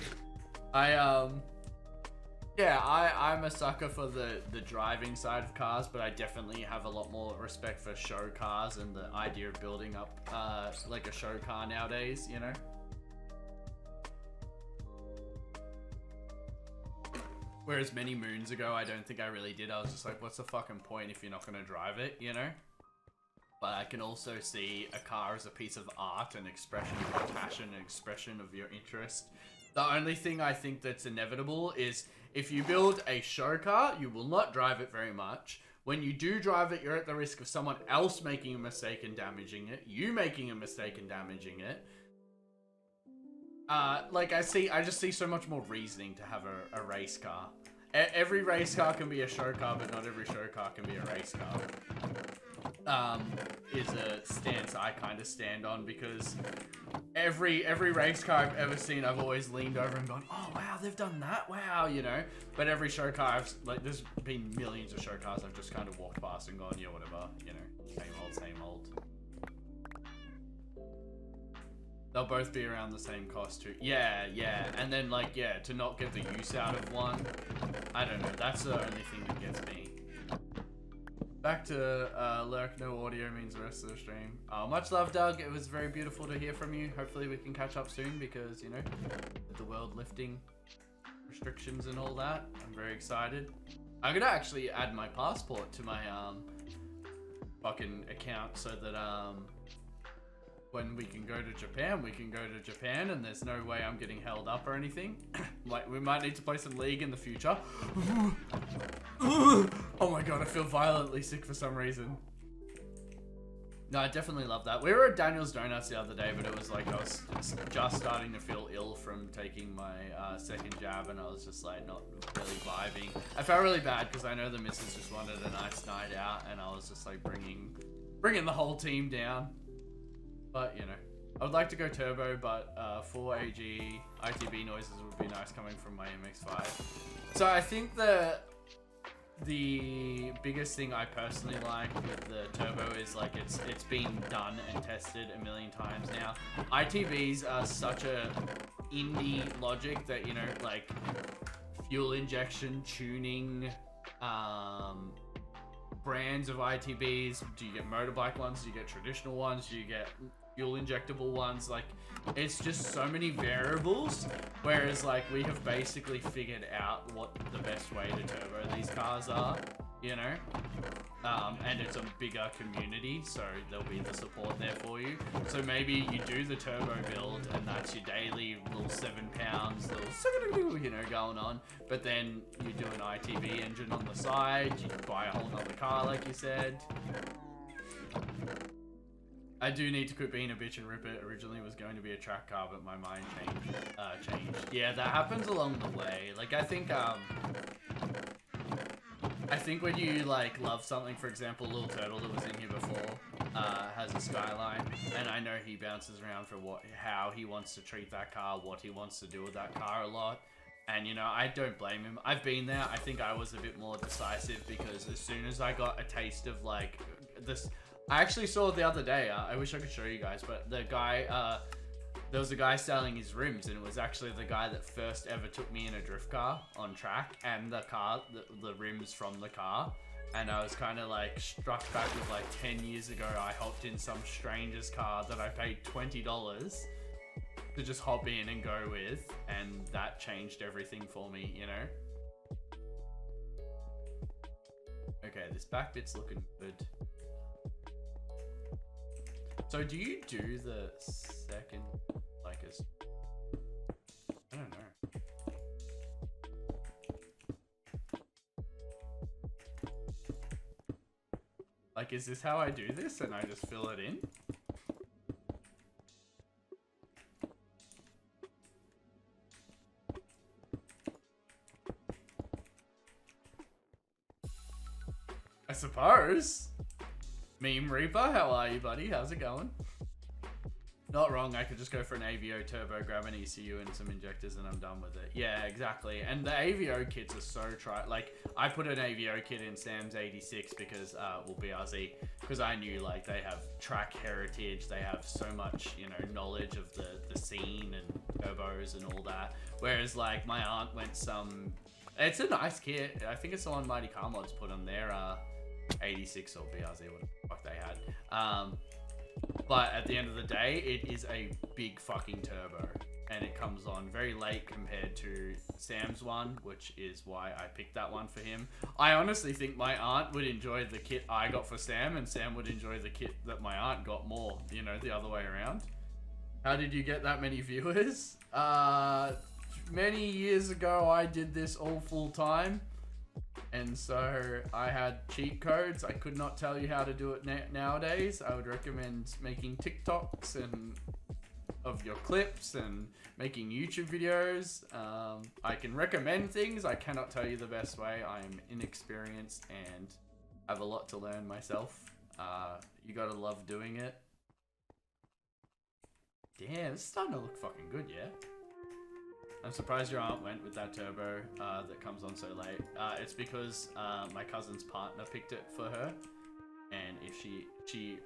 [SPEAKER 1] Yeah, I'm a sucker for the driving side of cars, but I definitely have a lot more respect for show cars and the idea of building up like a show car nowadays, you know? Whereas many moons ago, I don't think I really did. I was just like, what's the fucking point if you're not going to drive it, you know? But I can also see a car as a piece of art and expression of your passion and expression of your interest. The only thing I think that's inevitable is if you build a show car, you will not drive it very much. When you do drive it, you're at the risk of someone else making a mistake and damaging it, you making a mistake and damaging it. Like I just see so much more reasoning to have a race car. Every race car can be a show car, but not every show car can be a race car. Is a stance I kind of stand on, because every race car I've ever seen, I've always leaned over and gone, oh wow, they've done that, wow, you know. But every show car, there's been millions of show cars I've just kind of walked past and gone, yeah, whatever, you know, same old. They'll both be around the same cost too. Yeah, and then like, yeah, to not get the use out of one, I don't know, that's the only thing that gets me. Back to lurk, no audio means the rest of the stream. Much love, Doug. It was very beautiful to hear from you. Hopefully we can catch up soon, because, you know, with the world lifting restrictions and all that, I'm very excited. I'm gonna actually add my passport to my fucking account so that when we can go to Japan, and there's no way I'm getting held up or anything. Like, we might need to play some League in the future. Oh my god, I feel violently sick for some reason. No, I definitely love that. We were at Daniel's Donuts the other day, but it was like I was just starting to feel ill from taking my second jab, and I was just like not really vibing. I felt really bad because I know the missus just wanted a nice night out, and I was just like bringing the whole team down. But, you know, I would like to go turbo, but 4AG ITB noises would be nice coming from my MX-5. So I think the biggest thing I personally like with the turbo is like it's been done and tested a million times now. ITBs are such a indie logic that, you know, like fuel injection, tuning, brands of ITBs. Do you get motorbike ones? Do you get traditional ones? Do you get fuel injectable ones? Like, it's just so many variables, whereas like we have basically figured out what the best way to turbo these cars are, you know, and it's a bigger community, so there'll be the support there for you. So maybe you do the turbo build and that's your daily little 7 pounds, little, you know, going on, but then you do an ITB engine on the side, you buy a whole nother car like you said. I do need to quit being a bitch and rip it. Originally it was going to be a track car, but my mind changed. Yeah, that happens along the way. Like, I think when you like love something, for example, Little Turtle that was in here before, has a Skyline, and I know he bounces around for how he wants to treat that car, what he wants to do with that car a lot. And, you know, I don't blame him. I've been there. I think I was a bit more decisive, because as soon as I got a taste of like this, I actually saw it the other day. I wish I could show you guys, but the guy, there was a guy selling his rims, and it was actually the guy that first ever took me in a drift car on track, and the car, the rims from the car. And I was kind of like struck back with like 10 years ago, I hopped in some stranger's car that I paid $20 to just hop in and go with, and that changed everything for me, you know? Okay, this back bit's looking good. So do you do the second, like, as, I don't know. Like, is this how I do this and I just fill it in? I suppose. Meme Reaper, how are you, buddy? How's it going? Not wrong, I could just go for an AVO turbo, grab an ECU and some injectors and I'm done with it. Yeah, exactly. And the AVO kits are so like, I put an AVO kit in Sam's 86 because, well, BRZ, because I knew, like, they have track heritage, they have so much, you know, knowledge of the scene and turbos and all that. Whereas, like, my aunt went some, it's a nice kit. I think it's the one Mighty Car Mods put on their 86 or BRZ, what the fuck they had. But at the end of the day, it is a big fucking turbo. And it comes on very late compared to Sam's one, which is why I picked that one for him. I honestly think my aunt would enjoy the kit I got for Sam, and Sam would enjoy the kit that my aunt got more, you know, the other way around. How did you get that many viewers? Many years ago, I did this all full time. And so I had cheat codes. I could not tell you how to do it nowadays. I would recommend making TikToks and of your clips and making YouTube videos. I can recommend things. I cannot tell you the best way. I am inexperienced and have a lot to learn myself. You gotta love doing it. Damn, it's starting to look fucking good, yeah? I'm surprised your aunt went with that turbo that comes on so late. It's because my cousin's partner picked it for her. And if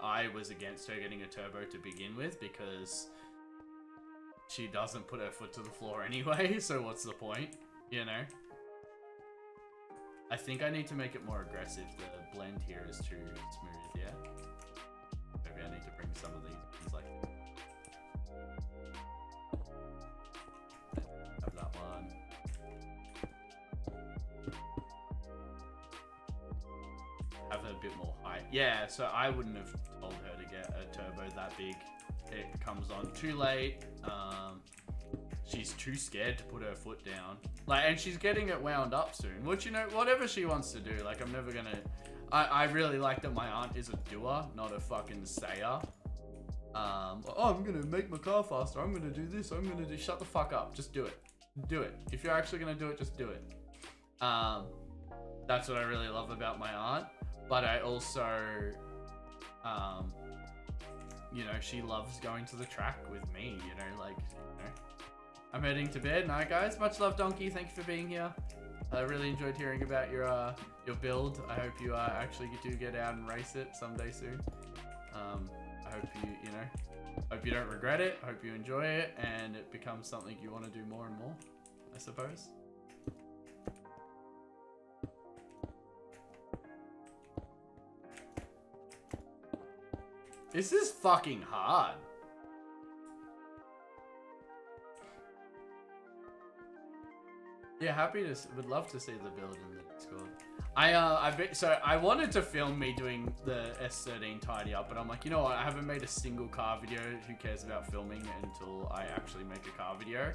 [SPEAKER 1] I was against her getting a turbo to begin with because she doesn't put her foot to the floor anyway, so what's the point, you know? I think I need to make it more aggressive. The blend here is too smooth, yeah? Maybe I need to bring some of these like... Have that one. Have a bit more height. Yeah, so I wouldn't have told her to get a turbo that big. It comes on too late. She's too scared to put her foot down. Like, and she's getting it wound up soon. Which, you know, whatever she wants to do. Like, I'm never gonna... I really like that my aunt is a doer, not a fucking sayer. Oh, I'm gonna make my car faster. I'm gonna do this. I'm gonna do... Shut the fuck up. Just do it. Do it. If you're actually gonna do it, just do it. That's what I really love about my aunt. But I also... you know, she loves going to the track with me, you know, like, you know. I'm heading to bed. Night, guys. Much love, Donkey. Thank you for being here. I really enjoyed hearing about your build. I hope you actually get out and race it someday soon. I hope you know, hope you don't regret it. I hope you enjoy it and it becomes something you want to do more and more, I suppose. This is fucking hard. Yeah, would love to see the build in the Discord. So I wanted to film me doing the S13 tidy up, but I'm like, you know what? I haven't made a single car video. Who cares about filming until I actually make a car video?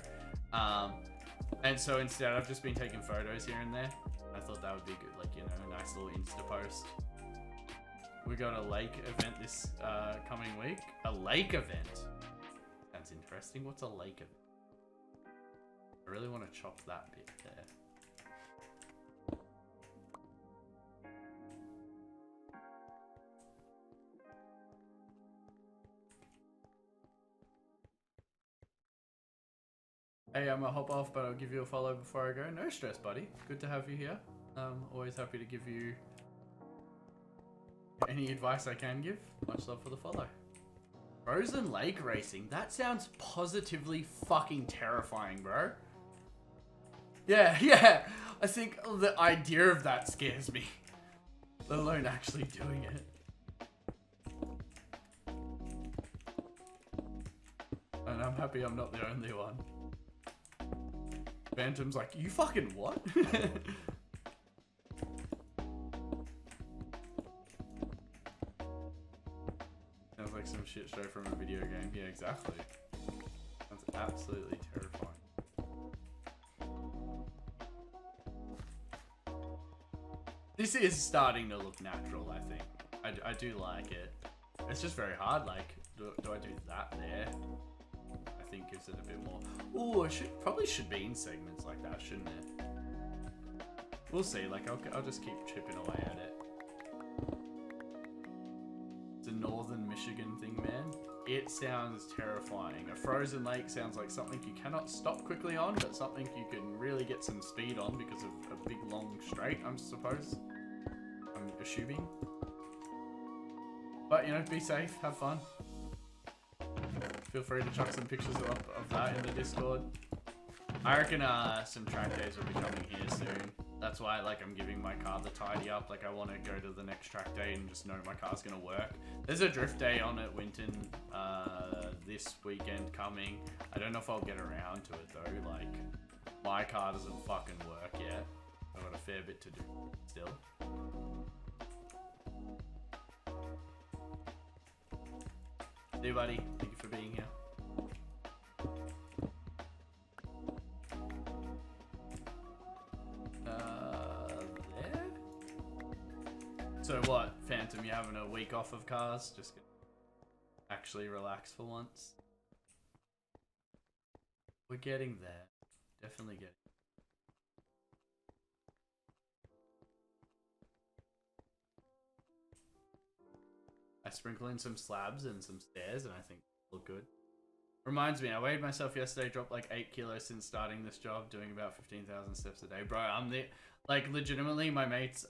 [SPEAKER 1] And so instead, I've just been taking photos here and there. I thought that would be good, like, you know, a nice little Insta post. We got a lake event this coming week. A lake event? Sounds interesting. What's a lake event? I really want to chop that bit there. Hey, I'm gonna hop off, but I'll give you a follow before I go. No stress, buddy. Good to have you here. Always happy to give you any advice I can give. Much love for the follow. Frozen lake racing. That sounds positively fucking terrifying, bro. Yeah. I think the idea of that scares me. Let alone actually doing it. And I'm happy I'm not the only one. Phantom's like, you fucking what? Sounds like some shit show from a video game. Yeah, exactly. That's absolutely terrifying. This is starting to look natural, I think. I do like it. It's just very hard, like, do I do that there? I think gives it a bit more. Ooh, it probably should be in segments like that, shouldn't it? We'll see, like, I'll just keep chipping away at it. It's a northern Michigan thing, man. it sounds terrifying. A frozen lake sounds like something you cannot stop quickly on, but something you can really get some speed on because of a big long straight, I suppose. I'm assuming. But, you know, be safe, have fun. Feel free to chuck some pictures of that in the Discord. I reckon some track days will be coming here soon. That's why, like, I'm giving my car the tidy up. Like, I want to go to the next track day and just know my car's gonna work. There's a drift day on at Winton this weekend coming. I don't know if I'll get around to it though. Like, my car doesn't fucking work yet. I've got a fair bit to do still. See you, buddy. Thank you for being here. There? So what, Phantom, you having a week off of cars? Just gonna actually relax for once? We're getting there. Definitely getting. I sprinkle in some slabs and some stairs and I think it'll look good. Reminds me, I weighed myself yesterday, dropped like 8 kilos since starting this job, doing about 15,000 steps a day. Bro, I'm the, like, legitimately, my mate's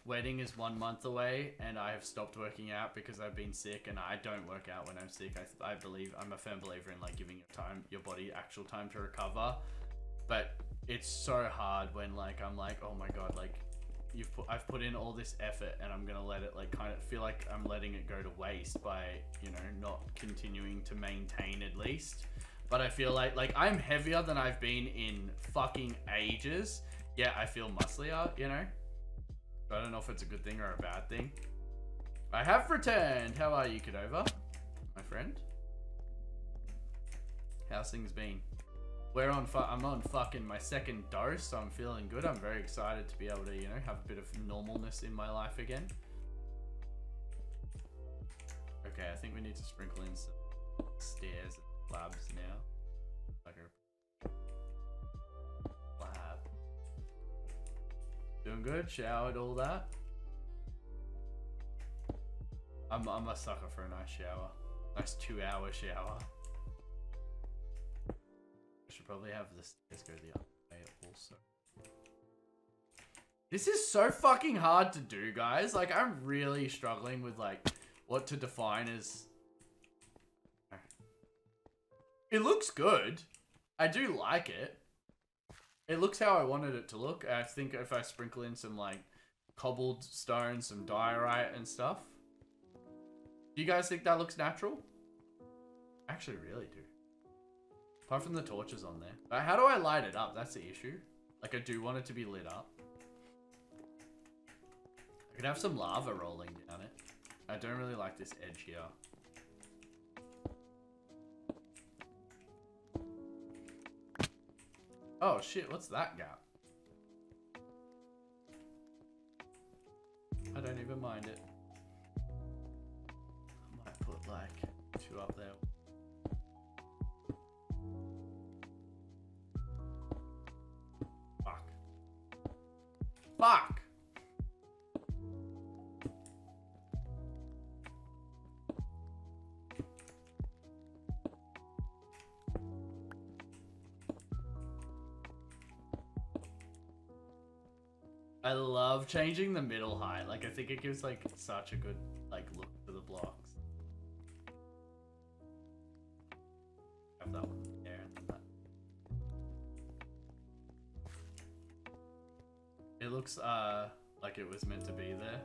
[SPEAKER 1] wedding is 1 month away and I have stopped working out because I've been sick and I don't work out when I'm sick. I believe, I'm a firm believer in like giving your body actual time to recover. But it's so hard when like, I'm like, oh my God, like, I've put in all this effort and I'm gonna let it like kind of feel like I'm letting it go to waste by, you know, not continuing to maintain at least. But I feel like I'm heavier than I've been in fucking ages. Yeah, I feel musclier, you know. I don't know if it's a good thing or a bad thing. I have returned. How are you, Cadova, my friend? How's things been? I'm on fucking my second dose, so I'm feeling good. I'm very excited to be able to, you know, have a bit of normalness in my life again. Okay, I think we need to sprinkle in some stairs and slabs now. Like a slab. Doing good, showered, all that. I'm a sucker for a nice shower. Nice 2-hour shower. I should probably have the stairs go the other way also. This is so fucking hard to do, guys. Like, I'm really struggling with, like, what to define as... It looks good. I do like it. It looks how I wanted it to look. I think if I sprinkle in some, like, cobbled stone, some diorite and stuff. Do you guys think that looks natural? I actually really do. Apart from the torches on there. But how do I light it up? That's the issue. Like, I do want it to be lit up. I could have some lava rolling down it. I don't really like this edge here. Oh shit, what's that gap? I don't even mind it. I might put like 2 up there. Fuck! I love changing the middle height. Like, I think it gives like such a good like look to the blocks. Have that one there and then that. It looks like it was meant to be there.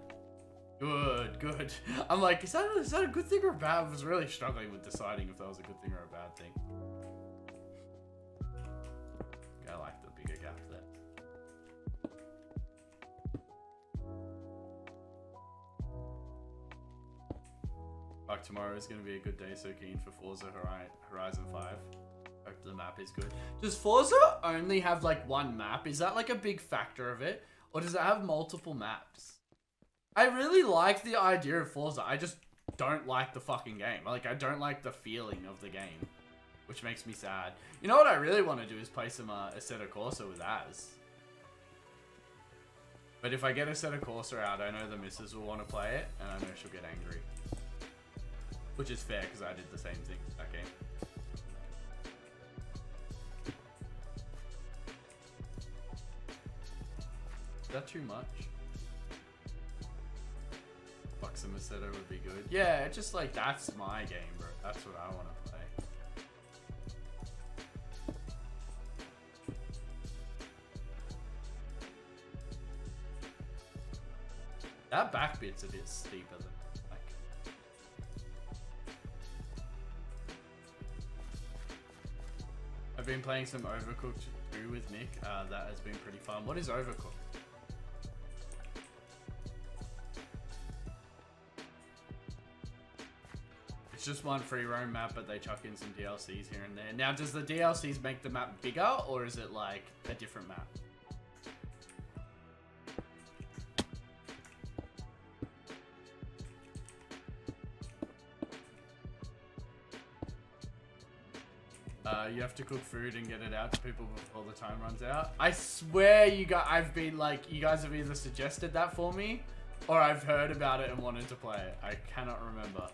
[SPEAKER 1] Good, good. I'm like, is that a good thing or a bad? I was really struggling with deciding if that was a good thing or a bad thing. I like the bigger gap there. Fuck, tomorrow is going to be a good day, so keen for Forza Horizon 5. Hope the map is good. Does Forza only have like one map? Is that like a big factor of it? Or does it have multiple maps? I really like the idea of Forza. I just don't like the fucking game. Like, I don't like the feeling of the game. Which makes me sad. You know what I really want to do is play some Assetto Corsa with Az. But if I get Assetto Corsa out, I know the missus will want to play it. And I know she'll get angry. Which is fair, because I did the same thing with that game. Is that too much? Bucks and Macedo would be good. Yeah, just like, that's my game, bro. That's what I want to play. That back bit's a bit steeper than like. I've been playing some Overcooked 2 with Nick. That has been pretty fun. What is Overcooked? It's just one free roam map, but they chuck in some DLCs here and there. Now, does the DLCs make the map bigger, or is it like a different map? You have to cook food and get it out to people before the time runs out. I swear you guys have either suggested that for me, or I've heard about it and wanted to play it. I cannot remember.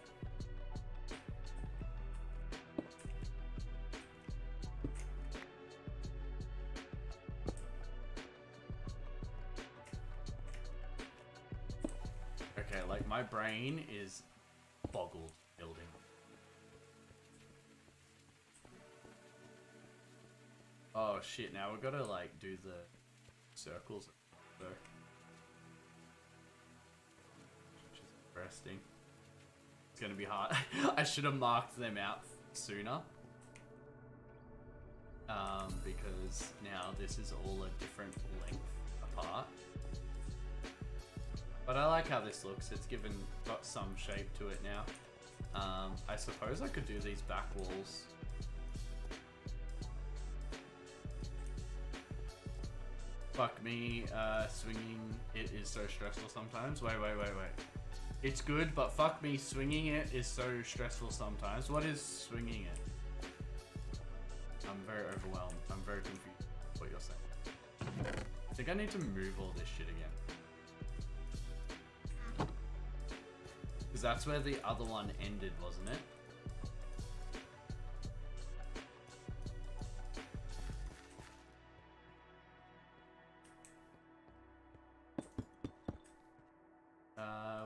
[SPEAKER 1] Okay, like my brain is boggled building. Oh shit, now we've got to like do the circles, so. Which is interesting. It's gonna be hard. I should have marked them out sooner. Because now this is all a different length apart. But I like how this looks. It's got some shape to it now. I suppose I could do these back walls. Fuck me, swinging it is so stressful sometimes. Wait. It's good, but fuck me, swinging it is so stressful sometimes. What is swinging it? I'm very overwhelmed. I'm very confused with what you're saying. I think I need to move all this shit again. Because that's where the other one ended, wasn't it?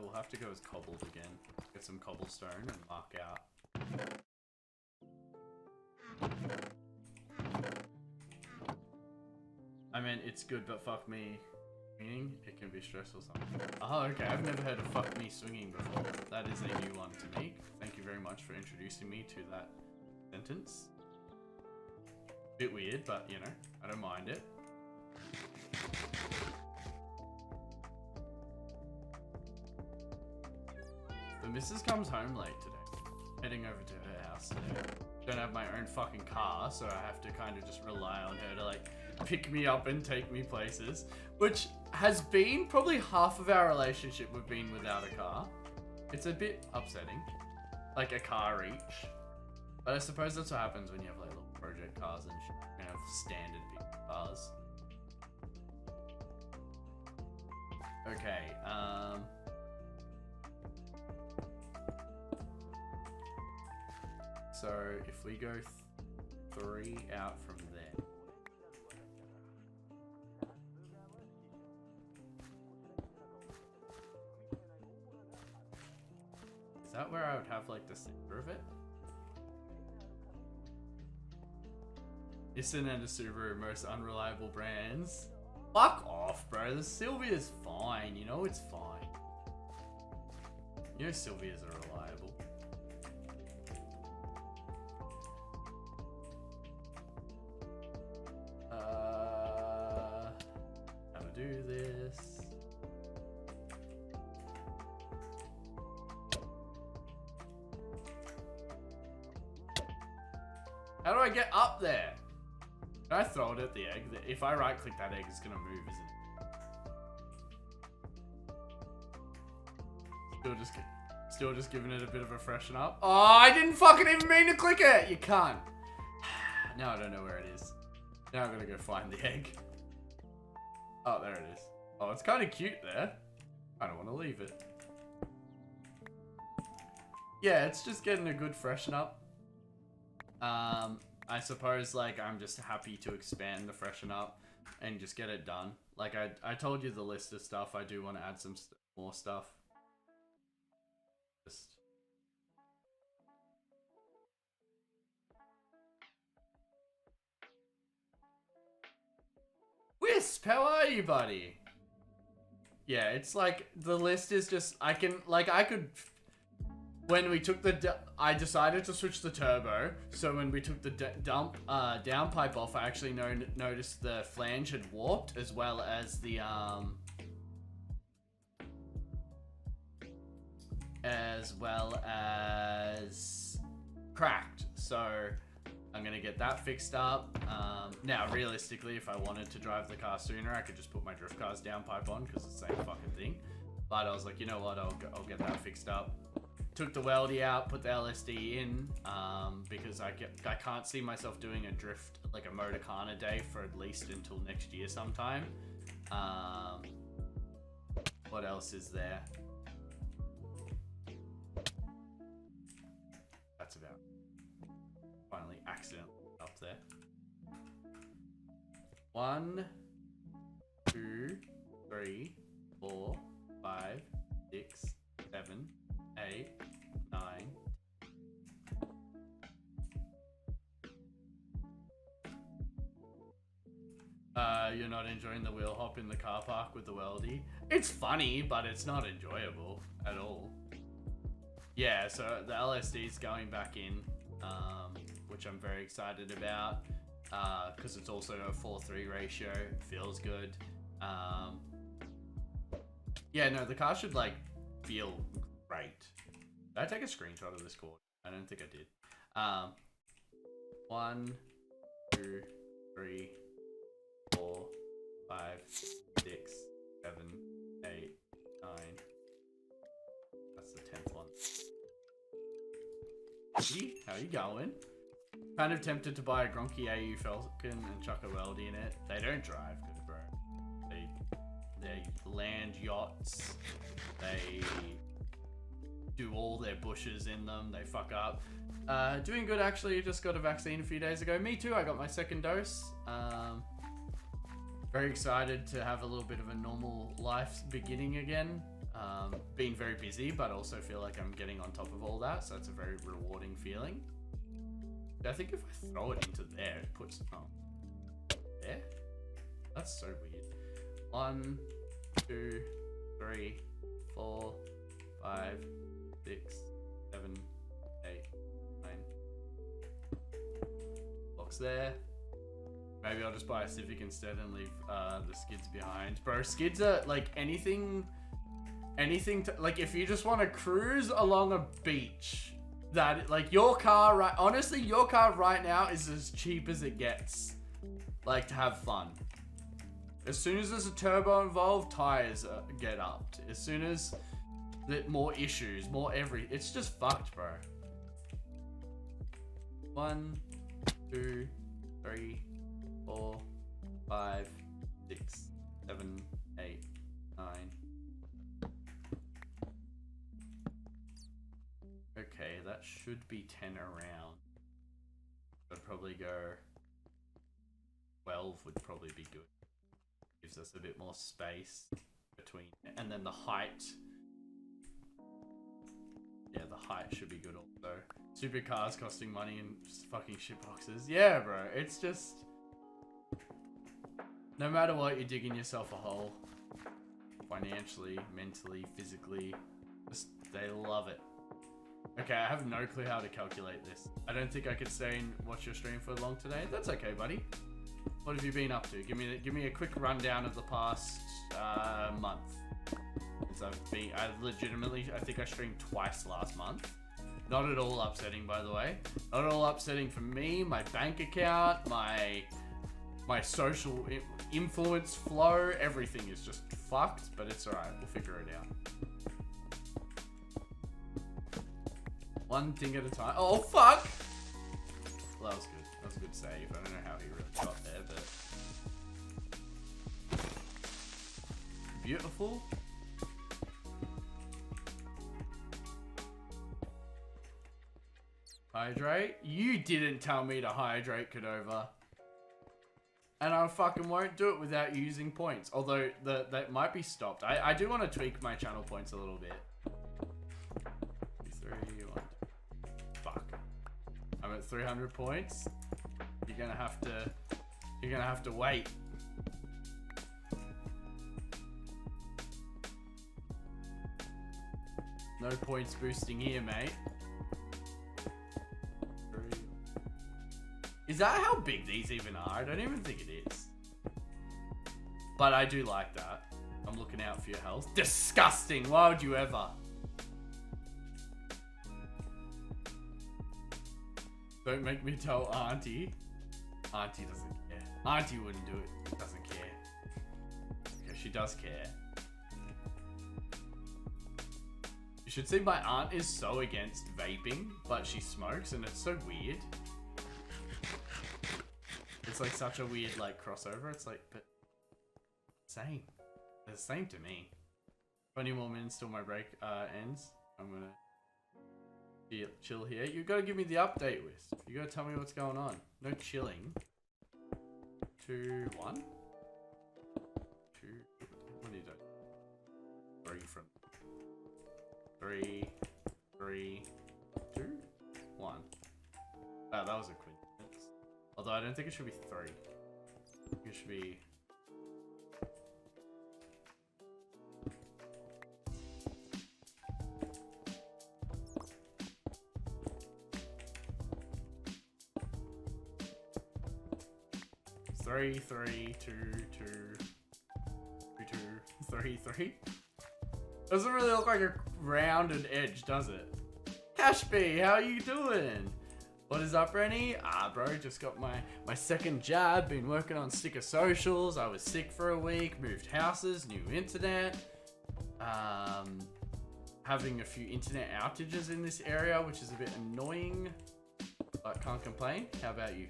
[SPEAKER 1] We'll have to go as cobbled again. Get some cobblestone and mark out. I mean, it's good, but fuck me. Swinging, it can be stressful sometimes. Oh, okay. I've never heard of fuck me swinging before. That is a new one to me. Thank you very much for introducing me to that sentence. Bit weird, but you know, I don't mind it. The missus comes home late today. Heading over to her house today. Don't have my own fucking car, so I have to kind of just rely on her to like pick me up and take me places. Which has been probably half of our relationship we've been without a car. It's a bit upsetting. Like a car each. But I suppose that's what happens when you have like little project cars and shit. You have standard big cars. Okay, so if we go 3 out from there. Is that where I would have like the center of it? Nissan and a Subaru, most unreliable brands. Fuck off, bro. The Silvia's fine. You know it's fine. You know Silvia's are reliable. How to do this? How do I get up there? Can I throw it at the egg? If I right click that egg, it's gonna move, isn't it? Still just giving it a bit of a freshen up. Oh, I didn't fucking even mean to click it! You can't. Now I don't know where it is. Now I'm gonna go find the egg. Oh, there it is. Oh, it's kind of cute there. I don't want to leave it. yeah, it's just getting a good freshen up. I suppose like I'm just happy to expand the freshen up and just get it done. Like I told you the list of stuff. I do want to add some more stuff. Just Wisp, how are you, buddy? Yeah, it's like the list is just I could. When we took the, I decided to switch the turbo. So when we took the downpipe off, I actually noticed the flange had warped as well as the cracked. So I'm gonna get that fixed up. Now, realistically, if I wanted to drive the car sooner, I could just put my drift car's downpipe on because it's the same fucking thing. But I was like, you know what? I'll get that fixed up. Took the weldy out, put the LSD in, because I can't see myself doing a drift, like a Motorcana day for at least until next year sometime. What else is there? That's about finally accidentally up there. 1, 2, 3, 4, 5, 6, 7, 8, 9. You're not enjoying the wheel hop in the car park with the weldy? It's funny, but it's not enjoyable at all. Yeah, so the LSD's going back in, which I'm very excited about, because it's also a 4:3 ratio. It feels good. Yeah, no, the car should like feel great. Did I take a screenshot of this cord? I don't think I did. 1, 2, 3, 4, 5, 6, 7, 8, 9. That's the 10th one. Hey, how you going? Kind of tempted to buy a Gronky AU Falcon and chuck a weldy in it. They don't drive good, bro. They land yachts. They do all their bushes in them. They fuck up. Doing good, actually. Just got a vaccine a few days ago. Me too. I got my second dose. Very excited to have a little bit of a normal life beginning again. Been very busy, but also feel like I'm getting on top of all that. So it's a very rewarding feeling. I think if I throw it into there, it puts there. That's so weird. 1, 2, 3, 4, 5, 6, 7, 8, 9. Box there. Maybe I'll just buy a Civic instead and leave the skids behind. Bro, skids are like anything to, like if you just want to cruise along a beach, that like your car right, honestly, your car right now is as cheap as it gets. Like to have fun. As soon as there's a turbo involved, tires get upped. As soon as more issues, it's just fucked, bro. 1, 2, 3, 4, 5, 6, 7, 8, 9. Okay, that should be 10 around. I'd probably go 12 would probably be good. Gives us a bit more space between, and then the height. Yeah, the height should be good also. Supercars costing money in fucking shitboxes. Yeah, bro, it's just no matter what, you're digging yourself a hole. Financially, mentally, physically. Just, they love it. Okay, I have no clue how to calculate this. I don't think I could stay and watch your stream for long today. That's okay, buddy. What have you been up to? Give me a quick rundown of the past month. Since I think I streamed twice last month. Not at all upsetting, by the way. Not at all upsetting for me, my bank account, my social influence flow, everything is just fucked, but it's alright, we'll figure it out. One thing at a time. Oh, fuck! Well, that was good. That was a good save. I don't know how he really got there, but... Beautiful. Hydrate? You didn't tell me to hydrate, Cadova. And I fucking won't do it without using points. Although, that might be stopped. I do want to tweak my channel points a little bit. 3, 1. Fuck. I'm at 300 points. You're gonna have to wait. No points boosting here, mate. Is that how big these even are? I don't even think it is. But I do like that. I'm looking out for your health. Disgusting! Why would you ever? Don't make me tell Auntie. Auntie doesn't care. Auntie wouldn't do it. Doesn't care. Okay, she does care. You should see my aunt is so against vaping, but she smokes and it's so weird. It's like such a weird like crossover. It's like, but same. It's the same to me. 20 more minutes till my break ends. I'm gonna chill here. You gotta give me the update list. You gotta tell me what's going on. No chilling. 2, 1. 2. What do you do? 3 from 3, 3, 2, 1. Oh, that was a quick. Although I don't think it should be 3. I think it should be... Three, 3, 2, 2, 2, 2, 3, 3. Doesn't really look like a rounded edge, does it? Cashby, how are you doing? What is up, Breny? Bro, just got my second jab. Been working on sticker socials. I was sick for a week. Moved houses. New internet. Having a few internet outages in this area, which is a bit annoying. But can't complain. How about you?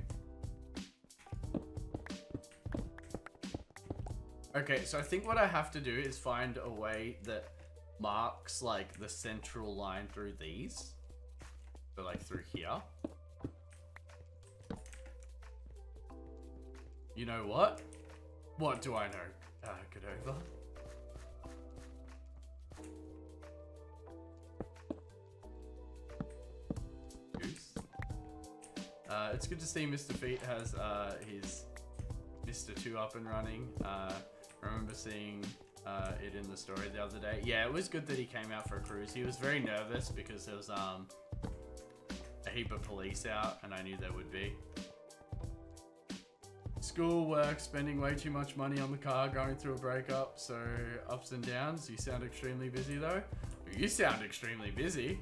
[SPEAKER 1] Okay, so I think what I have to do is find a way that marks like the central line through these. So like through here. You know what? What do I know? Get over. Goose. It's good to see Mr. Feet has his Mr. 2 up and running. I remember seeing it in the story the other day. Yeah, it was good that he came out for a cruise. He was very nervous because there was a heap of police out, and I knew there would be. School, work, spending way too much money on the car, going through a breakup, so ups and downs. You sound extremely busy though. You sound extremely busy.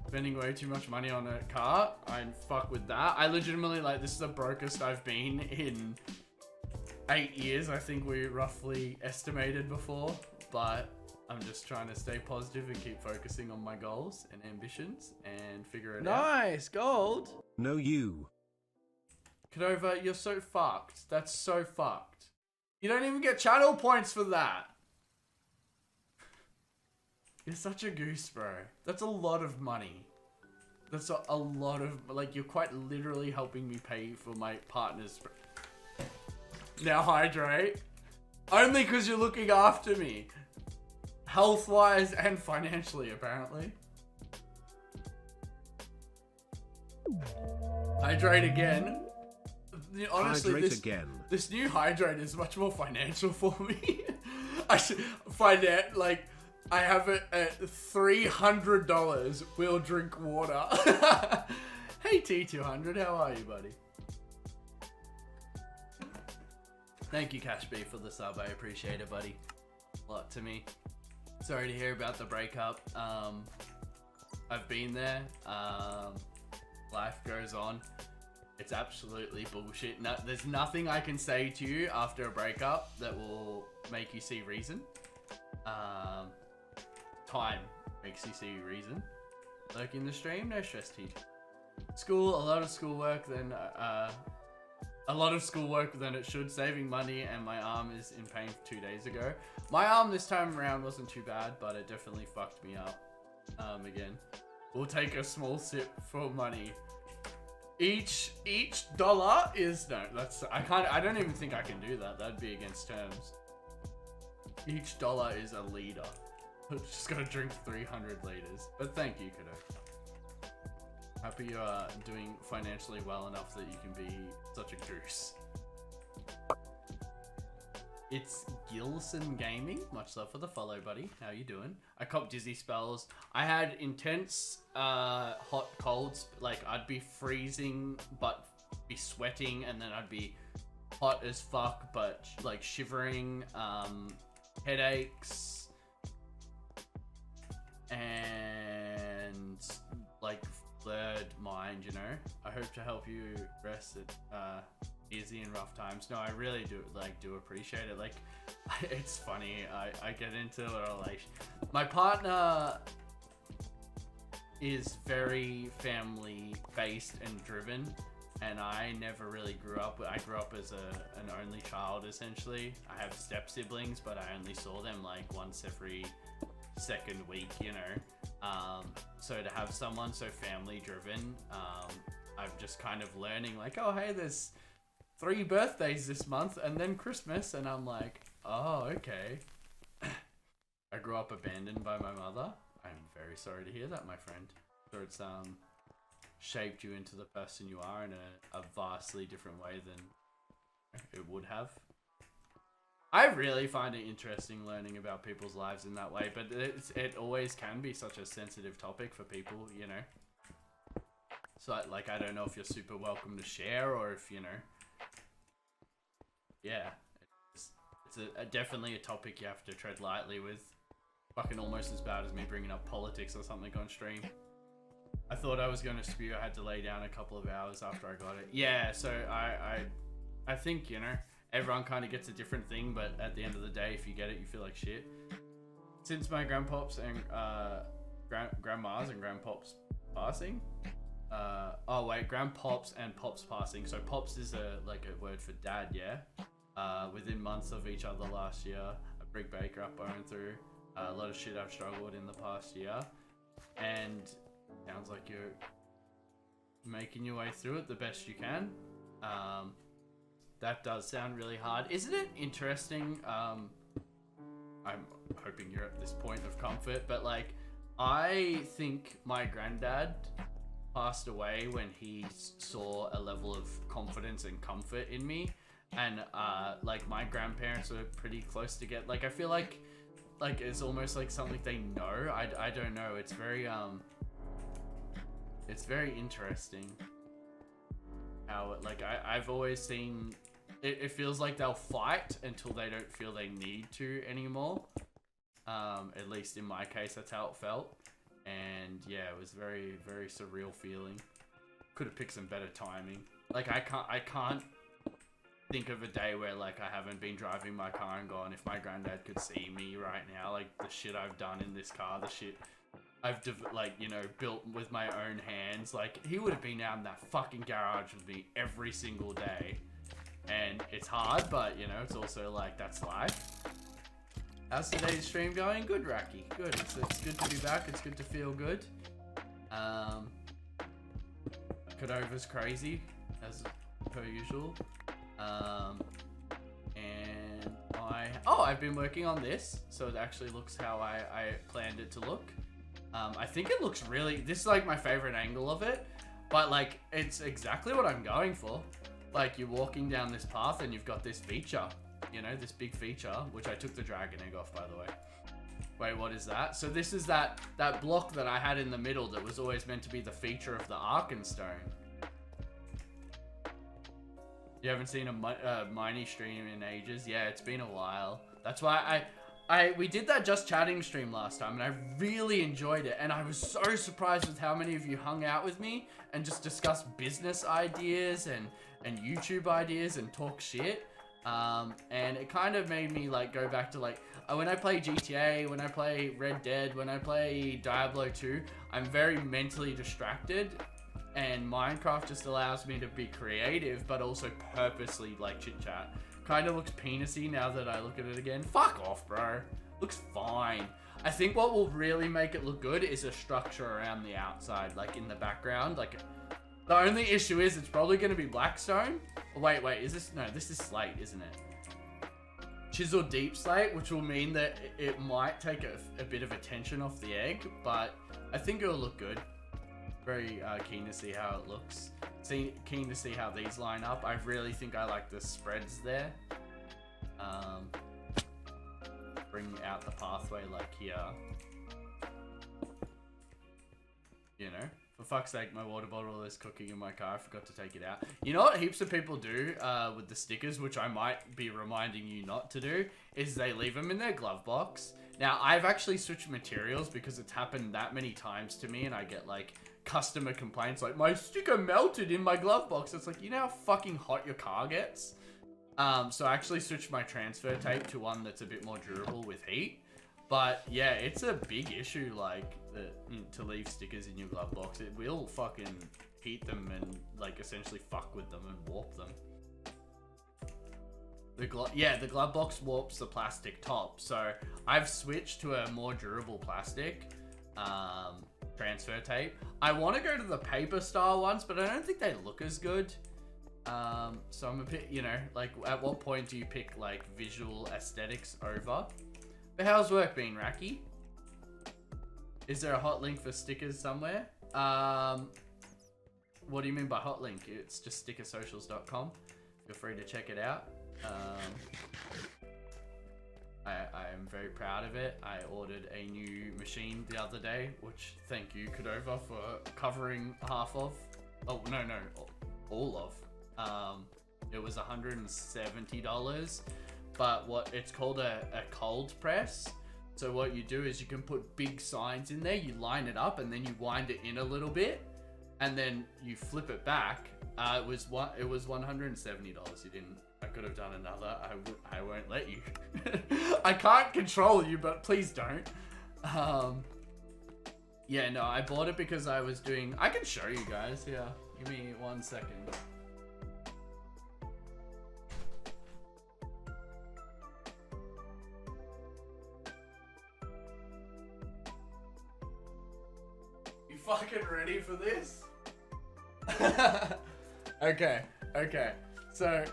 [SPEAKER 1] Spending way too much money on a car. I fuck with that. I legitimately, like, this is the brokest I've been in 8 years. I think we roughly estimated before, but I'm just trying to stay positive and keep focusing on my goals and ambitions and figure it out. Nice, gold.
[SPEAKER 2] No, you.
[SPEAKER 1] Cadova, you're so fucked. That's so fucked. You don't even get channel points for that. You're such a goose, bro. That's a lot of money. That's a lot of, like, you're quite literally helping me pay for my partner's. Now hydrate. Only because you're looking after me. Health-wise and financially, apparently. Hydrate again. Honestly,
[SPEAKER 2] hydrate
[SPEAKER 1] this new hydrate is much more financial for me. I should find out, like, I have it at $300. We'll drink water. Hey T200, how are you, buddy? Thank you, Cash B, for the sub. I appreciate it, buddy. A lot to me. Sorry to hear about the breakup. I've been there. Life goes on. It's absolutely bullshit. No, there's nothing I can say to you after a breakup that will make you see reason. Time makes you see reason. Like in the stream, no stress, T. School, a lot of schoolwork, then it should. Saving money, and my arm is in pain 2 days ago. My arm this time around wasn't too bad, but it definitely fucked me up again. We'll take a small sip for money. Each dollar is no. That's I don't even think I can do that. That'd be against terms. Each dollar is a liter. I've just gotta drink 300 liters. But thank you, kiddo. Happy you are doing financially well enough that you can be such a goose. It's Gilson Gaming. Much love for the follow, buddy. How you doing? I copped dizzy spells. I had intense hot colds. Like, I'd be freezing, but be sweating, and then I'd be hot as fuck, but like shivering, headaches, and like blurred mind, you know? I hope to help you rest it easy in rough times. No, I really do appreciate it. Like, it's funny, I get into a relation. My partner is very family based and driven, and I never really grew up. I grew up as an only child, essentially. I have step siblings, but I only saw them like once every second week, you know. So to have someone so family driven, I'm just kind of learning like, oh hey, there's 3 birthdays this month and then Christmas, and I'm like, oh okay. I grew up abandoned by my mother. I'm very sorry to hear that, my friend. So it's shaped you into the person you are in a vastly different way than it would have. I really find it interesting learning about people's lives in that way, but it always can be such a sensitive topic for people, you know. So like, I don't know if you're super welcome to share, or if, you know, yeah, it's definitely a topic you have to tread lightly with. Fucking almost as bad as me bringing up politics or something on stream. I thought I was going to spew. I had to lay down a couple of hours after I got it. Yeah, so I think, you know, everyone kind of gets a different thing, but at the end of the day, if you get it, you feel like shit. Since my grandpops and grandmas and grandpops passing, oh wait, grandpops and pops passing. So pops is like a word for dad, yeah. Within months of each other last year, a brick baker up going through a lot of shit I've struggled in the past year, and sounds like you're making your way through it the best you can. That does sound really hard. Isn't it interesting? I'm hoping you're at this point of comfort, but like, I think my granddad passed away when he saw a level of confidence and comfort in me, and like my grandparents were pretty close to get, like, I feel like it's almost like something they know. I don't know. It's very interesting how like I've always seen it feels like they'll fight until they don't feel they need to anymore. At least in my case, that's how it felt. And yeah, it was very, very surreal feeling. Could have picked some better timing. Like, I can't think of a day where like I haven't been driving my car and gone, if my granddad could see me right now, like the shit I've done in this car, the shit I've like, you know, built with my own hands. Like, he would have been out in that fucking garage with me every single day. And it's hard, but you know, it's also like, that's life. How's today's stream going? Good, Racky. Good. It's good to be back. It's good to feel good. Cadova's crazy, as per usual. And I've been working on this, so it actually looks how I planned it to look. I think it looks really, this is like my favorite angle of it, but like, it's exactly what I'm going for. Like, you're walking down this path and you've got this feature, you know, this big feature, which I took the dragon egg off, by the way. Wait, what is that? So this is that block that I had in the middle that was always meant to be the feature of the ARKENSTONE. You haven't seen a Miney stream in ages? Yeah, it's been a while. That's why we did that Just Chatting stream last time, and I really enjoyed it. And I was so surprised with how many of you hung out with me and just discussed business ideas and YouTube ideas and talk shit. And it kind of made me like go back to like, when I play GTA, when I play Red Dead, when I play Diablo 2, I'm very mentally distracted. And Minecraft just allows me to be creative, but also purposely like chit chat. Kind of looks penisy now that I look at it again. Fuck off, bro. Looks fine. I think what will really make it look good is a structure around the outside, like in the background. Like, the only issue is it's probably going to be blackstone. Wait, is this? No, this is slate, isn't it? Chisel deep slate, which will mean that it might take a bit of attention off the egg, but I think it'll look good. Very keen to see how it looks. Keen to see how these line up. I really think I like the spreads there. Bring out the pathway like here. You know, for fuck's sake, my water bottle is cooking in my car. I forgot to take it out. You know what heaps of people do with the stickers, which I might be reminding you not to do, is they leave them in their glove box. Now, I've actually switched materials because it's happened that many times to me, and I get like customer complaints like, my sticker melted in my glove box. It's like, you know how fucking hot your car gets? So I actually switched my transfer tape to one that's a bit more durable with heat. But yeah, it's a big issue, like, to leave stickers in your glove box. It will fucking heat them and, like, essentially fuck with them and warp them. The glove box warps the plastic top. So I've switched to a more durable plastic transfer tape. I want to go to the paper style ones, but I don't think they look as good. So I'm a bit, you know, like, at what point do you pick, like, visual aesthetics over? But how's work been, Racky? Is there a hot link for stickers somewhere? What do you mean by hot link? It's just stickersocials.com. Feel free to check it out. I am very proud of it. I ordered a new machine the other day, which thank you, Cordova, for covering half of. Oh, no, all of. It was $170, but it's called a cold press. So what you do is you can put big signs in there, you line it up, and then you wind it in a little bit, and then you flip it back. It was $170. I could have done another. I won't let you. I can't control you, but please don't. Yeah, no, I bought it because I was doing. I can show you guys. Yeah, give me 1 second. You fucking ready for this? Okay. So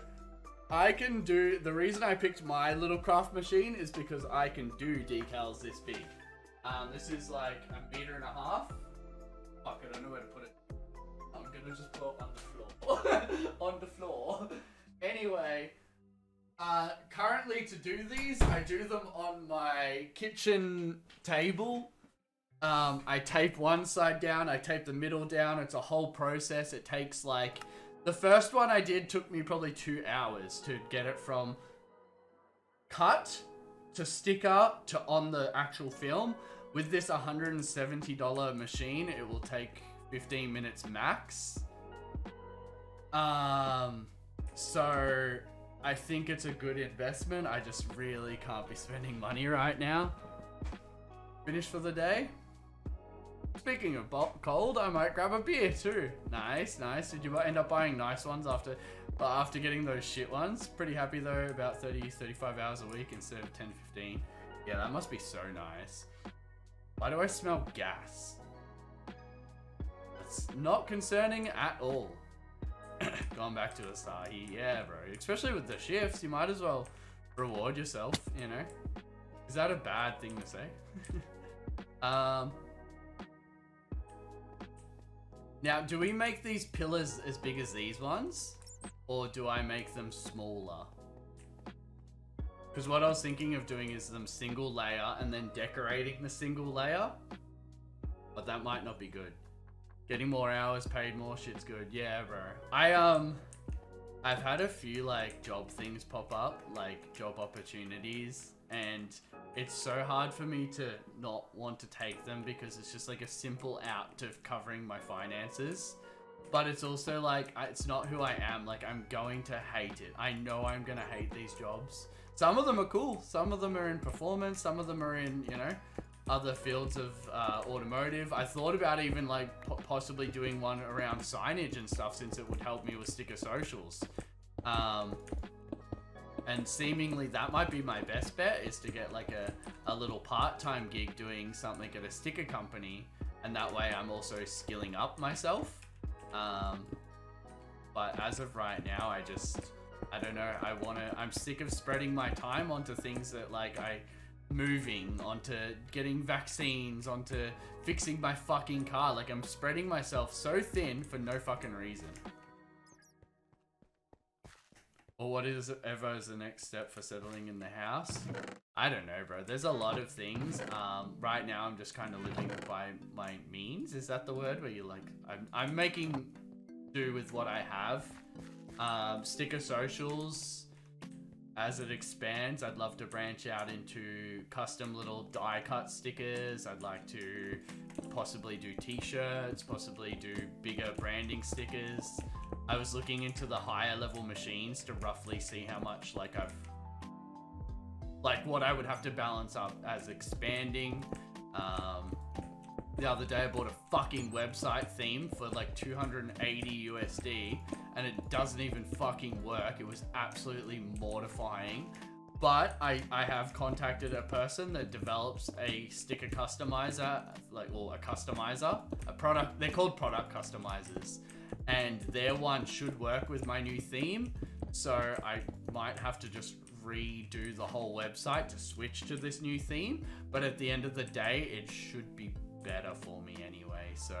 [SPEAKER 1] I can do, the reason I picked my little craft machine is because I can do decals this big. This is like 1.5 meters. Fuck, I don't know where to put it. I'm gonna just put it on the floor. On the floor. Anyway, currently to do these, I do them on my kitchen table. I tape one side down, I tape the middle down. It's a whole process. It takes like, the first one I did took me probably 2 hours to get it from cut to sticker to on the actual film. With this $170 machine, it will take 15 minutes max. So I think it's a good investment. I just really can't be spending money right now. Finished for the day? Speaking of cold, I might grab a beer too. Nice. Did you end up buying nice ones after getting those shit ones? Pretty happy though, about 30-35 hours a week instead of 10-15. Yeah, that must be so nice. Why do I smell gas? It's not concerning at all. Going back to Asahi, yeah, bro. Especially with the shifts, you might as well reward yourself, you know? Is that a bad thing to say? Now, do we make these pillars as big as these ones? Or do I make them smaller? Because what I was thinking of doing is them single layer and then decorating the single layer. But that might not be good. Getting more hours paid, more shit's good. Yeah, bro. I've had a few like job things pop up, like job opportunities, and it's so hard for me to not want to take them because it's just like a simple out to covering my finances. But it's also like, it's not who I am. Like, I'm going to hate it. I know I'm going to hate these jobs. Some of them are cool. Some of them are in performance. Some of them are in, you know, other fields of automotive. I thought about even like possibly doing one around signage and stuff, since it would help me with sticker socials. And seemingly that might be my best bet, is to get like a little part-time gig doing something at a sticker company, and that way I'm also skilling up myself. But as of right now, I don't know, I'm sick of spreading my time onto things that like moving, onto getting vaccines, onto fixing my fucking car. Like, I'm spreading myself so thin for no fucking reason. Or what is ever is the next step for settling in the house? I don't know, bro. There's a lot of things. Right now, I'm just kind of living by my means. Is that the word? Where you're like, I'm making do with what I have. Sticker socials, as it expands, I'd love to branch out into custom little die cut stickers. I'd like to possibly do t-shirts, possibly do bigger branding stickers. I was looking into the higher level machines to roughly see how much what I would have to balance up as expanding. The other day I bought a fucking website theme for like 280 USD and it doesn't even fucking work. It was absolutely mortifying. But I have contacted a person that develops a sticker customizer, a product. They're called product customizers, and their one should work with my new theme. So I might have to just redo the whole website to switch to this new theme. But at the end of the day, it should be better for me anyway. So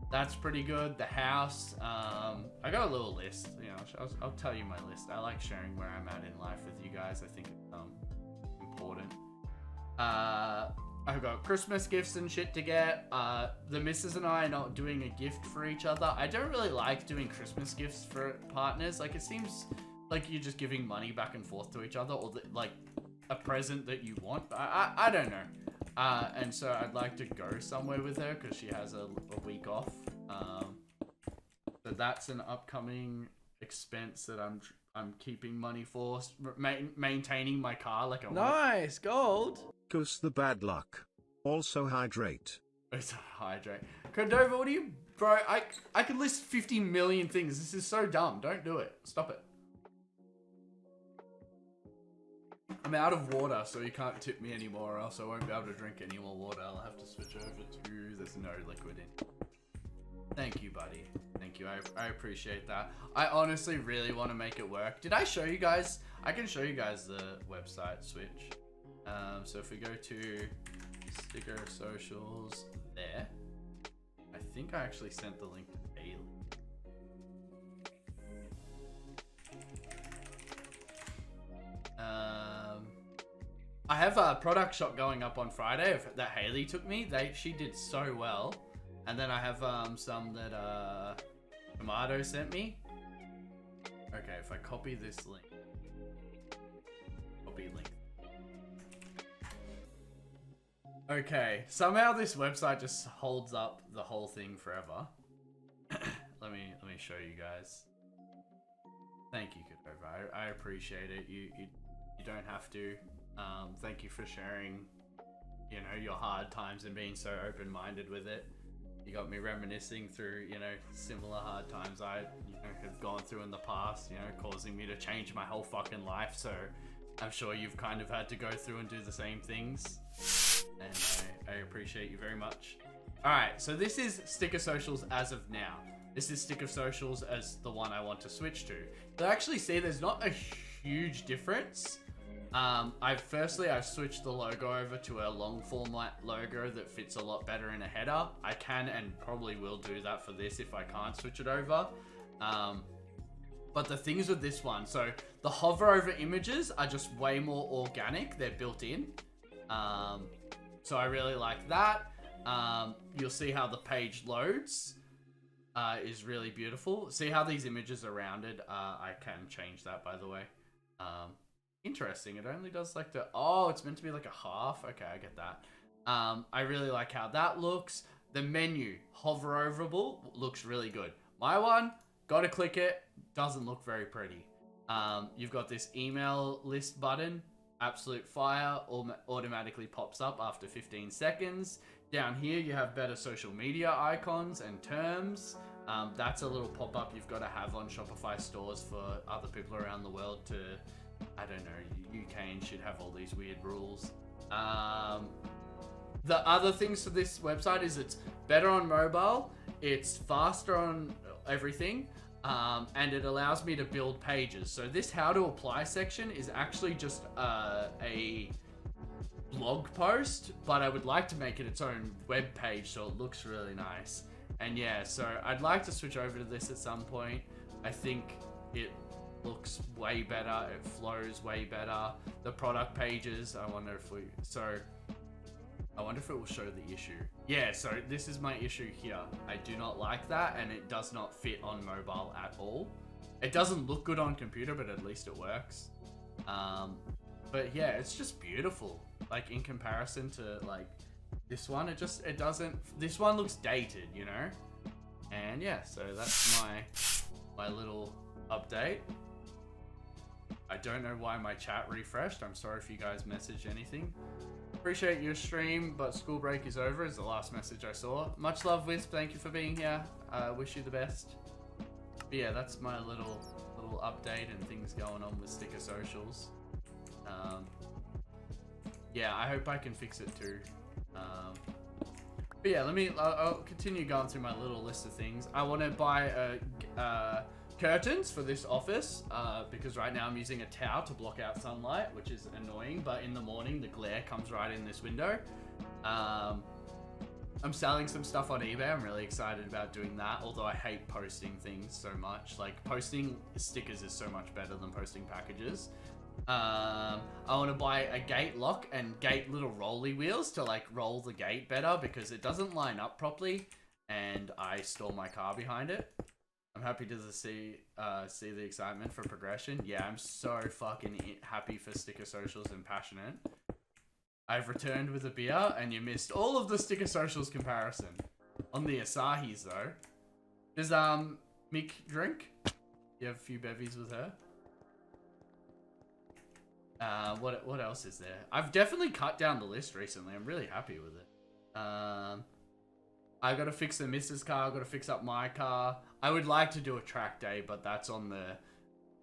[SPEAKER 1] that's pretty good. The house, I got a little list, you know, I'll tell you my list. I like sharing where I'm at in life with you guys. I think it's important. I've got Christmas gifts and shit to get. The missus and I are not doing a gift for each other. I don't really like doing Christmas gifts for partners. Like, it seems like you're just giving money back and forth to each other, or like a present that you want. I don't know. And so I'd like to go somewhere with her because she has a week off. So that's an upcoming expense that I'm keeping money for. Maintaining my car like a
[SPEAKER 3] nice gold.
[SPEAKER 2] Goes the bad luck. Also hydrate.
[SPEAKER 1] It's hydrate. Cordova, what do you, bro? I could list 50 million things. This is so dumb. Don't do it. Stop it. I'm out of water, so you can't tip me anymore, or else I won't be able to drink any more water. I'll have to switch over to, there's no liquid in. Thank you, buddy. Thank you. I appreciate that. I honestly really want to make it work. Did I show you guys? I can show you guys the website switch. So if we go to sticker socials there, I think I actually sent the link to Bailey. I have a product shot going up on Friday that Haley took me. She did so well. And then I have some that Tomato sent me. Okay, if I copy this link. Copy link. Okay, somehow this website just holds up the whole thing forever. let me show you guys. Thank you, Cordova. I appreciate it. You don't have to. Thank you for sharing, you know, your hard times and being so open-minded with it. You got me reminiscing through, you know, similar hard times I, you know, have gone through in the past, you know, causing me to change my whole fucking life. So I'm sure you've kind of had to go through and do the same things. And I appreciate you very much. All right, so this is Sticker Socials as of now. This is Sticker Socials as the one I want to switch to. You'll actually see there's not a huge difference. I've switched the logo over to a long format logo that fits a lot better in a header. I can and probably will do that for this if I can't switch it over. But the things with this one, so the hover over images are just way more organic. They're built in. So I really like that. You'll see how the page loads is really beautiful. See how these images are rounded? I can change that, by the way. Interesting. It only does like it's meant to be like a half. Okay, I get that. I really like how that looks. The menu, hover overable, looks really good. My one, gotta click it, doesn't look very pretty. You've got this email list button, absolute fire, automatically pops up after 15 seconds. Down here, you have better social media icons and terms. That's a little pop-up you've got to have on Shopify stores for other people around the world to I don't know, UK should have all these weird rules. The other things for this website is it's better on mobile, it's faster on everything, and it allows me to build pages. So this how to apply section is actually just a blog post, but I would like to make it its own web page so it looks really nice. And yeah, so I'd like to switch over to this at some point. I think it looks way better, it flows way better. The product pages, I wonder if it will show the issue. Yeah, so this is my issue here. I do not like that, and it does not fit on mobile at all. It doesn't look good on computer, but at least it works. But yeah, it's just beautiful. Like in comparison to like this one, it doesn't, this one looks dated, you know? And yeah, so that's my little update. I don't know why my chat refreshed. I'm sorry if you guys messaged anything. Appreciate your stream, but school break is over is the last message I saw. Much love, Wisp. Thank you for being here. Wish you the best. But yeah, that's my little update and things going on with Sticker Socials. Yeah, I hope I can fix it too. But yeah, I'll continue going through my little list of things. I want to buy curtains for this office because right now I'm using a towel to block out sunlight, which is annoying, but in the morning the glare comes right in this window. I'm selling some stuff on eBay. I'm really excited about doing that, although I hate posting things so much. Like posting stickers is so much better than posting packages. I want to buy a gate lock and gate little rolly wheels to like roll the gate better because it doesn't line up properly and I store my car behind it. I'm happy to see the excitement for progression. Yeah, I'm so fucking happy for Sticker Socials and passionate. I've returned with a beer and you missed all of the Sticker Socials comparison. On the Asahis though. Does Mick drink? You have a few bevies with her? What else is there? I've definitely cut down the list recently. I'm really happy with it. I gotta fix the missus car. I gotta fix up my car. I would like to do a track day, but that's on the...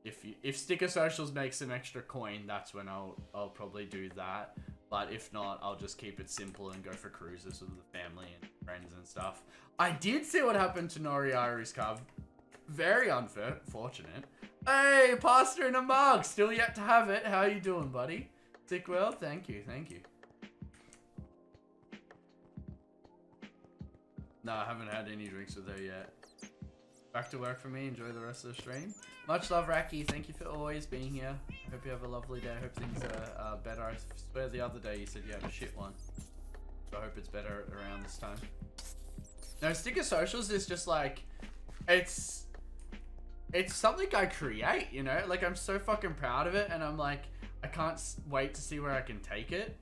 [SPEAKER 1] If Sticker Socials make some extra coin, that's when I'll probably do that. But if not, I'll just keep it simple and go for cruises with the family and friends and stuff. I did see what happened to Noriari's car. Very unfortunate. Hey, pasta in a mug. Still yet to have it. How you doing, buddy? Sick well? Thank you. Thank you. No, I haven't had any drinks with her yet. Back to work for me. Enjoy the rest of the stream. Much love, Raki. Thank you for always being here. I hope you have a lovely day. I hope things are better. I swear the other day you said you had a shit one. So I hope it's better around this time. No, Sticker Socials is just like... It's something I create, you know? Like, I'm so fucking proud of it. And I'm like, I can't wait to see where I can take it.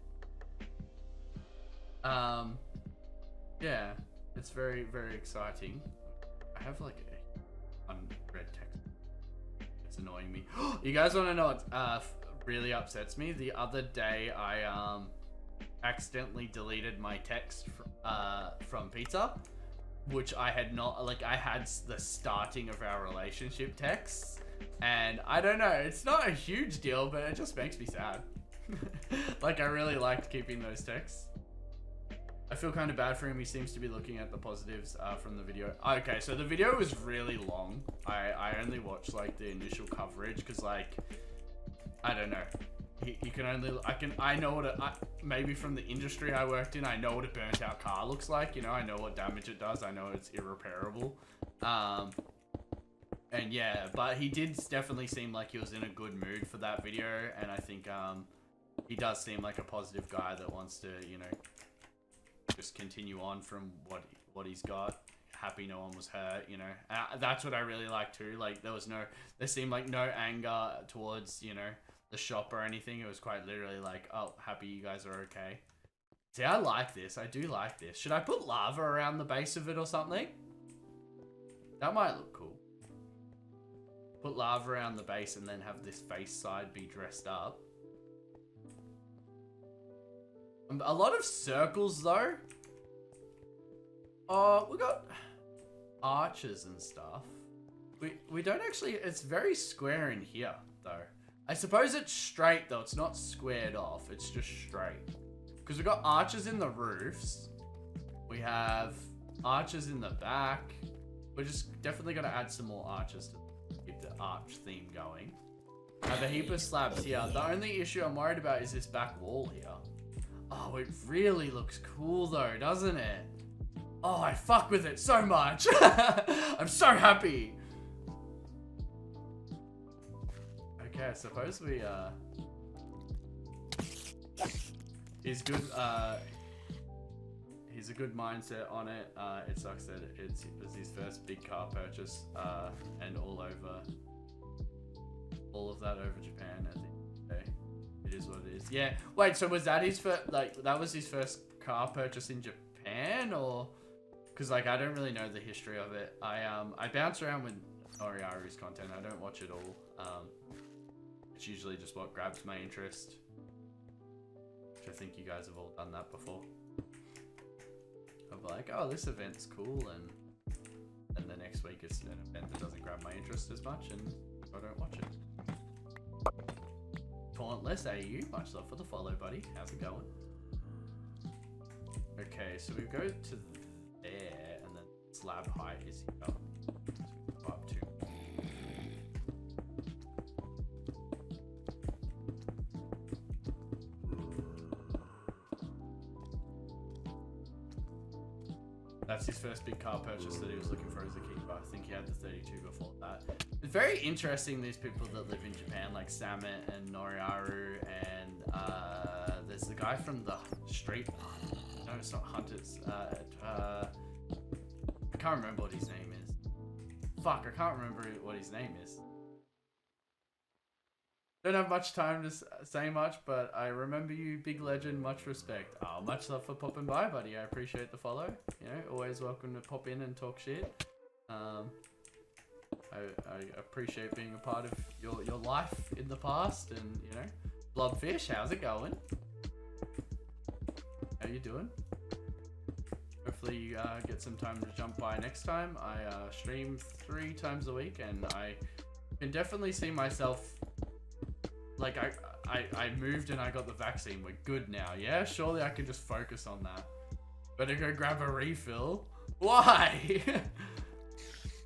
[SPEAKER 1] Yeah. It's very, very exciting. I have like a unread text. It's annoying me. You guys want to know what really upsets me? The other day, I accidentally deleted my text from pizza, which I had not. Like, I had the starting of our relationship texts, and I don't know. It's not a huge deal, but it just makes me sad. Like, I really liked keeping those texts. I feel kind of bad for him. He seems to be looking at the positives from the video. Okay, so the video was really long. I only watched like the initial coverage because like, I don't know. You can only, I know what maybe from the industry I worked in, I know what a burnt out car looks like. You know, I know what damage it does. I know it's irreparable. And yeah, but he did definitely seem like he was in a good mood for that video. And I think he does seem like a positive guy that wants to, you know, just continue on from what he's got. Happy no one was hurt, you know. That's what I really like too. Like there seemed like no anger towards, you know, the shop or anything. It was quite literally like, oh, happy you guys are okay. See, I like this. I do like this. Should I put lava around the base of it or something? That might look cool. Put lava around the base and then have this face side be dressed up. A lot of circles though. Oh, we got arches and stuff. We don't actually, it's very square in here though. I suppose it's straight though. It's not squared off. It's just straight. Because we've got arches in the roofs. We have arches in the back. We're just definitely going to add some more arches to keep the arch theme going. I have a heap of slabs here. The only issue I'm worried about is this back wall here. Oh, it really looks cool though, doesn't it? Oh, I fuck with it so much. I'm so happy. Okay, I suppose we, he's good, he's a good mindset on it. It sucks that it was his first big car purchase, and all of that over Japan at the end of the day. It is what it is. Yeah, wait, so was that his first, like, that was his first car purchase in Japan, or? Because, like, I don't really know the history of it. I bounce around with Noriaru's content. I don't watch it all. It's usually just what grabs my interest. Which I think you guys have all done that before. Of like, oh, this event's cool, and the next week it's an event that doesn't grab my interest as much, and I don't watch it. Tauntless AU, much love for the follow, buddy. How's it going? Okay, so we go to there, and then slab height is here. So we go up to. That's his first big car purchase that he was looking for as a keeper. I think he had the 32 before that. It's very interesting, these people that live in Japan, like Samet and Noriaru, and there's the guy from the street. No, it's not Hunters. I can't remember what his name is. Fuck, I can't remember what his name is. Don't have much time to say much, but I remember you, big legend, much respect. Oh, much love for popping by, buddy. I appreciate the follow. You know, always welcome to pop in and talk shit. I appreciate being a part of your life in the past, and, you know, Blobfish, how's it going? How you doing? Hopefully you get some time to jump by next time. I stream 3 times a week, and I can definitely see myself. Like, I moved and I got the vaccine. We're good now. Yeah, surely I can just focus on that. Better go grab a refill. Why?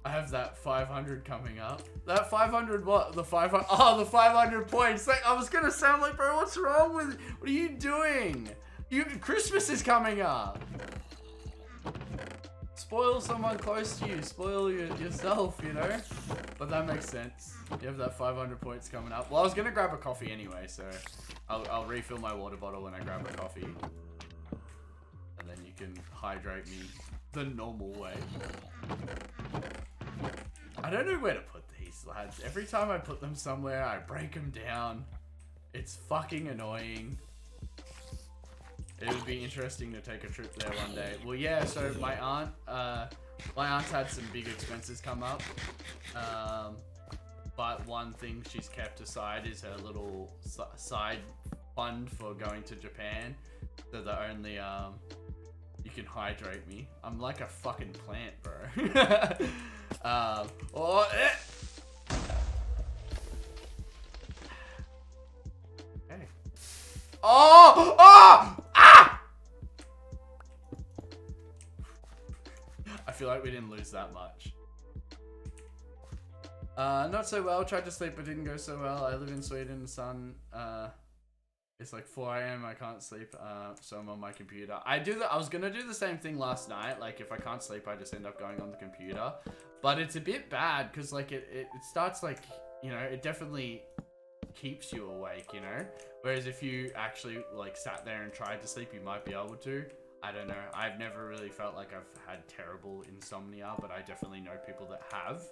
[SPEAKER 1] I have that 500 coming up. That 500 what? The 500. Oh, the 500 points. Like, I was gonna sound like, bro, what's wrong with? What are you doing? Christmas is coming up. Spoil someone close to you. Spoil yourself, you know? But that makes sense. You have that 500 points coming up. Well, I was going to grab a coffee anyway, so I'll refill my water bottle when I grab a coffee. And then you can hydrate me the normal way. I don't know where to put these, lads. Every time I put them somewhere, I break them down. It's fucking annoying. It would be interesting to take a trip there one day. Well, yeah, so my aunt's had some big expenses come up. But one thing she's kept aside is her little side fund for going to Japan. So the only, you can hydrate me. I'm like a fucking plant, bro. Hey. Oh! I feel like we didn't lose that much. Not so well. Tried to sleep but didn't go so well. I live in Sweden. The sun, it's like 4 AM. I can't sleep, so I'm on my computer. I was gonna do the same thing last night. Like, if I can't sleep, I just end up going on the computer. But it's a bit bad because, like, it starts, like, you know, it definitely keeps you awake, you know? Whereas if you actually, like, sat there and tried to sleep, you might be able to. I don't know. I've never really felt like I've had terrible insomnia, but I definitely know people that have.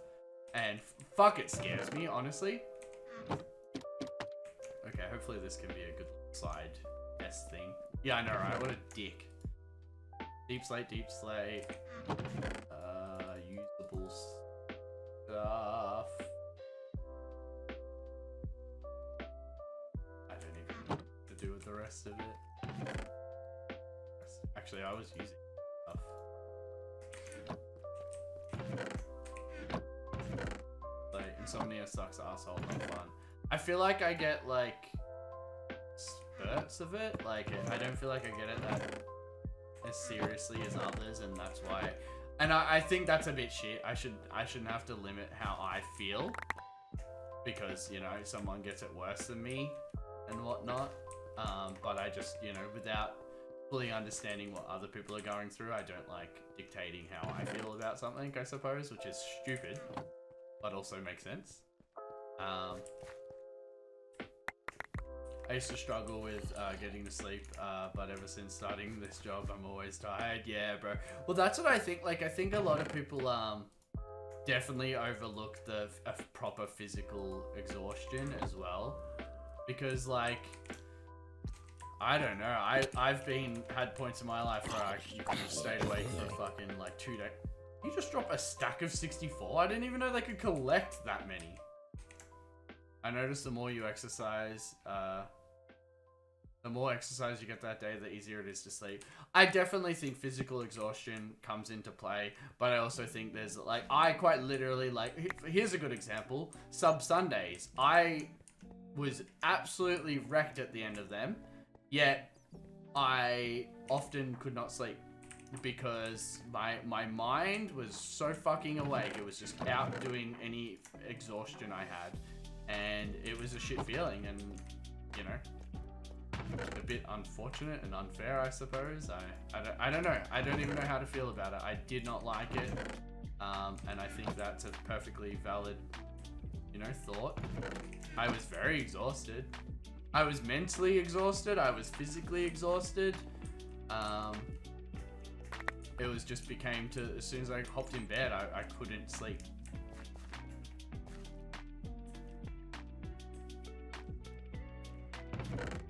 [SPEAKER 1] And fuck, it scares me, honestly. Okay, hopefully this can be a good side best thing. Yeah, I know, right? What a dick. Deep slate, deep slate. Usable stuff. I don't even know what to do with the rest of it. Actually, I was using stuff. Like, insomnia sucks, asshole, not fun. I feel like I get like spurts of it. Like I don't feel like I get it that as seriously as others, and that's why. And I think that's a bit shit. I shouldn't have to limit how I feel because, you know, someone gets it worse than me and whatnot. But I just, you know, without fully understanding what other people are going through, I don't like dictating how I feel about something, I suppose, which is stupid, but also makes sense. I used to struggle with getting to sleep, but ever since starting this job, I'm always tired. Yeah, bro. Well, that's what I think. Like, I think a lot of people definitely overlook the proper physical exhaustion as well, because like, I don't know. I've had points in my life where I could have stayed awake for fucking like 2 days. You just drop a stack of 64? I didn't even know they could collect that many. I noticed the more you exercise, the more exercise you get that day, the easier it is to sleep. I definitely think physical exhaustion comes into play, but I also think there's like, I quite literally like, here's a good example, sub Sundays. I was absolutely wrecked at the end of them, yet I often could not sleep because my mind was so fucking awake. It was just outdoing any exhaustion I had. And it was a shit feeling, and you know, a bit unfortunate and unfair, I suppose. I don't know. I don't even know how to feel about it. I did not like it, and I think that's a perfectly valid, you know, thought. I was very exhausted. I was mentally exhausted. I was physically exhausted. It was just became to as soon as I hopped in bed, I couldn't sleep.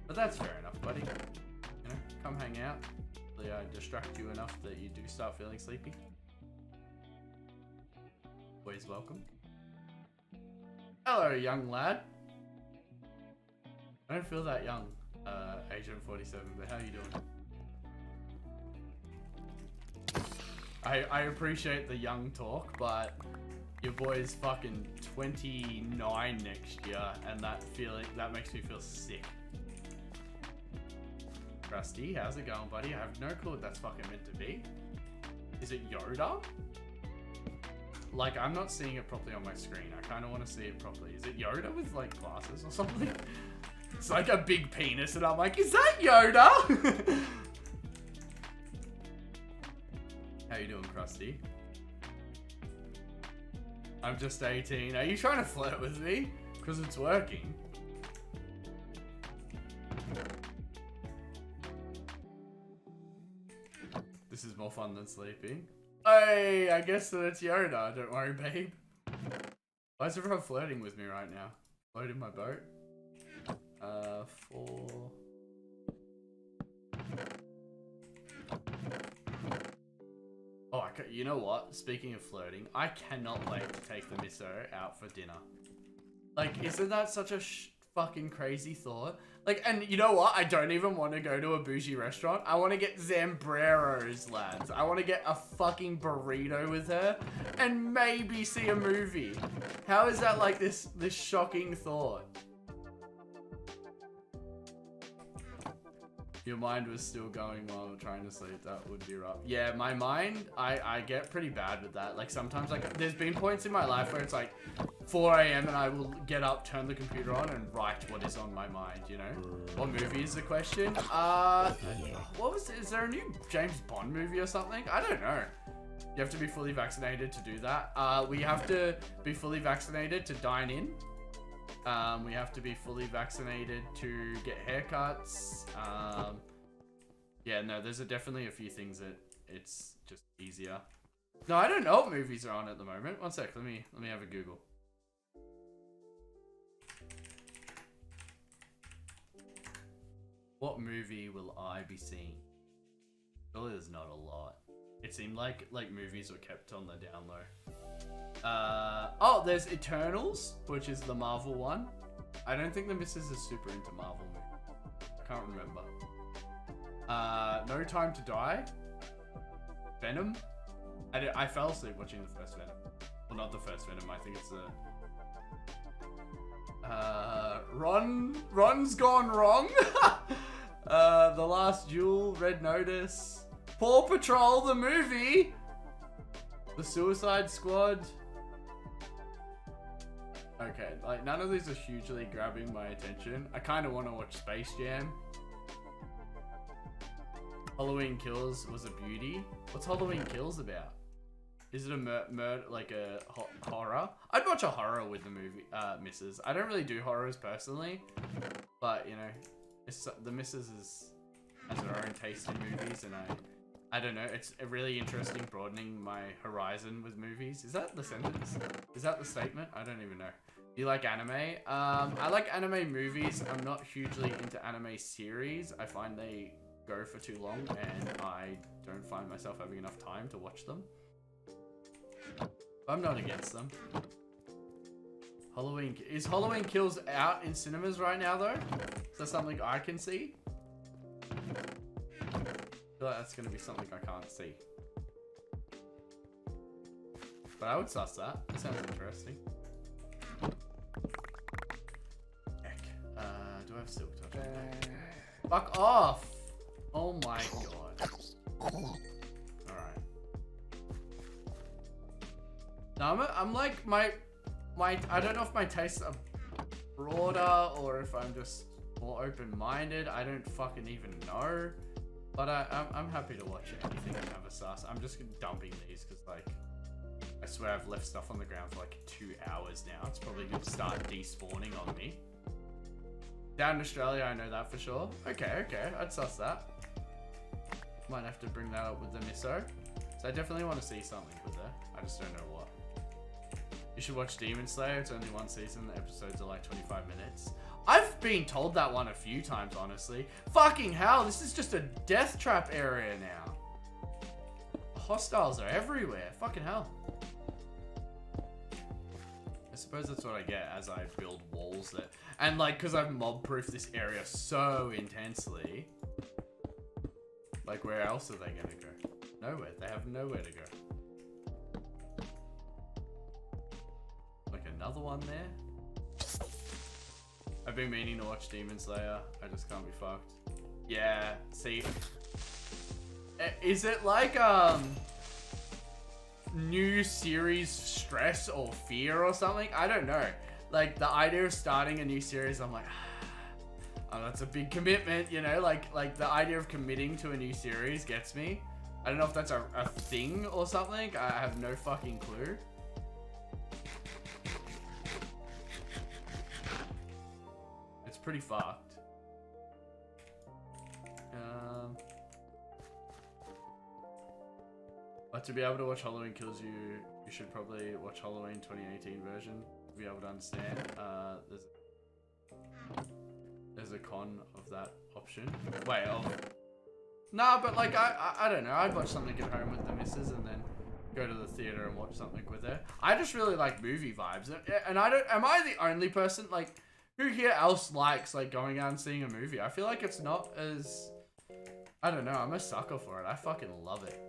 [SPEAKER 1] But that's fair enough, buddy. You know, come hang out. Hopefully I distract you enough that you do start feeling sleepy. Always welcome. Hello, young lad. I don't feel that young, Agent 47, but how you doing? I appreciate the young talk, but your boy's fucking 29 next year, and that makes me feel sick. Rusty, how's it going, buddy? I have no clue what that's fucking meant to be. Is it Yoda? Like, I'm not seeing it properly on my screen. I kind of want to see it properly. Is it Yoda with, like, glasses or something? It's like a big penis, and I'm like, is that Yoda? How you doing, Krusty? I'm just 18. Are you trying to flirt with me? Because it's working. This is more fun than sleeping. Hey, I guess that it's Yoda. Don't worry, babe. Why is everyone flirting with me right now? Floating my boat. 4. Oh, you know what? Speaking of flirting, I cannot wait to take the misso out for dinner. Like, isn't that such a fucking crazy thought? Like, and you know what? I don't even want to go to a bougie restaurant. I want to get Zambreros, lads. I want to get a fucking burrito with her and maybe see a movie. How is that like this shocking thought? Your mind was still going while trying to sleep. That would be rough. Yeah, my mind, I get pretty bad with that. Like sometimes, like there's been points in my life where it's like 4 a.m. and I will get up, turn the computer on, and write what is on my mind. You know, what movie is the question? What was? Is there a new James Bond movie or something? I don't know. You have to be fully vaccinated to do that. We have to be fully vaccinated to dine in. We have to be fully vaccinated to get haircuts. Yeah, no, there's definitely a few things that it's just easier. No, I don't know what movies are on at the moment. One sec, let me have a Google. What movie will I be seeing? Surely there's not a lot. It seemed like movies were kept on the down low. Oh, there's Eternals, which is the Marvel one. I don't think the missus is super into Marvel movies. I can't remember. No Time to Die. Venom. I fell asleep watching the first Venom. Well, not the first Venom. I think it's the Ron's Gone Wrong. The Last Duel, Red Notice, Paw Patrol the movie, The Suicide Squad. Okay, like none of these are hugely grabbing my attention. I kind of want to watch Space Jam. Halloween Kills was a beauty. What's Halloween Kills about? Is it a murder, like a horror? I'd watch a horror with the movie, Missus. I don't really do horrors personally, but you know, the Missus has her own taste in movies, and I don't know. It's a really interesting, broadening my horizon with movies. Is that the sentence? Is that the statement? I don't even know. Do you like anime? I like anime movies. I'm not hugely into anime series. I find they go for too long, and I don't find myself having enough time to watch them. I'm not against them. Is Halloween Kills out in cinemas right now though? Is that something I can see? I feel like that's gonna be something I can't see. But I would suss that. That sounds interesting. Heck. Do I have Silk Touch? Fuck off! Oh my god. Alright. Now I'm like my I don't know if my tastes are broader or if I'm just more open-minded. I don't fucking even know. But I'm happy to watch anything and have a sus. I'm just dumping these because like I swear I've left stuff on the ground for like 2 hours now. It's probably gonna start despawning on me. Down in Australia, I know that for sure. Okay, I'd sus that. Might have to bring that up with the miso. So I definitely want to see something with that. I just don't know what. You should watch Demon Slayer. It's only one season. The episodes are like 25 minutes. I've been told that one a few times, honestly. Fucking hell, this is just a death trap area now. Hostiles are everywhere. Fucking hell. I suppose that's what I get as I build walls that... And like, because I've mob-proofed this area so intensely. Like, where else are they gonna go? Nowhere. They have nowhere to go. Like another one there? I've been meaning to watch Demon Slayer. I just can't be fucked. Yeah, see. Is it like, new series stress or fear or something? I don't know. Like, the idea of starting a new series, I'm like, oh, that's a big commitment, you know? Like the idea of committing to a new series gets me. I don't know if that's a thing or something. I have no fucking clue. It's pretty fucked. But to be able to watch Halloween Kills You, you should probably watch Halloween 2018 version to be able to understand. There's a con of that option. Wait, nah, but like I don't know. I'd watch something at home with the missus and then go to the theater and watch something with her. I just really like movie vibes, and I don't. Am I the only person like who here else likes like going out and seeing a movie? I feel like it's not as. I don't know. I'm a sucker for it. I fucking love it.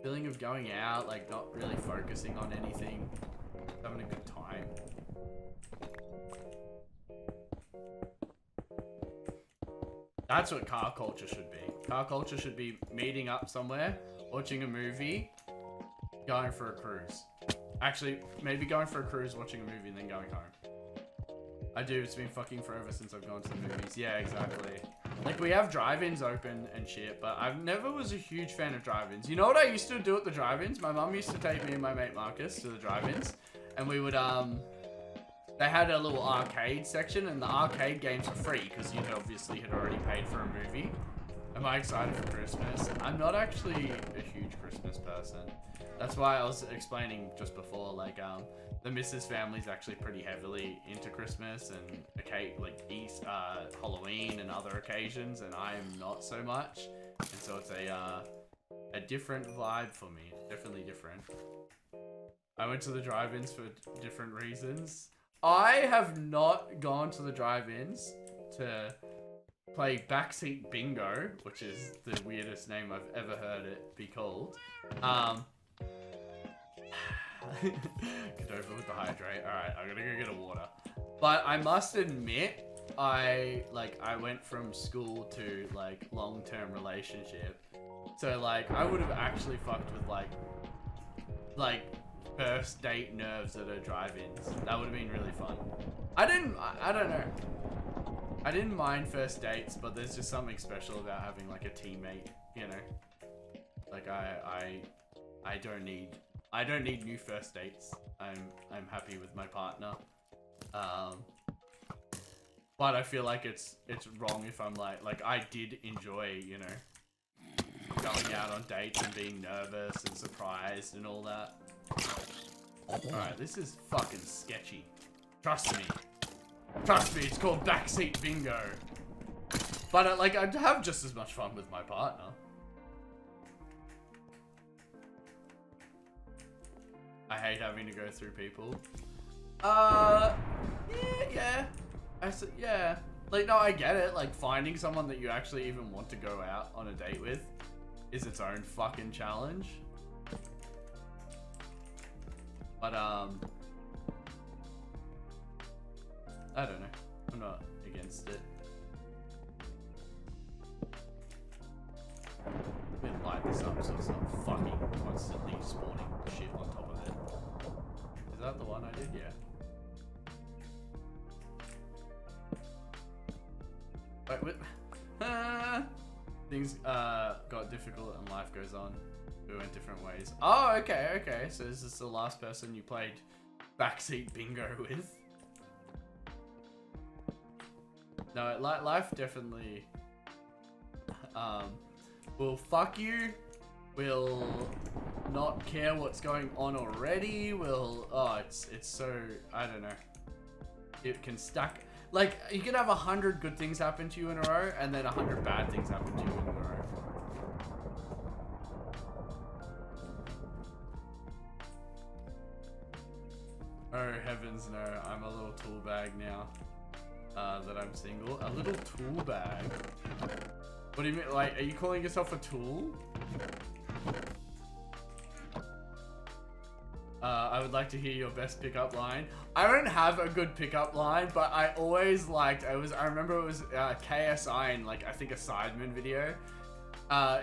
[SPEAKER 1] Feeling of going out, like not really focusing on anything, having a good time. That's what car culture should be. Car culture should be meeting up somewhere, watching a movie, going for a cruise. Actually, maybe going for a cruise, watching a movie, and then going home. I do, it's been fucking forever since I've gone to the movies. Yeah, exactly. Like, we have drive-ins open and shit, but I've never was a huge fan of drive-ins. You know what I used to do at the drive-ins? My mum used to take me and my mate Marcus to the drive-ins, and we would, they had a little arcade section, and the arcade games were free, because you obviously had already paid for a movie. Am I excited for Christmas? I'm not actually a huge Christmas person. That's why I was explaining just before, like, the missus family's actually pretty heavily into Christmas and like Halloween and other occasions, and I am not so much. And so it's a different vibe for me. Definitely different. I went to the drive-ins for different reasons. I have not gone to the drive-ins to play backseat bingo, which is the weirdest name I've ever heard it be called. Get over with the hydrate. Alright, I'm gonna go get a water. But I must admit, I went from school to like long-term relationship. So like I would have actually fucked with like first date nerves at a drive-ins. That would have been really fun. I don't know. I didn't mind first dates, but there's just something special about having like a teammate, you know. Like I don't need new first dates. I'm happy with my partner. But I feel like it's wrong if I'm like I did enjoy, you know, going out on dates and being nervous and surprised and all that. Alright, this is fucking sketchy. Trust me. Trust me, it's called backseat bingo. But I'd have just as much fun with my partner. I hate having to go through people. Yeah. Yeah. Like, no, I get it. Like, finding someone that you actually even want to go out on a date with is its own fucking challenge. But, I don't know. I'm not against it. I'm gonna light this up so it's not fucking constantly spawning shit on top of it. Is that the one I did? Yeah. Wait, what? Things got difficult and life goes on. We went different ways. Oh, okay. So is this the last person you played backseat bingo with? No, life definitely will fuck you. Will not care what's going on already. It's so, I don't know. It can stack. Like, you can have 100 good things happen to you in a row, and then 100 bad things happen to you in a row. Oh, heavens no. I'm a little tool bag now. That I'm single. A little tool bag? What do you mean? Like, are you calling yourself a tool? I would like to hear your best pickup line. I don't have a good pickup line, but I always liked, I remember it was KSI in like, I think a Sidemen video.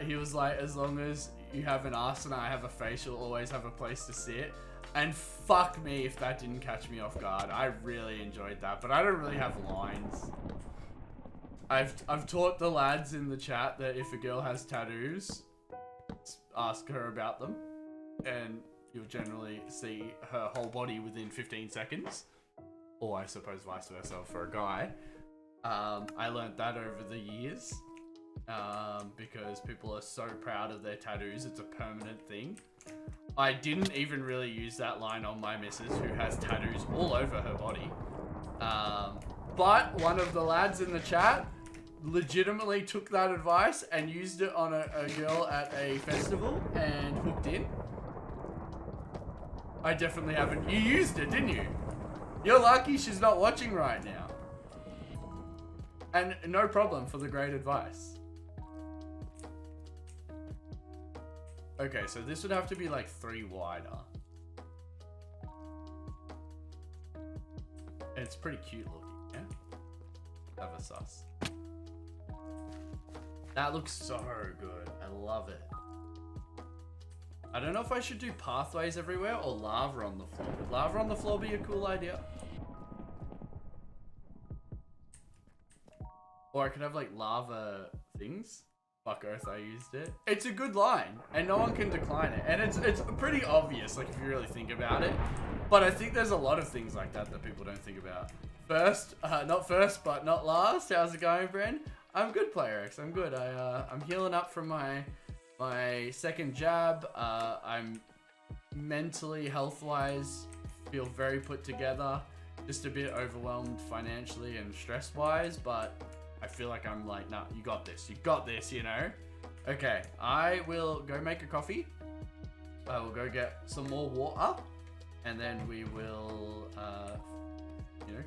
[SPEAKER 1] He was like, as long as you have an ass and I have a face, you'll always have a place to sit. And fuck me if that didn't catch me off guard. I really enjoyed that, but I don't really have lines. I've taught the lads in the chat that if a girl has tattoos, ask her about them. And you'll generally see her whole body within 15 seconds. Or I suppose vice versa for a guy. I learned that over the years. Because people are so proud of their tattoos, it's a permanent thing. I didn't even really use that line on my missus, who has tattoos all over her body. But one of the lads in the chat legitimately took that advice and used it on a girl at a festival and hooked in. I definitely haven't. You used it, didn't you? You're lucky she's not watching right now. And no problem for the great advice. Okay, so this would have to be like 3 wider. And it's pretty cute looking, yeah? Have a sus. That looks so good. I love it. I don't know if I should do pathways everywhere or lava on the floor. Would lava on the floor be a cool idea? Or I could have like lava things. Fuck Earth, I used it. It's a good line, and no one can decline it. And it's pretty obvious, like if you really think about it. But I think there's a lot of things like that that people don't think about. Not first, but not last. How's it going, Bren? I'm good, Player X. I'm good. I'm healing up from my second jab. I'm mentally, health-wise, feel very put together. Just a bit overwhelmed financially and stress-wise, but I feel like I'm like, nah, you got this, you know? Okay, I will go make a coffee. I will go get some more water, and then we will,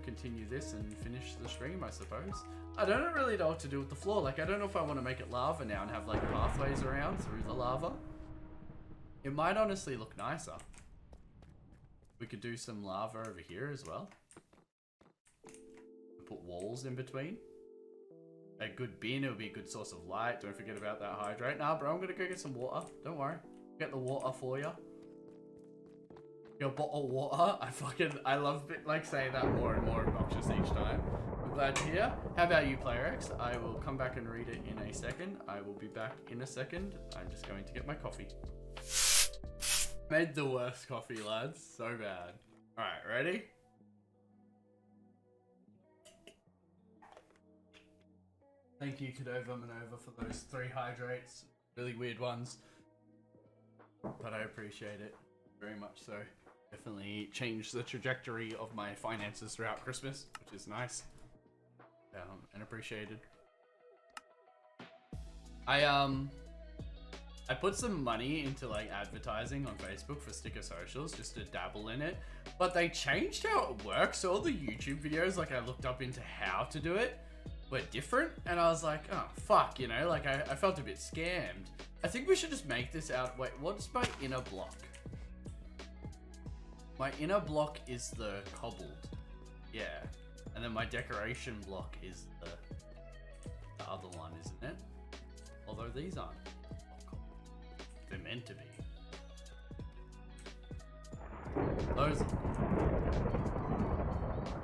[SPEAKER 1] continue this and finish the stream, I suppose. I don't really know what to do with the floor. Like, I don't know if I want to make it lava now and have, like, pathways around through the lava. It might honestly look nicer. We could do some lava over here as well. Put walls in between. A good bin, it would be a good source of light. Don't forget about that hydrate. Nah, bro, I'm gonna go get some water. Don't worry. Get the water for you. Your bottle of water. I love like saying that more and more obnoxious each time. I'm glad to hear. How about you, PlayerX? I will come back and read it in a second. I will be back in a second. I'm just going to get my coffee. Made the worst coffee, lads. So bad. Alright, ready? Thank you, Cadova Manova, for those 3 hydrates. Really weird ones. But I appreciate it. Very much so. Definitely changed the trajectory of my finances throughout Christmas, which is nice. And appreciated. I put some money into like advertising on Facebook for Sticker Socials just to dabble in it, but they changed how it works. So all the YouTube videos, like I looked up into how to do it, were different, and I was like, oh fuck, you know, like I felt a bit scammed. I think we should just make this out. Wait, what's my inner block? My inner block is the cobbled, yeah, and then my decoration block is the other one, isn't it? Although these aren't. They're meant to be. Those are.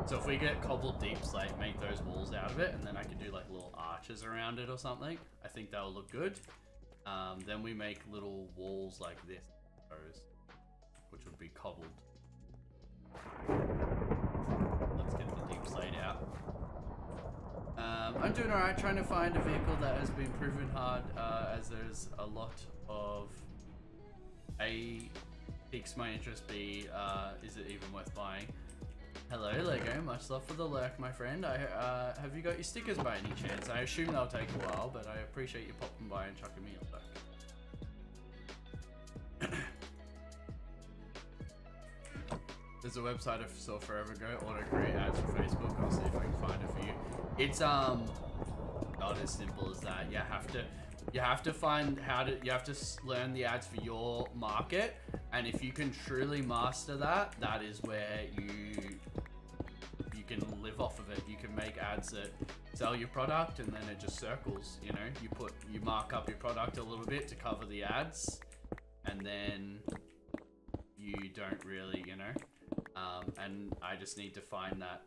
[SPEAKER 1] So if we get cobbled deep slate, make those walls out of it, and then I can do like little arches around it or something. I think that'll look good. Then we make little walls like this, which would be cobbled. Let's get the deep slate out. I'm doing alright, trying to find a vehicle that has been proven hard, as there's a lot of A, piques my interest, B, is it even worth buying? Hello Lego, much love for the lurk, my friend. Have you got your stickers by any chance? I assume they'll take a while, but I appreciate you popping by and chucking me a lurk. There's a website I saw forever ago, auto-create ads for Facebook. I'll see if I can find it for you. It's not as simple as that. You have to find how to, you have to learn the ads for your market, and if you can truly master that, that is where you can live off of it. You can make ads that sell your product, and then it just circles, you know. You mark up your product a little bit to cover the ads, and then you don't really, you know. And I just need to find that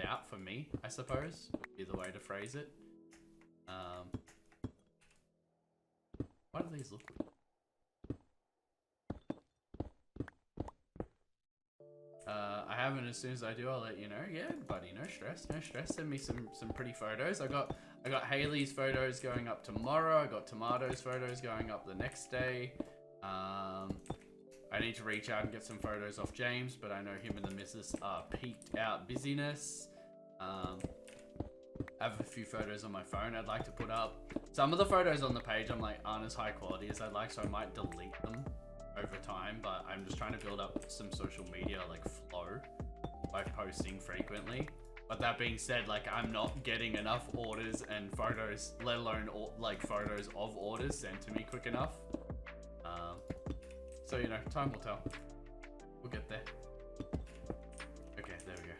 [SPEAKER 1] out for me, I suppose, would be the way to phrase it. Why do these look weird? I haven't. As soon as I do, I'll let you know. Yeah, buddy, no stress, no stress. Send me some pretty photos. I got Haley's photos going up tomorrow. I got Tomato's photos going up the next day. I need to reach out and get some photos off James, but I know him and the missus are peaked out busyness. I have a few photos on my phone I'd like to put up. Some of the photos on the page I'm like aren't as high quality as I'd like, so I might delete them over time, but I'm just trying to build up some social media like flow by posting frequently. But that being said, like I'm not getting enough orders and photos, let alone like photos of orders sent to me quick enough. So, you know, time will tell. We'll get there. Okay, there we go.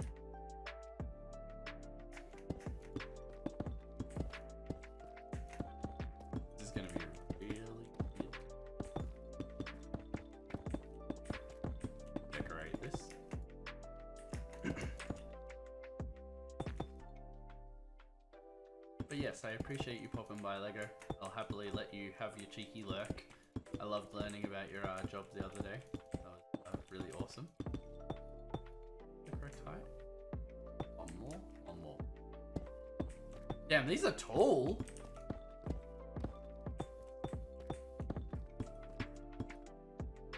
[SPEAKER 1] This is gonna be really good. Decorate this. But yes, I appreciate you popping by, Lego. I'll happily let you have your cheeky lurk. I loved learning about your job the other day. That was really awesome. One more. Damn, these are tall.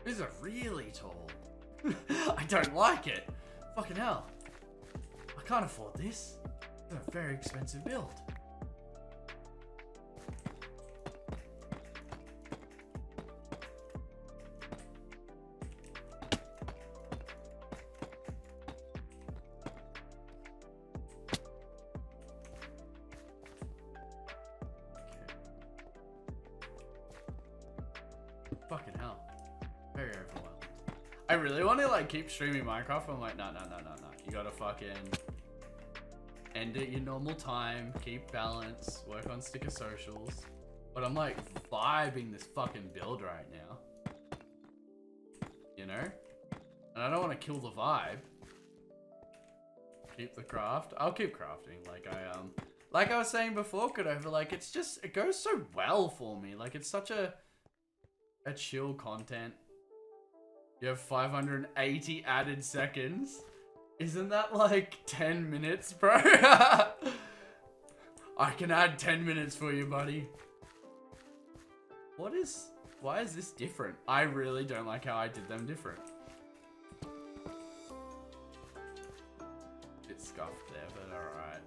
[SPEAKER 1] These are really tall. I don't like it. Fucking hell. I can't afford this. It's a very expensive build. Fucking hell. Very overwhelmed. I really want to like keep streaming Minecraft. I'm like, no. You gotta fucking end at your normal time, keep balance, work on sticker socials. But I'm like vibing this fucking build right now. You know? And I don't want to kill the vibe. Keep the craft. I'll keep crafting. Like I was saying before, Cordova, like it goes so well for me. Like it's such a chill content. You have 580 added seconds. Isn't that like 10 minutes, bro? I can add 10 minutes for you, buddy. Why is this different? I really don't like how I did them different. Bit scuffed there, but alright.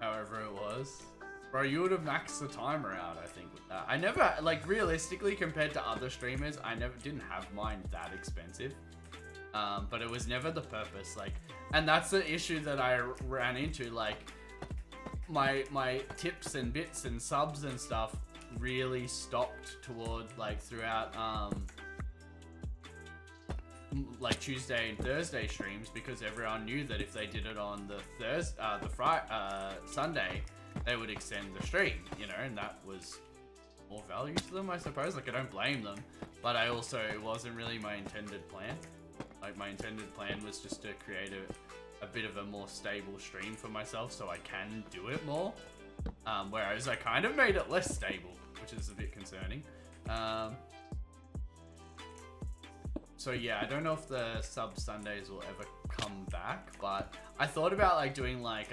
[SPEAKER 1] However it was. Bro, you would have maxed the timer out, I think, with that. I never, like, realistically, compared to other streamers, I didn't have mine that expensive. But it was never the purpose, like, and that's the issue that I ran into, like, my tips and bits and subs and stuff really stopped toward, like, throughout, like Tuesday and Thursday streams, because everyone knew that if they did it on the Sunday, they would extend the stream, you know, and that was more value to them, I suppose. Like, I don't blame them, but it wasn't really my intended plan. Like, my intended plan was just to create a bit of a more stable stream for myself so I can do it more. Whereas I kind of made it less stable, which is a bit concerning. So yeah, I don't know if the sub Sundays will ever come back, but I thought about like doing like,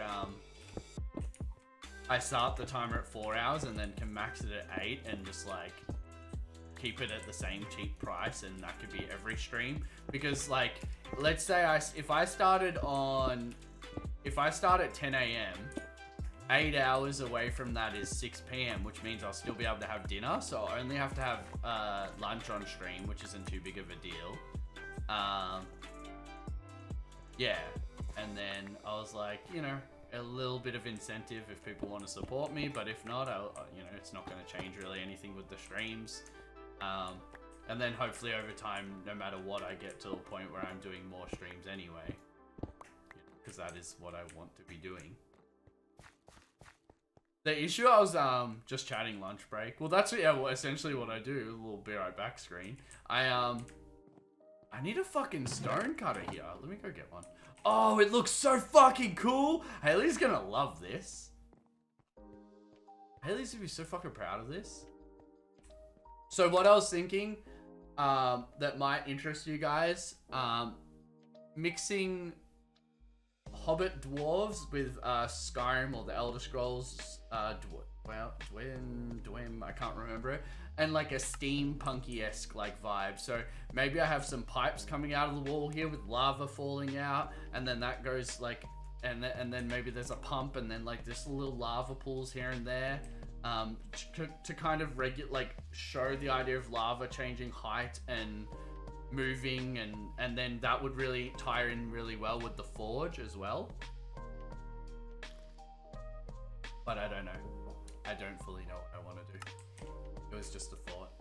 [SPEAKER 1] I start the timer at 4 hours and then can max it at 8 and just like keep it at the same cheap price, and that could be every stream. Because like, let's say if I start at 10 a.m, 8 hours away from that is 6 p.m, which means I'll still be able to have dinner. So I only have to have lunch on stream, which isn't too big of a deal. Yeah, and then I was like, you know, a little bit of incentive if people want to support me, but if not, you know, it's not going to change really anything with the streams. And then hopefully over time, no matter what, I get to a point where I'm doing more streams anyway, because that is what I want to be doing. The issue, I was just chatting lunch break. Well, that's essentially what I do. A little be right back screen. I need a fucking stone cutter here. Let me go get one. Oh, it looks so fucking cool. Haley's gonna love this. Haley's gonna be so fucking proud of this. So what I was thinking, that might interest you guys, mixing Hobbit dwarves with Skyrim or the Elder Scrolls, Dwym, I can't remember it, and like a steampunky-esque like vibe. So maybe I have some pipes coming out of the wall here with lava falling out, and then that goes like, and then maybe there's a pump, and then like this little lava pools here and there, to kind of show the idea of lava changing height and moving, and then that would really tie in really well with the forge as well. But I don't know. I don't fully know what I want to do. It was just a thought.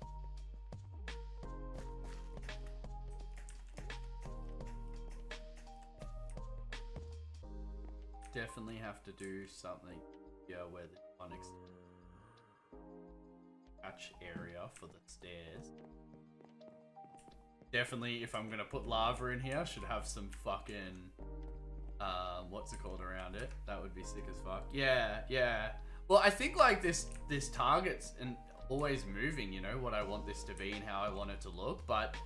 [SPEAKER 1] Definitely have to do something here where the onyx patch area for the stairs. Definitely, if I'm gonna put lava in here, should have some fucking what's it called around it. That would be sick as fuck. Yeah. Well, I think like this target's always moving, you know, what I want this to be and how I want it to look, but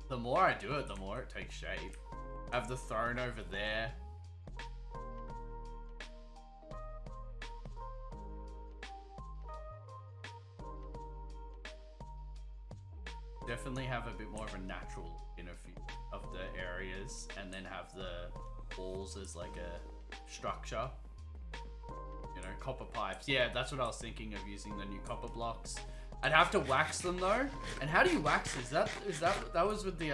[SPEAKER 1] the more I do it, the more it takes shape. I have the throne over there. Definitely have a bit more of a natural look in a few of the areas, and then have the walls as like a structure. You know, copper pipes. Yeah, that's what I was thinking of, using the new copper blocks. I'd have to wax them though. And how do you wax? That was with the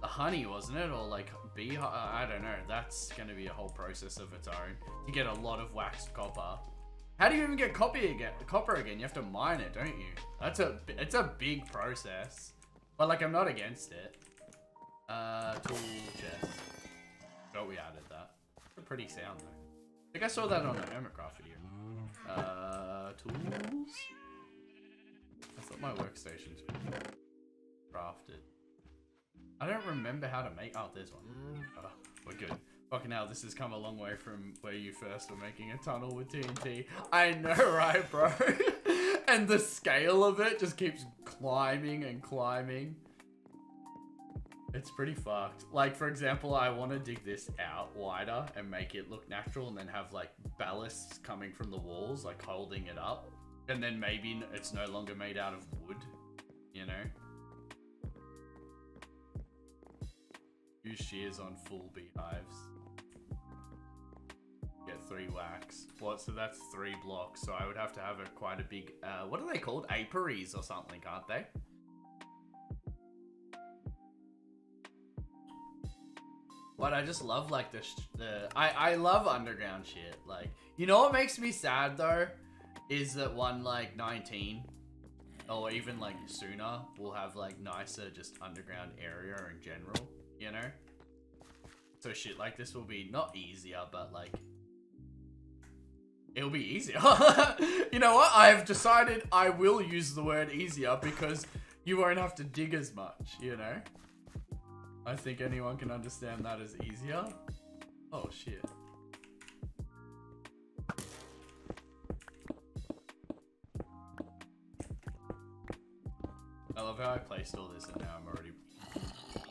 [SPEAKER 1] honey, wasn't it? Or like bee? I don't know. That's gonna be a whole process of its own. You get a lot of waxed copper. How do you even get copper again? You have to mine it, don't you? It's a big process. But like, I'm not against it. Tool chest. Oh, we added that. It's pretty sound though. I think I saw that on a Hermitcraft video. Tools? I thought my workstation's crafted. I don't remember how to make. Oh, there's one. Oh, we're good. Fucking hell, this has come a long way from where you first were making a tunnel with TNT. I know, right, bro? And the scale of it just keeps climbing and climbing. It's pretty fucked. Like, for example, I want to dig this out wider and make it look natural and then have, like, ballasts coming from the walls, like, holding it up. And then maybe it's no longer made out of wood, you know? Use shears on full beehives. Get 3 wax. What? So that's 3 blocks. So I would have to have quite a big, what are they called? Apiaries or something, aren't they? But I just love like I love underground shit. Like, you know what makes me sad though? Is that one like 19 or even like sooner will have like nicer just underground area in general, you know? So shit like this will be not easier, but like it'll be easier. You know what? I have decided I will use the word easier because you won't have to dig as much, you know? I think anyone can understand that as easier. Oh shit. I love how I placed all this and now I'm already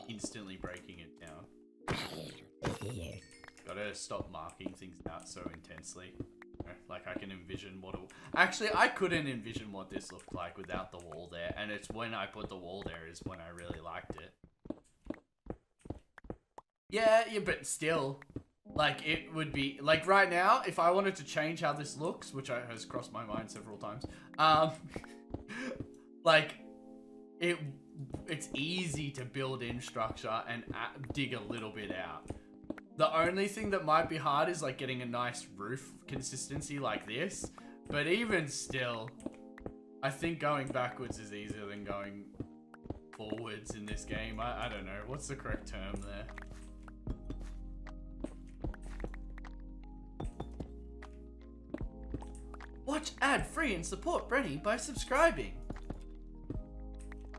[SPEAKER 1] instantly breaking it down. Gotta stop marking things out so intensely. Like I can envision what actually I couldn't envision what this looked like without the wall there, and it's when I put the wall there is when I really liked it. Yeah, but still, like it would be like right now if I wanted to change how this looks, which has crossed my mind several times. Like it's easy to build in structure and dig a little bit out. The only thing that might be hard is like getting a nice roof consistency like this. But even still, I think going backwards is easier than going forwards in this game. I don't know. What's the correct term there? Watch ad-free and support Breny by subscribing.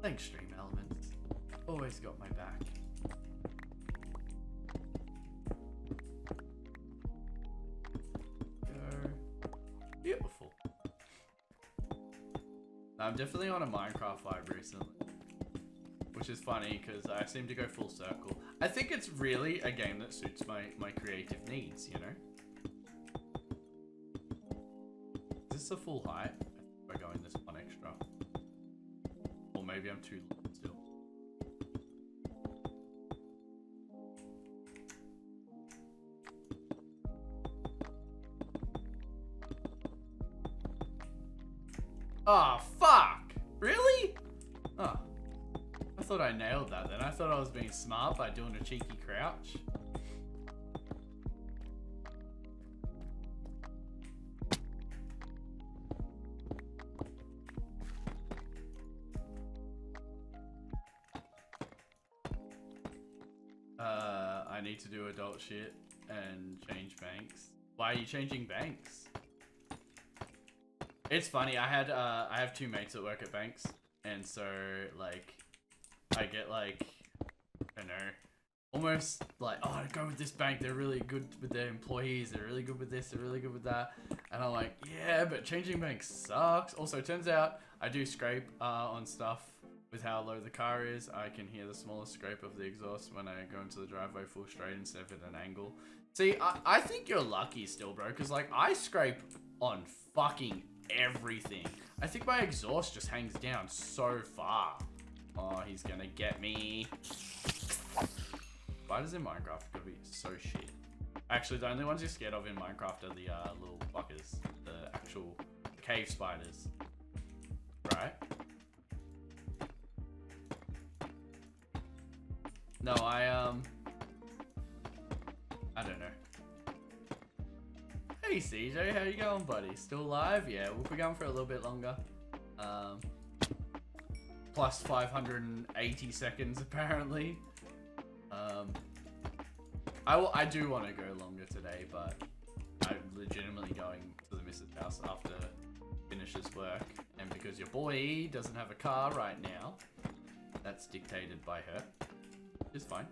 [SPEAKER 1] Thanks, Stream Elements. Always got my back. Beautiful. I'm definitely on a Minecraft vibe recently, which is funny because I seem to go full circle. I think it's really a game that suits my creative needs, you know? Is this a full height? If I go in this one extra. Or maybe I'm too low still. Oh, fuck! Really? Oh. I thought I nailed that then. I thought I was being smart by doing a cheeky crouch. I need to do adult shit and change banks. Why are you changing banks? It's funny, I have 2 mates that work at banks, and so like I get like, I don't know, almost like, oh, I go with this bank, they're really good with their employees, they're really good with this, they're really good with that, and I'm like, yeah, but changing banks sucks. Also, it turns out I do scrape on stuff with how low the car is. I can hear the smallest scrape of the exhaust when I go into the driveway full straight instead of at an angle. See, I think you're lucky still, bro, because like I scrape on fucking everything. I think my exhaust just hangs down so far. Oh, he's gonna get me. Spiders in Minecraft are gonna be so shit. Actually, the only ones you're scared of in Minecraft are the little fuckers, the actual cave spiders, right? No, I don't know. Hey, Hey CJ, how you going, buddy? Still alive? Yeah, we'll be going for a little bit longer. Plus 580 seconds apparently. I do want to go longer today, but I'm legitimately going to the missus' house after finishes work, and because your boy doesn't have a car right now, that's dictated by her. It's fine.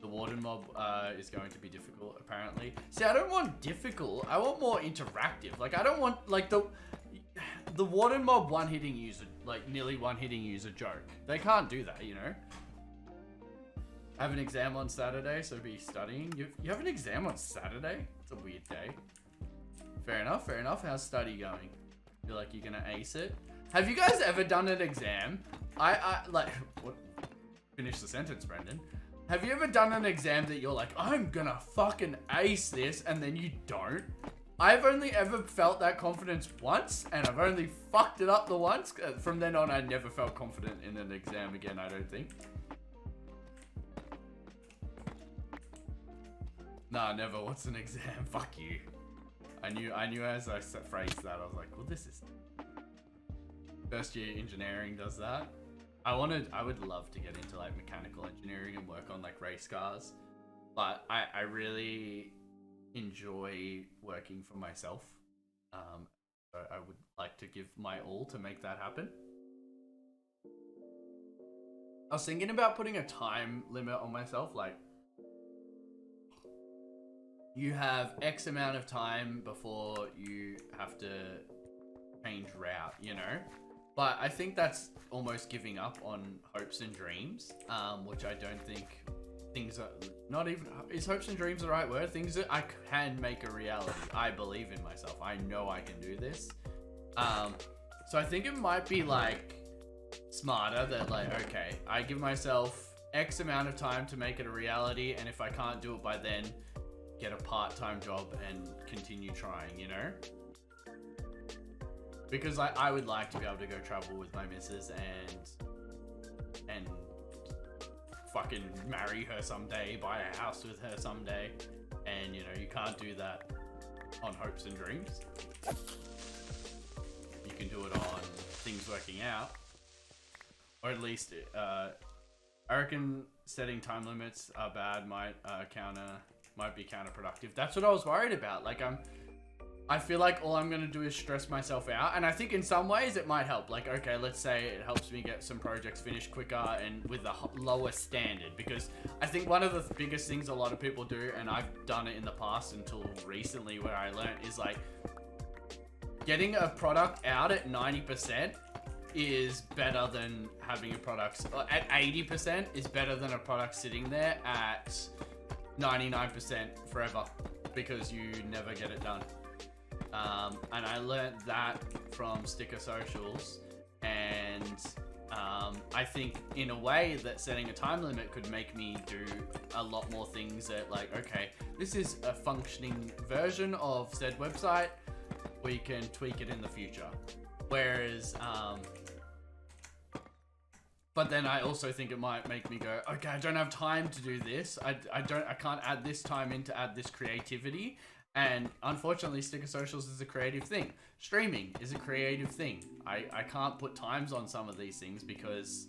[SPEAKER 1] The warden mob is going to be difficult, apparently. See, I don't want difficult. I want more interactive. Like, I don't want, like, the warden mob one-hitting user, like, nearly one-hitting user joke. They can't do that, you know? I have an exam on Saturday, so be studying. You have an exam on Saturday? It's a weird day. Fair enough, fair enough. How's study going? Feel like you're gonna ace it? Have you guys ever done an exam? Like, what? Finish the sentence, Brendan. Have you ever done an exam that you're like, I'm gonna fucking ace this, and then you don't? I've only ever felt that confidence once, and I've only fucked it up the once. From then on, I never felt confident in an exam again, I don't think. Nah, never. What's an exam? Fuck you. I knew as I phrased that, I was like, well, this is... First year engineering does that. I would love to get into like mechanical engineering and work on like race cars, but I really enjoy working for myself. So I would like to give my all to make that happen. I was thinking about putting a time limit on myself, like you have X amount of time before you have to change route, you know? But I think that's almost giving up on hopes and dreams, which I don't think things are not even, is hopes and dreams the right word? Things that I can make a reality. I believe in myself. I know I can do this. So I think it might be like smarter that like, okay, I give myself X amount of time to make it a reality. And if I can't do it by then, get a part-time job and continue trying, you know? Because I would like to be able to go travel with my missus and fucking marry her someday, buy a house with her someday. And, you know, you can't do that on hopes and dreams. You can do it on things working out. Or at least, I reckon setting time limits are bad, might be counterproductive. That's what I was worried about. Like, I feel like all I'm going to do is stress myself out. And I think in some ways it might help. Like, okay, let's say it helps me get some projects finished quicker and with a lower standard. Because I think one of the biggest things a lot of people do, and I've done it in the past until recently where I learned, is like getting a product out at 90% is better than having a product at 80% is better than a product sitting there at 99% forever because you never get it done. And I learned that from Sticker Socials, and I think in a way that setting a time limit could make me do a lot more things that like, okay, this is a functioning version of said website, we can tweak it in the future. Whereas, but then I also think it might make me go, okay, I don't have time to do this. I can't add this time in to add this creativity. And unfortunately, Sticker Socials is a creative thing. Streaming is a creative thing. I can't put times on some of these things because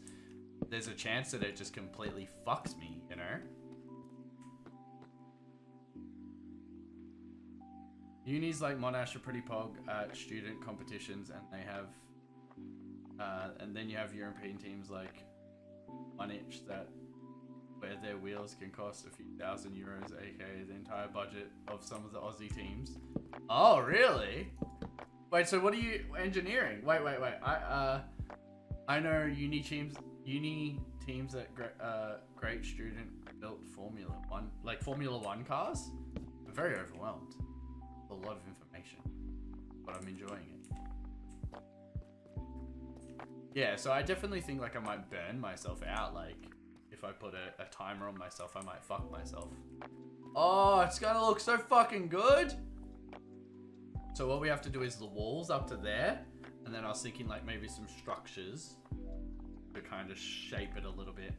[SPEAKER 1] there's a chance that it just completely fucks me, you know? Unis like Monash are pretty pog at student competitions, and they have, and then you have European teams like Munich that where their wheels can cost a few thousand euros, aka the entire budget of some of the Aussie teams. Oh, really? Wait, so what are you engineering? Wait. I know uni teams that great student built Formula One, like Formula One cars. I'm very overwhelmed. A lot of information, but I'm enjoying it. Yeah, so I definitely think like I might burn myself out, like. If I put a timer on myself, I might fuck myself. Oh, it's gonna look so fucking good. So what we have to do is the walls up to there. And then I was thinking like maybe some structures to kind of shape it a little bit.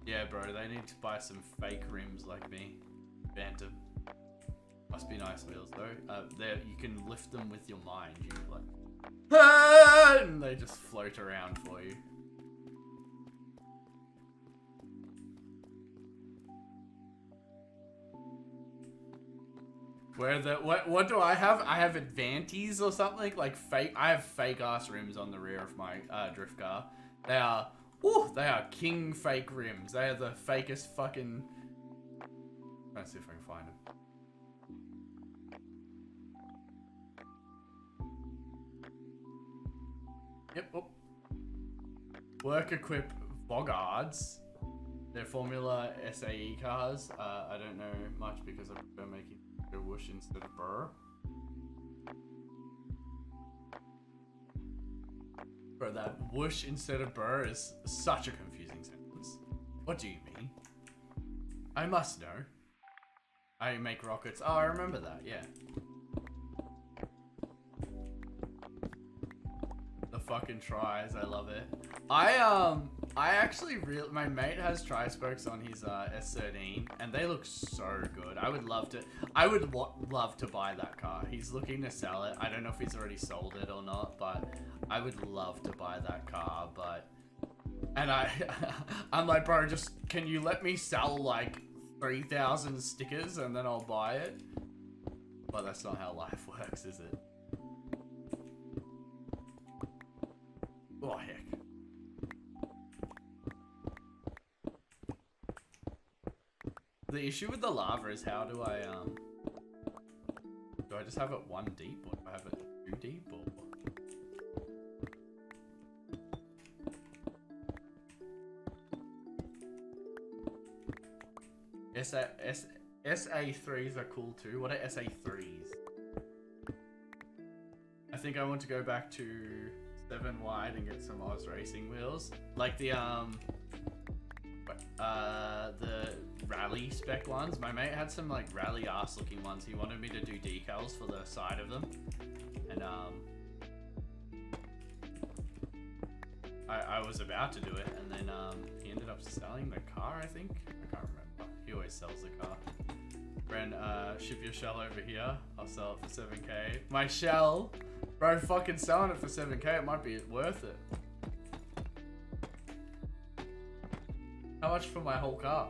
[SPEAKER 1] Yeah, bro, they need to buy some fake rims like me. Phantom. Must be nice wheels though. There you can lift them with your mind. You like, and they just float around for you. Where the what do I have? I have Advantes or something like fake. I have fake ass rims on the rear of my drift car. They are king fake rims. They are the fakest fucking. Let's see if I can find them. Yep. Oh. Work equip Bogards. They're Formula SAE cars. I don't know much because I've been making a whoosh instead of burr. Bro, that whoosh instead of burr is such a confusing sentence. What do you mean? I must know. I make rockets. Oh, I remember that, yeah. The fucking tries, I love it. I actually my mate has tri-spokes on his S13 and they look so good. I would love to buy that car. He's looking to sell it. I don't know if he's already sold it or not, but I would love to buy that car, and I'm like, bro, just can you let me sell like 3,000 stickers and then I'll buy it? But that's not how life works, is it? Oh heck. The issue with the lava is how do I just have it 1 deep or do I have it 2 deep or? SA3s are cool too. What are SA3s? I think I want to go back to 7 wide and get some Oz racing wheels. Like the rally spec ones. My mate had some like rally ass looking ones. He wanted me to do decals for the side of them. And I was about to do it and then he ended up selling the car, I think. I can't remember. He always sells the car. Bren, ship your shell over here. I'll sell it for 7k. My shell? Bro, fucking selling it for 7k, it might be worth it. How much for my whole car?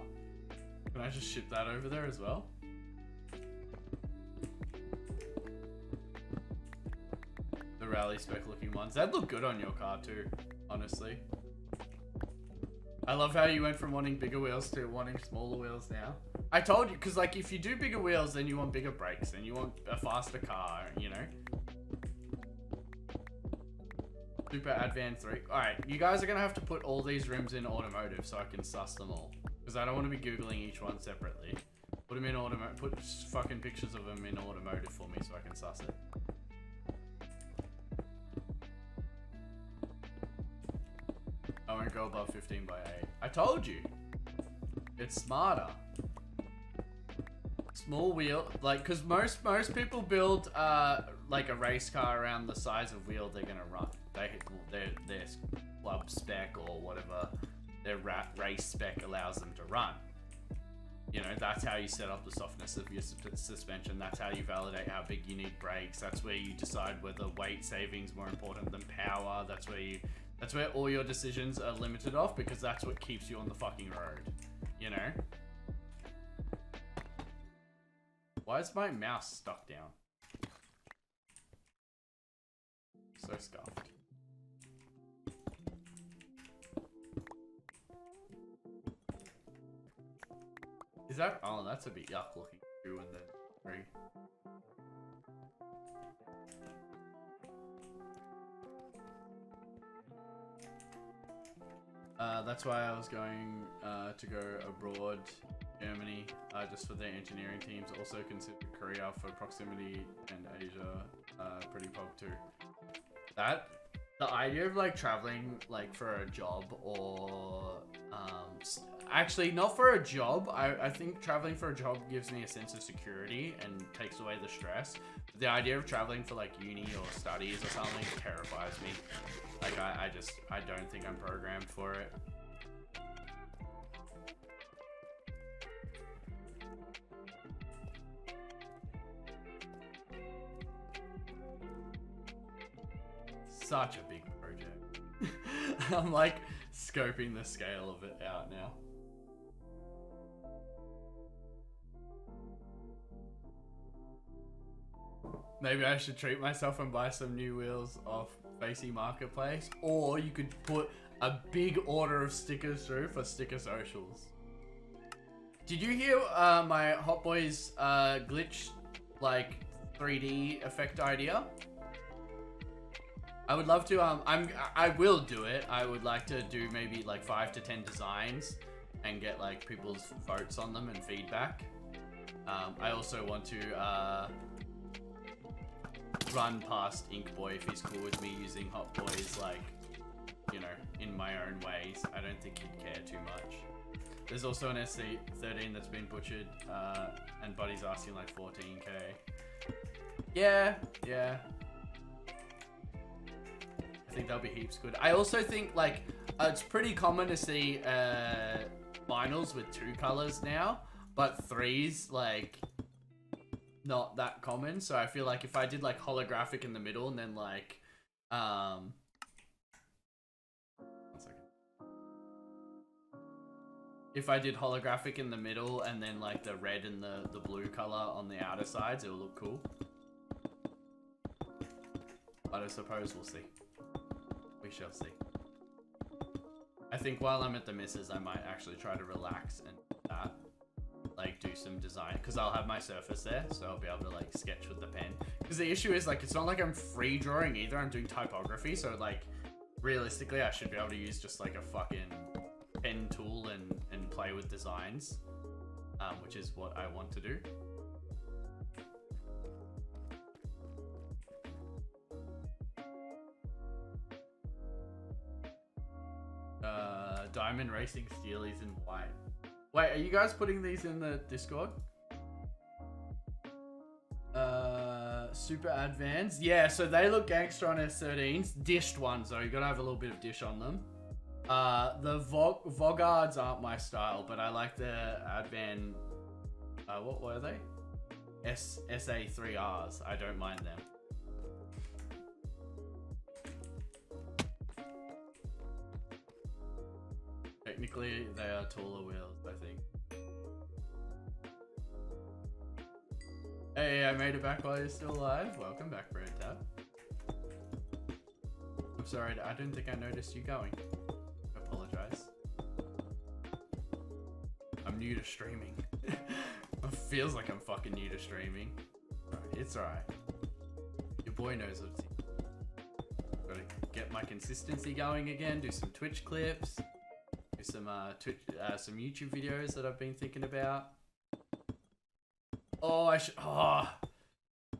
[SPEAKER 1] Can I just ship that over there as well? The rally spec looking ones. That'd look good on your car too, honestly. I love how you went from wanting bigger wheels to wanting smaller wheels now. I told you, because like if you do bigger wheels, then you want bigger brakes and you want a faster car, you know? Super Advan 3. Alright, you guys are going to have to put all these rims in automotive so I can suss them all. Because I don't want to be Googling each one separately. Put them in automotive. Put fucking pictures of them in automotive for me so I can suss it. I won't go above 15 by 8. I told you! It's smarter. Small wheel, like, because most people build like a race car around the size of wheel they're gonna run. Their club spec or whatever their race spec allows them to run. You know, that's how you set up the softness of your suspension. That's how you validate how big you need brakes. That's where you decide whether weight saving is more important than power. That's where all your decisions are limited off, because that's what keeps you on the fucking road. You know? Why is my mouse stuck down? So scuffed. Is that? Oh, that's a bit yuck looking too, and then three. That's why I was going to go abroad, Germany, just for their engineering teams. Also consider Korea for proximity, and Asia, pretty pog too. The idea of like traveling like for a job or actually not for a job. I think traveling for a job gives me a sense of security and takes away the stress. But the idea of traveling for like uni or studies or something terrifies me. Like I don't think I'm programmed for it. such a big project. I'm like scoping the scale of it out now. Maybe I should treat myself and buy some new wheels off Facey Marketplace, or you could put a big order of stickers through for sticker socials. Did you hear my Hot Boys glitch like 3D effect idea? I would love to. I will do it. I would like to do maybe like 5 to 10 designs and get like people's votes on them and feedback. I also want to run past Inkboy if he's cool with me using Hot Boys, like, you know, in my own ways. I don't think he'd care too much. There's also an SC13 that's been butchered, and Buddy's asking like 14k. Yeah. I think that'll be heaps good. I also think like it's pretty common to see vinyls with 2 colors now, but 3's like not that common. So I feel like if I did like holographic in the middle and then like one second. If I did holographic in the middle and then like the red and the blue color on the outer sides, it'll look cool. But I suppose we'll see. We shall see. I think while I'm at the missus, I might actually try to relax and like do some design, because I'll have my surface there, so I'll be able to like sketch with the pen. Because the issue is like it's not like I'm free drawing either. I'm doing typography, so like realistically I should be able to use just like a fucking pen tool and play with designs, which is what I want to do. Diamond Racing Steelies in white. Wait, are you guys putting these in the Discord? Super Advance. Yeah, so they look gangster on S13s. Dished ones though, you gotta have a little bit of dish on them. The Vogards aren't my style, but I like the Advan. What were they? SA3Rs. I don't mind them. Technically, they are taller wheels, I think. Hey, I made it back while you're still alive. Welcome back, Brent Tab. I'm sorry, I don't think I noticed you going. I apologize. I'm new to streaming. It feels like I'm fucking new to streaming. It's alright. Your boy knows what's here. Gotta get my consistency going again, do some Twitch clips. Some some YouTube videos that I've been thinking about. Oh,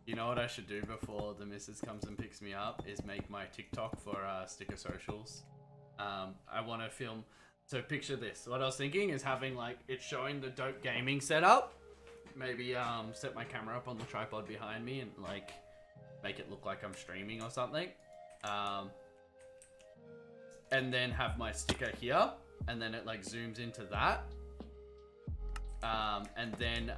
[SPEAKER 1] you know what I should do before the missus comes and picks me up is make my TikTok for sticker socials. I want to film. So picture this. What I was thinking is having like it showing the dope gaming setup. Maybe set my camera up on the tripod behind me and like make it look like I'm streaming or something. And then have my sticker here. And then it like zooms into that. And then,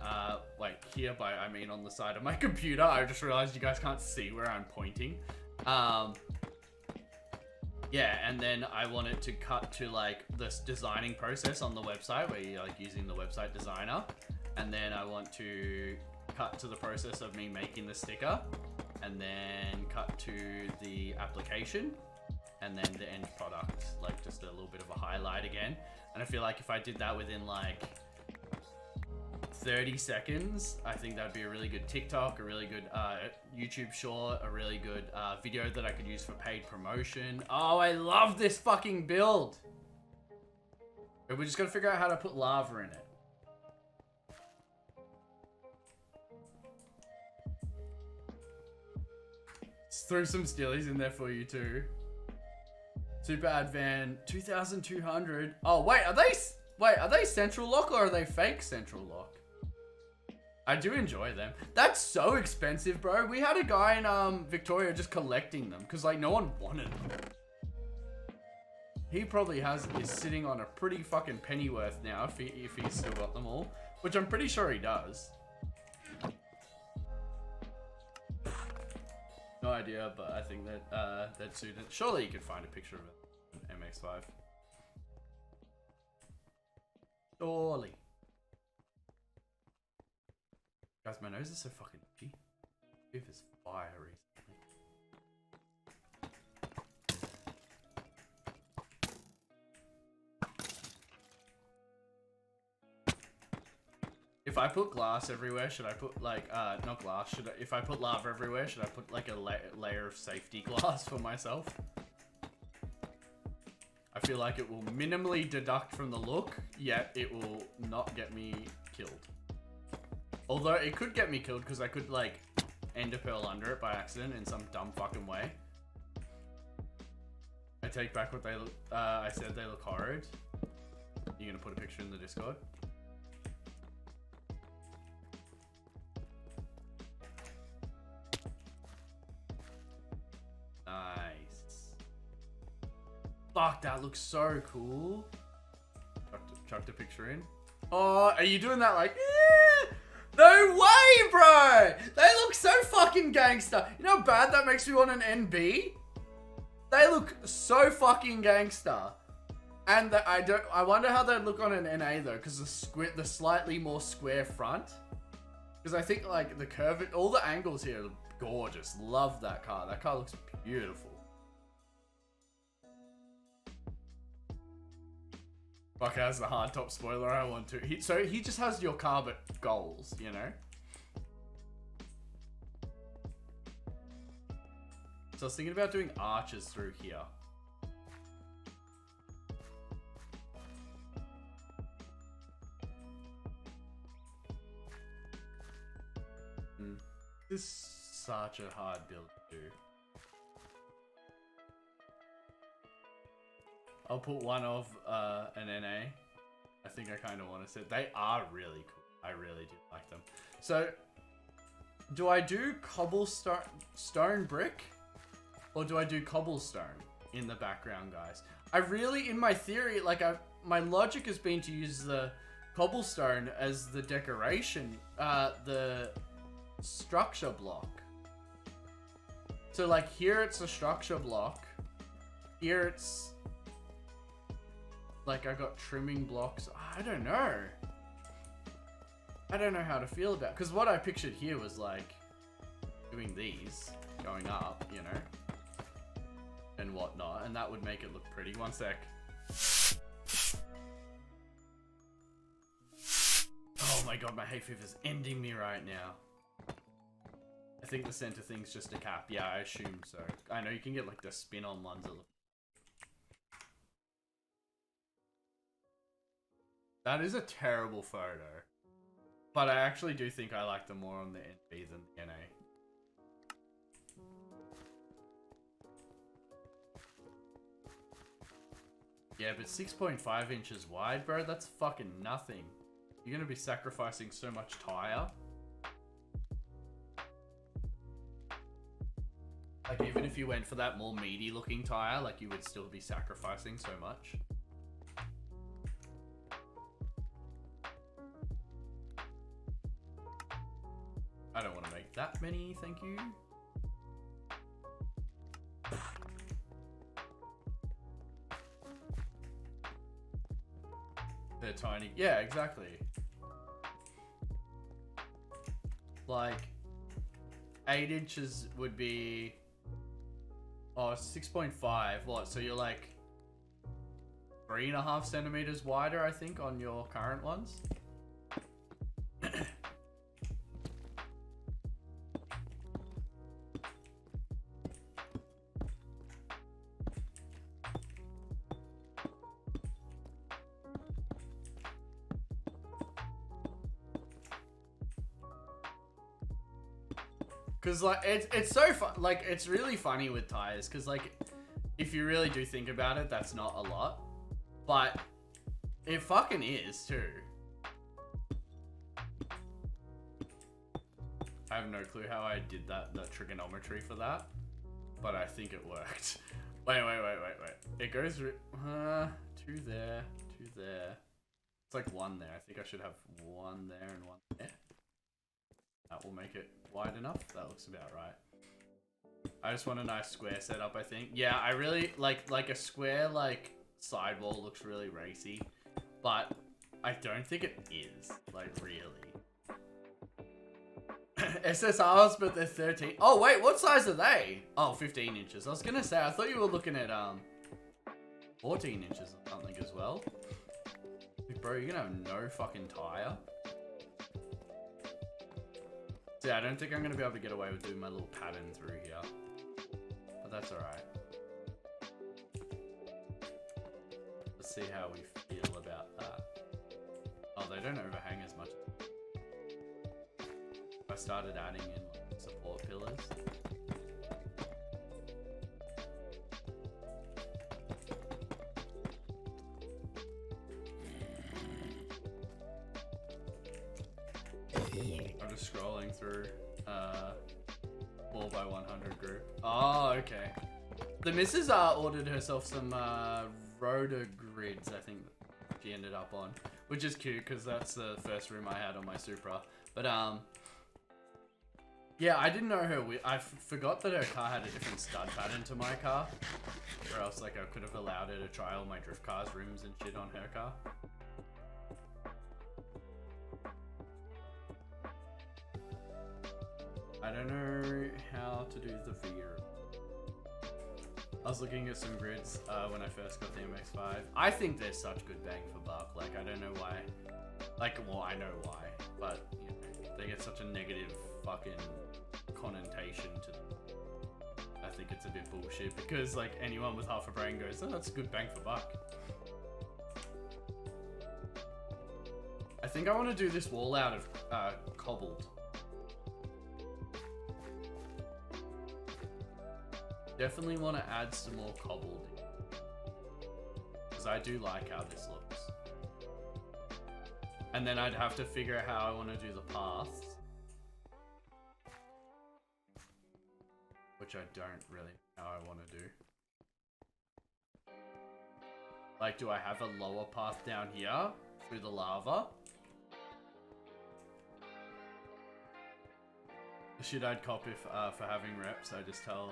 [SPEAKER 1] like here by, I mean on the side of my computer, I just realized you guys can't see where I'm pointing. Yeah, and then I want it to cut to like this designing process on the website where you're like using the website designer. And then I want to cut to the process of me making the sticker and then cut to the application. And then the end product, like just a little bit of a highlight again. And I feel like if I did that within like 30 seconds, I think that'd be a really good TikTok, a really good YouTube short, a really good video that I could use for paid promotion. Oh, I love this fucking build. But we just gotta figure out how to put lava in it. Just throw some steelies in there for you too. Super Advan 2200. Oh wait, are they central lock or are they fake central lock? I do enjoy them. That's so expensive, bro. We had a guy in Victoria just collecting them because like no one wanted them. He probably is sitting on a pretty fucking pennyworth now if he's still got them all, which I'm pretty sure he does. No idea, but I think that that suited. Surely you could find a picture of it on MX5. Surely. Guys, my nose is so fucking itchy. If it's fire recently. If I put glass everywhere, should I put like, not glass, if I put lava everywhere, should I put like a layer of safety glass for myself? I feel like it will minimally deduct from the look, yet it will not get me killed. Although it could get me killed because I could like ender pearl under it by accident in some dumb fucking way. I take back what they look, I said they look horrid. You're gonna put a picture in the Discord? Nice. Fuck, that looks so cool. Chucked a picture in. Oh, are you doing that like, yeah? No way, bro! They look so fucking gangster. You know how bad that makes me want an NB? They look so fucking gangster. And I wonder how they'd look on an NA though, because the slightly more square front. Because I think like the curve, all the angles here are gorgeous. Love that car. That car looks beautiful. Fuck, has the hard top spoiler I want to. So he just has your car but goals, you know? So I was thinking about doing arches through here. This is such a hard build to do. I'll put one of an NA. I think I kind of want to say they are really cool. I really do like them. So, do I do cobblestone brick, or do I do cobblestone in the background, guys? I really, in my theory, like my logic has been to use the cobblestone as the decoration, the structure block. So like here it's a structure block. Here it's like I got trimming blocks. I don't know. I don't know how to feel about, because what I pictured here was like doing these going up, you know, and whatnot, and that would make it look pretty. One sec. Oh my god, my hay fever's ending me right now. I think the center thing's just a cap. Yeah, I assume so. I know you can get like the spin-on ones that look. That is a terrible photo. But I actually do think I like them more on the NB than the NA. Yeah, but 6.5 inches wide, bro, that's fucking nothing. You're gonna be sacrificing so much tire. Like, even if you went for that more meaty looking tire, like, you would still be sacrificing so much. I don't want to make that many, thank you. They're tiny. Yeah, exactly. Like, 8 inches would be... Oh, 6.5. What? So you're like 3.5 centimeters wider, I think, on your current ones. Cause like it's so fun, like it's really funny with tires, cause like if you really do think about it, that's not a lot, but it fucking is too. I have no clue how I did that, the trigonometry for that, but I think it worked. Wait. It goes two there, two there. It's like one there. I think I should have one there and one there. That will make it wide enough. That looks about right. I just want a nice square setup, I think. Yeah, I really like a square like sidewall looks really racy, but I don't think it is, like, really. SSRs, but they're 13. Oh wait, what size are they? Oh, 15 inches. I was gonna say, I thought you were looking at 14 inches or something as well. Bro, you're gonna have no fucking tire. So yeah, I don't think I'm gonna be able to get away with doing my little pattern through here. But that's alright. Let's see how we feel about that. Oh, they don't overhang as much. I started adding in like, support pillars. I'm just scrolling through 4x100 group. Oh, okay. The missus ordered herself some rotor grids, I think she ended up on, which is cute because that's the first room I had on my Supra. But yeah, I didn't know her. I forgot that her car had a different stud pattern to my car, or else like I could have allowed her to try all my drift cars rims and shit on her car. I don't know how to do the figure. I was looking at some grids when I first got the MX-5. I think they're such good bang for buck. Like, I don't know why. Like, well, I know why, but you know, they get such a negative fucking connotation to them. I think it's a bit bullshit because like anyone with half a brain goes, oh, that's a good bang for buck. I think I want to do this wall out of cobbled. Definitely want to add some more cobbled because I do like how this looks. And then I'd have to figure out how I want to do the paths, which I don't really know how I want to do. Like, do I have a lower path down here through the lava? The shit I'd cop if for having reps, I just tell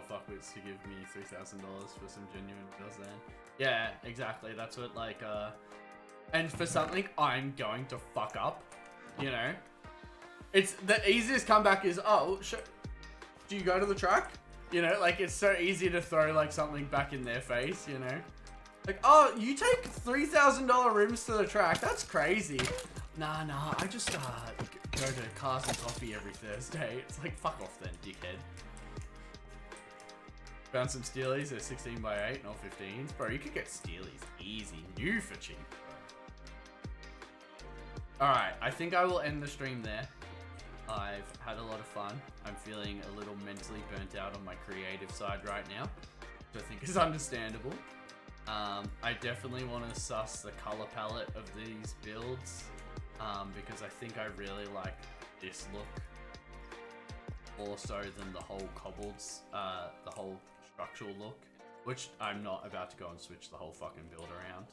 [SPEAKER 1] fuckwits to give me $3,000 for some genuine bills then. Yeah, exactly. That's what like and for something I'm going to fuck up, you know? It's the easiest comeback is, oh, do you go to the track? You know, like it's so easy to throw like something back in their face, you know? Like, oh, you take $3,000 rims to the track? That's crazy. Nah, I just go to Cars and Coffee every Thursday. It's like, fuck off then, dickhead. Found some Steelies, they're 16x8, not 15s. Bro, you could get Steelies easy, new for cheap. Alright, I think I will end the stream there. I've had a lot of fun. I'm feeling a little mentally burnt out on my creative side right now, which I think is understandable. I definitely want to suss the color palette of these builds, because I think I really like this look more so than the whole cobbled, the whole structural look, which I'm not about to go and switch the whole fucking build around.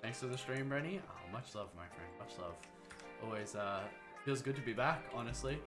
[SPEAKER 1] Thanks for the stream, Breny. Oh, much love, my friend. Much love. Always feels good to be back, honestly.